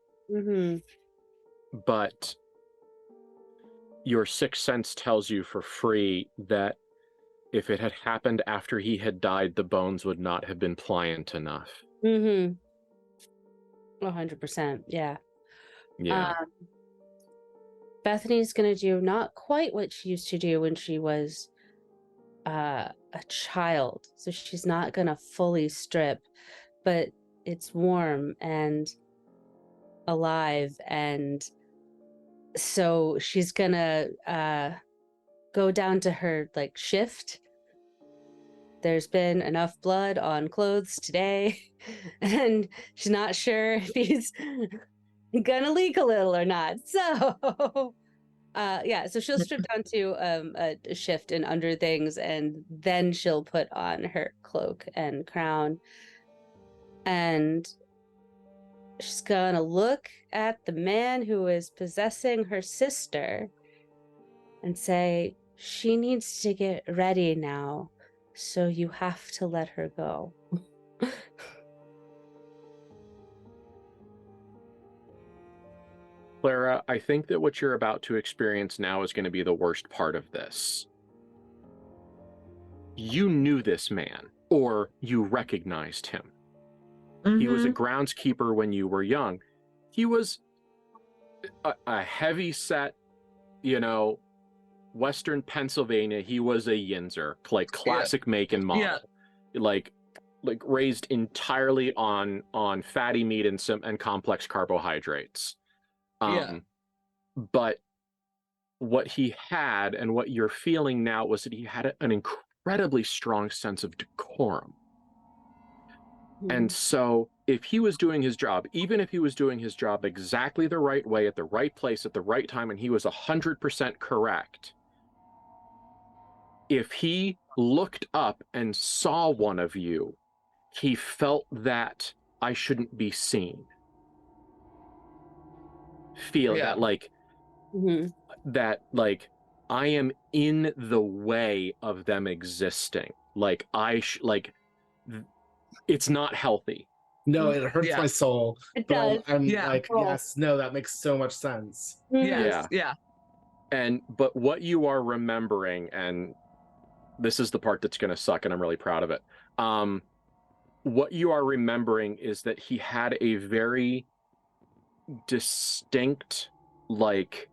Speaker 3: But your sixth sense tells you for free that if it had happened after he had died, the bones would not have been pliant enough.
Speaker 5: 100%, yeah. Bethany's gonna do not quite what she used to do when she was a child. So she's not gonna fully strip, but it's warm and alive, and so she's gonna go down to her shift. There's been enough blood on clothes today, and she's not sure if he's gonna leak a little or not. So so she'll strip down to a shift and under things, and then she'll put on her cloak and crown, and she's gonna look at the man who is possessing her sister and say, she needs to get ready now, so you have to let her go.
Speaker 3: Clara, I think that what you're about to experience now is going to be the worst part of this. You knew this man, or you recognized him. He was a groundskeeper when you were young. He was a heavy-set, Western Pennsylvania. He was a Yinzer, classic make and model. Like raised entirely on fatty meat and complex carbohydrates. But what he had and what you're feeling now was that he had an incredibly strong sense of decorum. And so if he was doing his job, even if he was doing his job exactly the right way, at the right place, at the right time, and he was 100% correct, if he looked up and saw one of you, he felt that I shouldn't be seen. Feel that that I am in the way of them existing. It's not healthy.
Speaker 4: No, it hurts my soul.
Speaker 5: It does.
Speaker 4: I'm yes, no, that makes so much sense.
Speaker 6: Yes, yeah.
Speaker 3: But what you are remembering, and this is the part that's going to suck, and I'm really proud of it. What you are remembering is that he had a very distinct, like,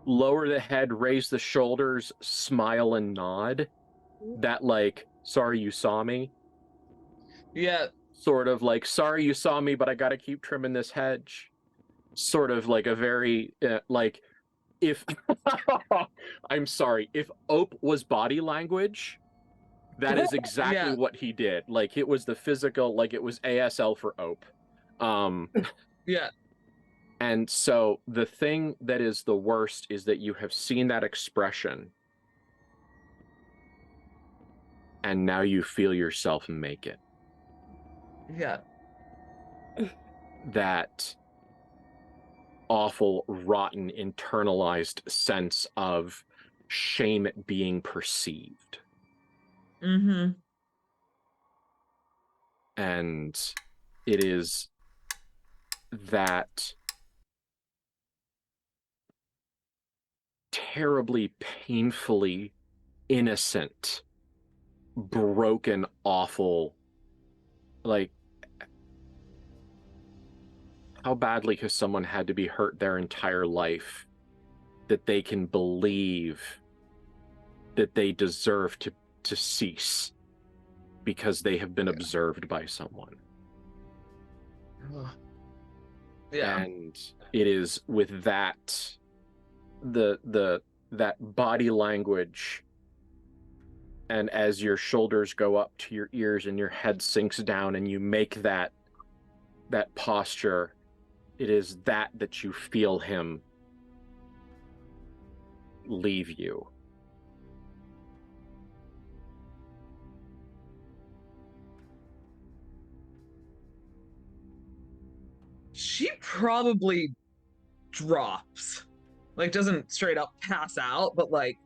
Speaker 3: lower the head, raise the shoulders, smile and nod. That, like, sorry you saw me.
Speaker 6: Yeah.
Speaker 3: Sort of like, sorry you saw me, but I got to keep trimming this hedge. Sort of like a very, like, if I'm sorry, if Ope was body language, that is exactly what he did. Like, it was the physical, like, it was ASL for Ope.
Speaker 6: Yeah.
Speaker 3: And so the thing that is the worst is that you have seen that expression, and now you feel yourself make it.
Speaker 6: Yeah.
Speaker 3: That awful, rotten, internalized sense of shame at being perceived.
Speaker 6: Mm-hmm.
Speaker 3: And it is that terribly, painfully innocent, broken, awful, like, how badly has someone had to be hurt their entire life that they can believe that they deserve to cease because they have been observed by someone.
Speaker 6: Yeah.
Speaker 3: And it is with that, that body language, and as your shoulders go up to your ears and your head sinks down and you make that posture, it is that you feel him leave you.
Speaker 6: She probably drops. Like, doesn't straight up pass out, but like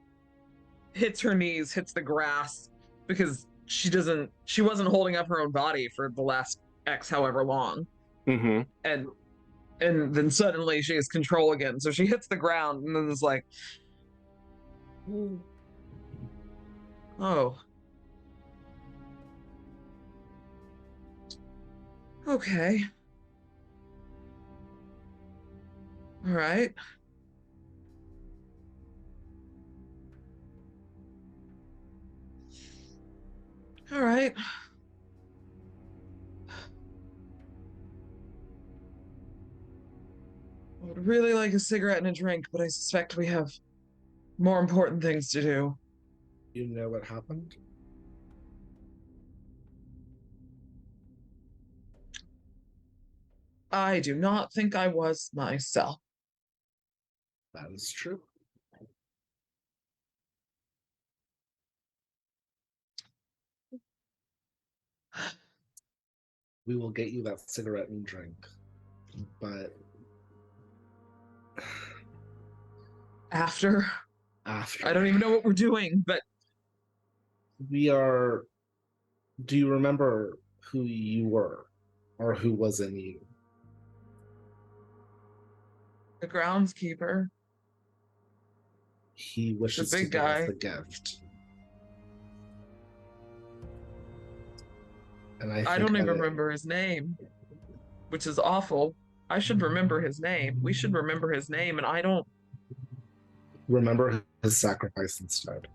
Speaker 6: hits her knees, hits the grass, because she wasn't holding up her own body for the last X however long.
Speaker 3: Mm-hmm.
Speaker 6: And then suddenly she has control again. So she hits the ground and then it's like, oh. Okay. All right. All right. I would really like a cigarette and a drink, but I suspect we have more important things to do.
Speaker 4: You know what happened?
Speaker 6: I do not think I was myself.
Speaker 4: That is true. We will get you that cigarette and drink, but
Speaker 6: After?
Speaker 4: after
Speaker 6: I don't even know what we're doing, but
Speaker 4: we are. Do you remember who you were, or who was in you?
Speaker 6: the groundskeeper.
Speaker 4: He wishes
Speaker 6: The
Speaker 4: to
Speaker 6: big
Speaker 4: give us
Speaker 6: guy.
Speaker 4: the gift. And
Speaker 6: I don't even remember his name, which is awful. I should remember his name. We should remember his name, and I don't.
Speaker 4: remember his sacrifice instead.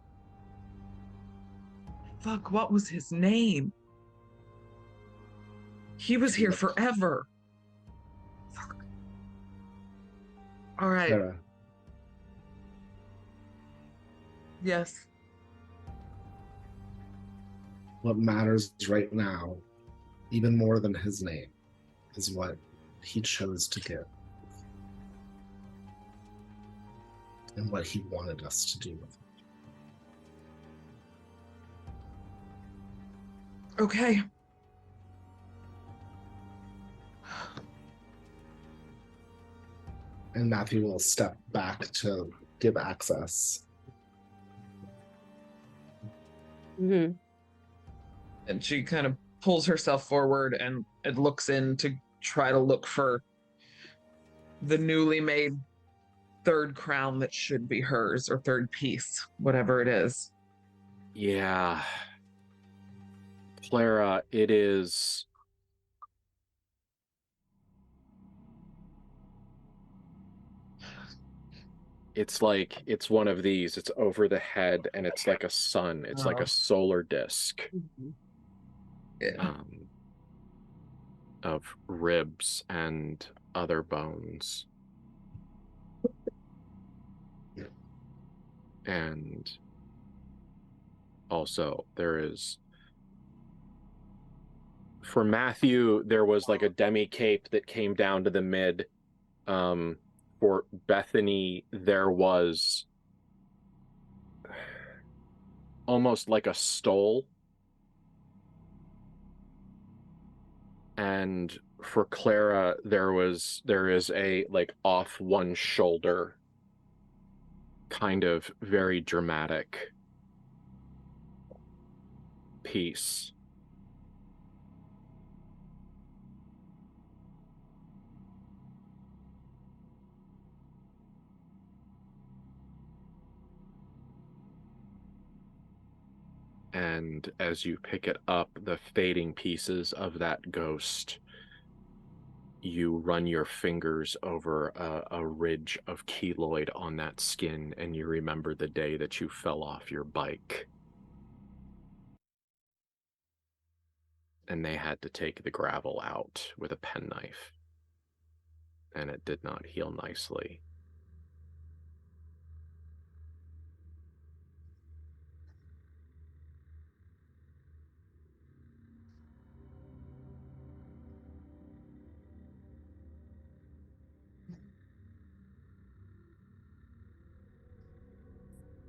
Speaker 6: Fuck, what was his name? He was here forever. Fuck. All right.
Speaker 4: Clara,
Speaker 6: Yes.
Speaker 4: what matters right now, even more than his name, is what he chose to give. And what he wanted us to do with it.
Speaker 6: Okay.
Speaker 4: And Matthew will step back to give access.
Speaker 5: Mm-hmm.
Speaker 6: And she kind of pulls herself forward and looks in to try to look for the newly made third crown that should be hers, or third piece, whatever it is.
Speaker 3: Yeah. Clara, it is... It's like, it's one of these. It's over the head, and it's like a sun. It's like a solar disk.
Speaker 6: Yeah.
Speaker 3: Of ribs and other bones. And also, there is... For Matthew, there was like a demi cape that came down to the mid. For Bethany, there was almost like a stole. And for Clara, there is a like off one shoulder kind of very dramatic piece. And as you pick it up, the fading pieces of that ghost, you run your fingers over a ridge of keloid on that skin, and you remember the day that you fell off your bike. And they had to take the gravel out with a penknife. And it did not heal nicely.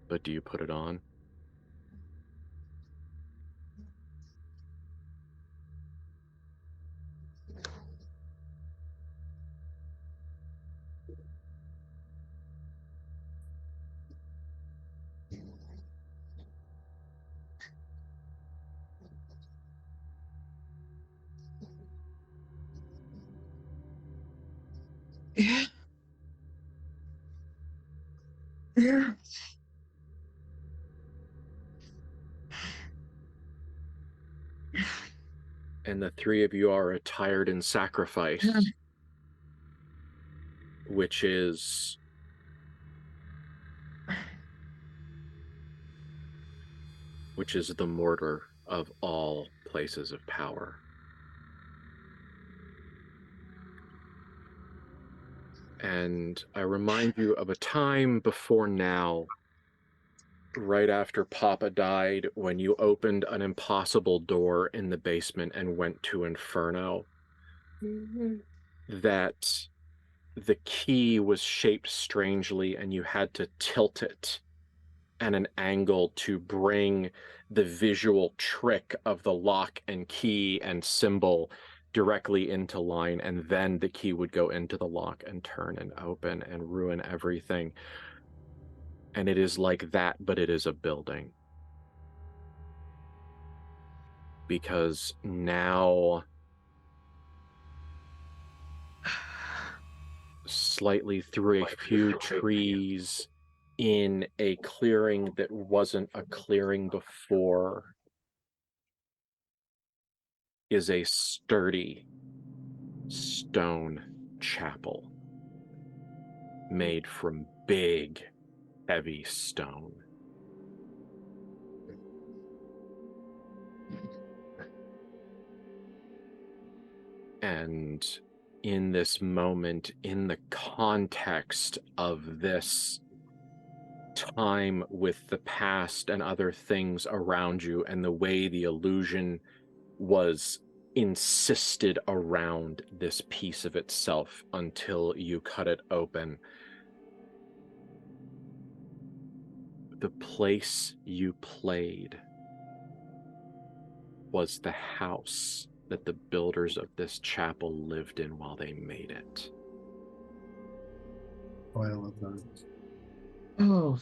Speaker 3: But do you put it on?
Speaker 6: Yeah. Yeah.
Speaker 3: And the three of you are attired in sacrifice, which is the mortar of all places of power. And I remind you of a time before now, right after Papa died, when you opened an impossible door in the basement and went to Inferno, that the key was shaped strangely and you had to tilt it at an angle to bring the visual trick of the lock and key and symbol directly into line, and then the key would go into the lock and turn and open and ruin everything. And it is like that, but it is a building. Because now, slightly through a few trees, in a clearing that wasn't a clearing before, is a sturdy stone chapel made from big, heavy stone. And in this moment, in the context of this time with the past and other things around you, and the way the illusion was insisted around this piece of itself until you cut it open, the place you played was the house that the builders of this chapel lived in while they made it.
Speaker 4: Oh, I love that.
Speaker 6: Oh.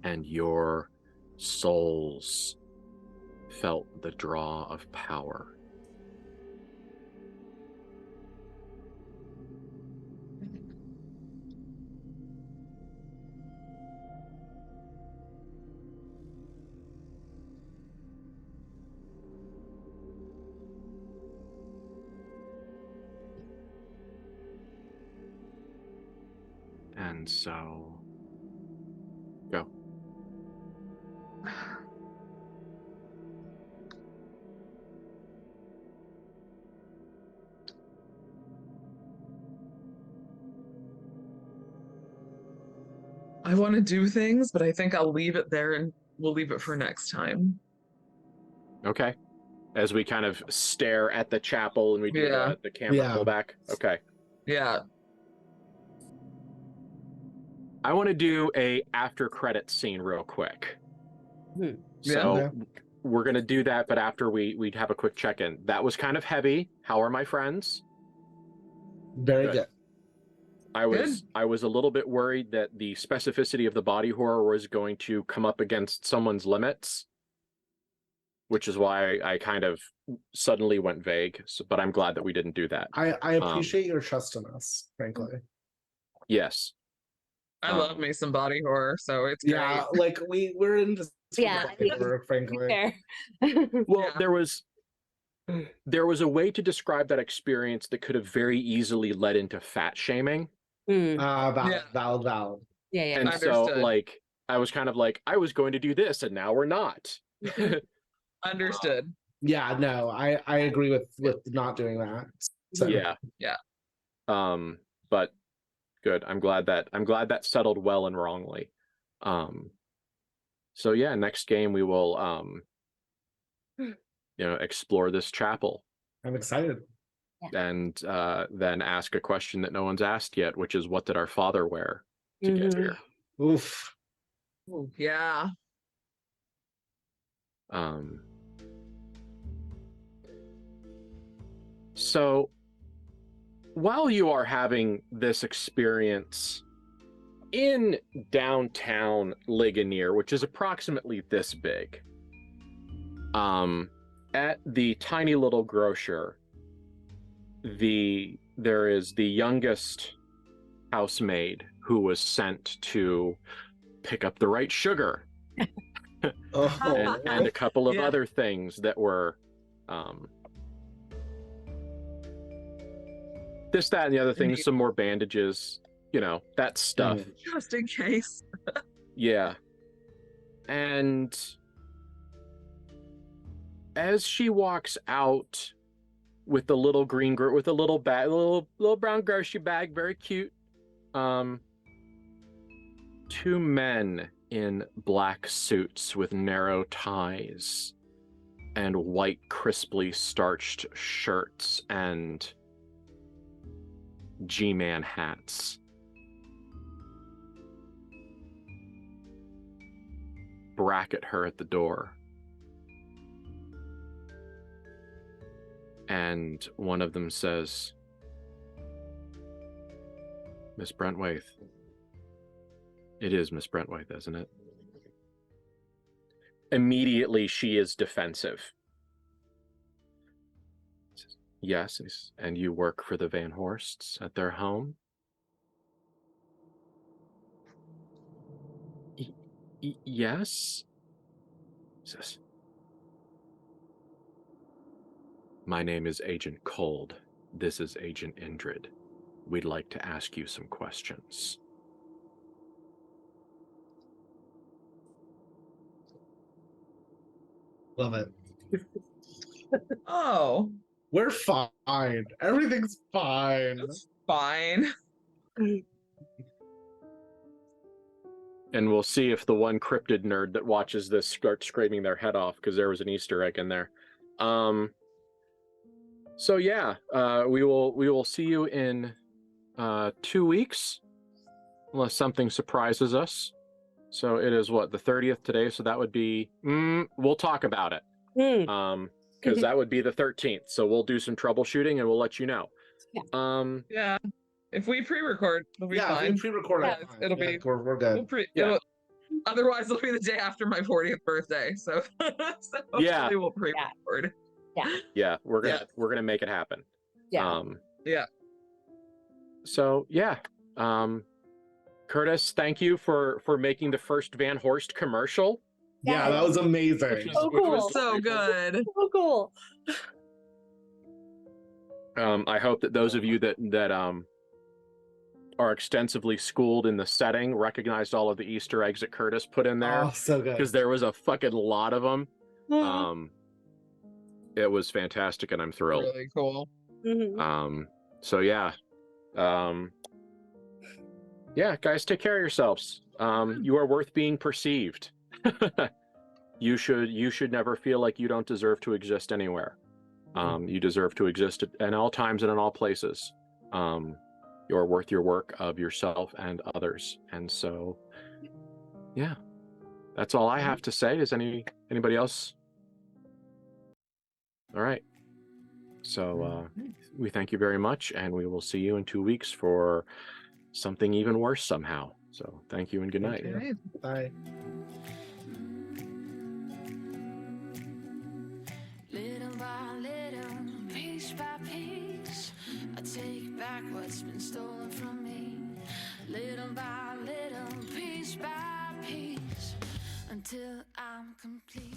Speaker 3: And your souls felt the draw of power. And so, go.
Speaker 6: I want to do things, but I think I'll leave it there and we'll leave it for next time.
Speaker 3: Okay. As we kind of stare at the chapel and we do the camera pullback. Okay.
Speaker 6: Yeah.
Speaker 3: I want to do a after credit scene real quick. So we're going to do that, but after we'd have a quick check-in. That was kind of heavy. How are my friends?
Speaker 4: Very good.
Speaker 3: I was a little bit worried that the specificity of the body horror was going to come up against someone's limits, which is why I kind of suddenly went vague. So, but I'm glad that we didn't do that.
Speaker 4: I appreciate your trust in us, frankly.
Speaker 3: Yes.
Speaker 6: I love me some body horror, so it's great.
Speaker 4: Yeah, like we're in this horror, frankly.
Speaker 3: Well, there was a way to describe that experience that could have very easily led into fat shaming.
Speaker 4: Valid.
Speaker 5: Yeah.
Speaker 3: And
Speaker 6: Understood.
Speaker 3: so, like, I was kind of like, I was going to do this, and now we're not.
Speaker 6: Understood.
Speaker 4: Yeah, no, I agree with not doing that. So.
Speaker 3: Yeah. But good. I'm glad that settled well and wrongly. So yeah, next game we will explore this chapel.
Speaker 4: I'm excited.
Speaker 3: And then ask a question that no one's asked yet, which is, what did our father wear to get here?
Speaker 4: Oof.
Speaker 6: Ooh, yeah.
Speaker 3: So while you are having this experience in downtown Ligonier, which is approximately this big, at the tiny little grocer, there is the youngest housemaid who was sent to pick up the right sugar and a couple of other things that were this, that, and the other things, some more bandages, that stuff.
Speaker 6: Just in case.
Speaker 3: Yeah. And as she walks out with the little with a little bag, little brown grocery bag, very cute, two men in black suits with narrow ties and white crisply starched shirts and G-Man hats bracket her at the door. And one of them says, "Miss Brentwaith." It is Miss Brentwaith, isn't it? Immediately, she is defensive. Yes, and you work for the Van Horsts at their home? Yes? Says, "My name is Agent Cold. This is Agent Indrid. We'd like to ask you some questions."
Speaker 4: Love it.
Speaker 6: Oh.
Speaker 4: We're fine. Everything's fine.
Speaker 6: It's fine.
Speaker 3: And we'll see if the one cryptid nerd that watches this starts scraping their head off, because there was an Easter egg in there. So yeah, we will see you in 2 weeks, unless something surprises us. So it is what, the 30th today? So that would be we'll talk about it. Because that would be the 13th. So we'll do some troubleshooting and we'll let you know.
Speaker 5: Yeah.
Speaker 6: Yeah. If we pre-record, it'll be fine.
Speaker 4: If we pre-record,
Speaker 6: it'll be.
Speaker 4: we're good.
Speaker 6: Otherwise, it'll be the day after my 40th birthday. So,
Speaker 3: Yeah.
Speaker 6: hopefully we'll pre-record.
Speaker 3: Yeah, we're gonna make it happen.
Speaker 5: Yeah.
Speaker 6: Yeah.
Speaker 3: So yeah. Curtis, thank you for making the first Van Horst commercial.
Speaker 4: Yeah, that was amazing.
Speaker 3: Which was-
Speaker 5: Oh,
Speaker 3: which
Speaker 5: cool.
Speaker 3: was
Speaker 6: So good.
Speaker 5: Oh, cool.
Speaker 3: I hope that those of you that are extensively schooled in the setting recognized all of the Easter eggs that Curtis put in there,
Speaker 4: Oh, so good.
Speaker 3: because there was a fucking lot of them. It was fantastic, and I'm thrilled.
Speaker 6: Really cool.
Speaker 3: So yeah. Yeah, guys, take care of yourselves. You are worth being perceived. You should never feel like you don't deserve to exist anywhere. You deserve to exist at all times and in all places. You're worth your work of yourself and others. And so, yeah, that's all I have to say. Is anybody else? All right. So we thank you very much, and we will see you in 2 weeks for something even worse somehow. So thank you and good night.
Speaker 6: Okay.
Speaker 4: Bye.
Speaker 7: Little by little, piece by piece, I take back what's been stolen from me. Little by little, piece by piece, until I'm complete.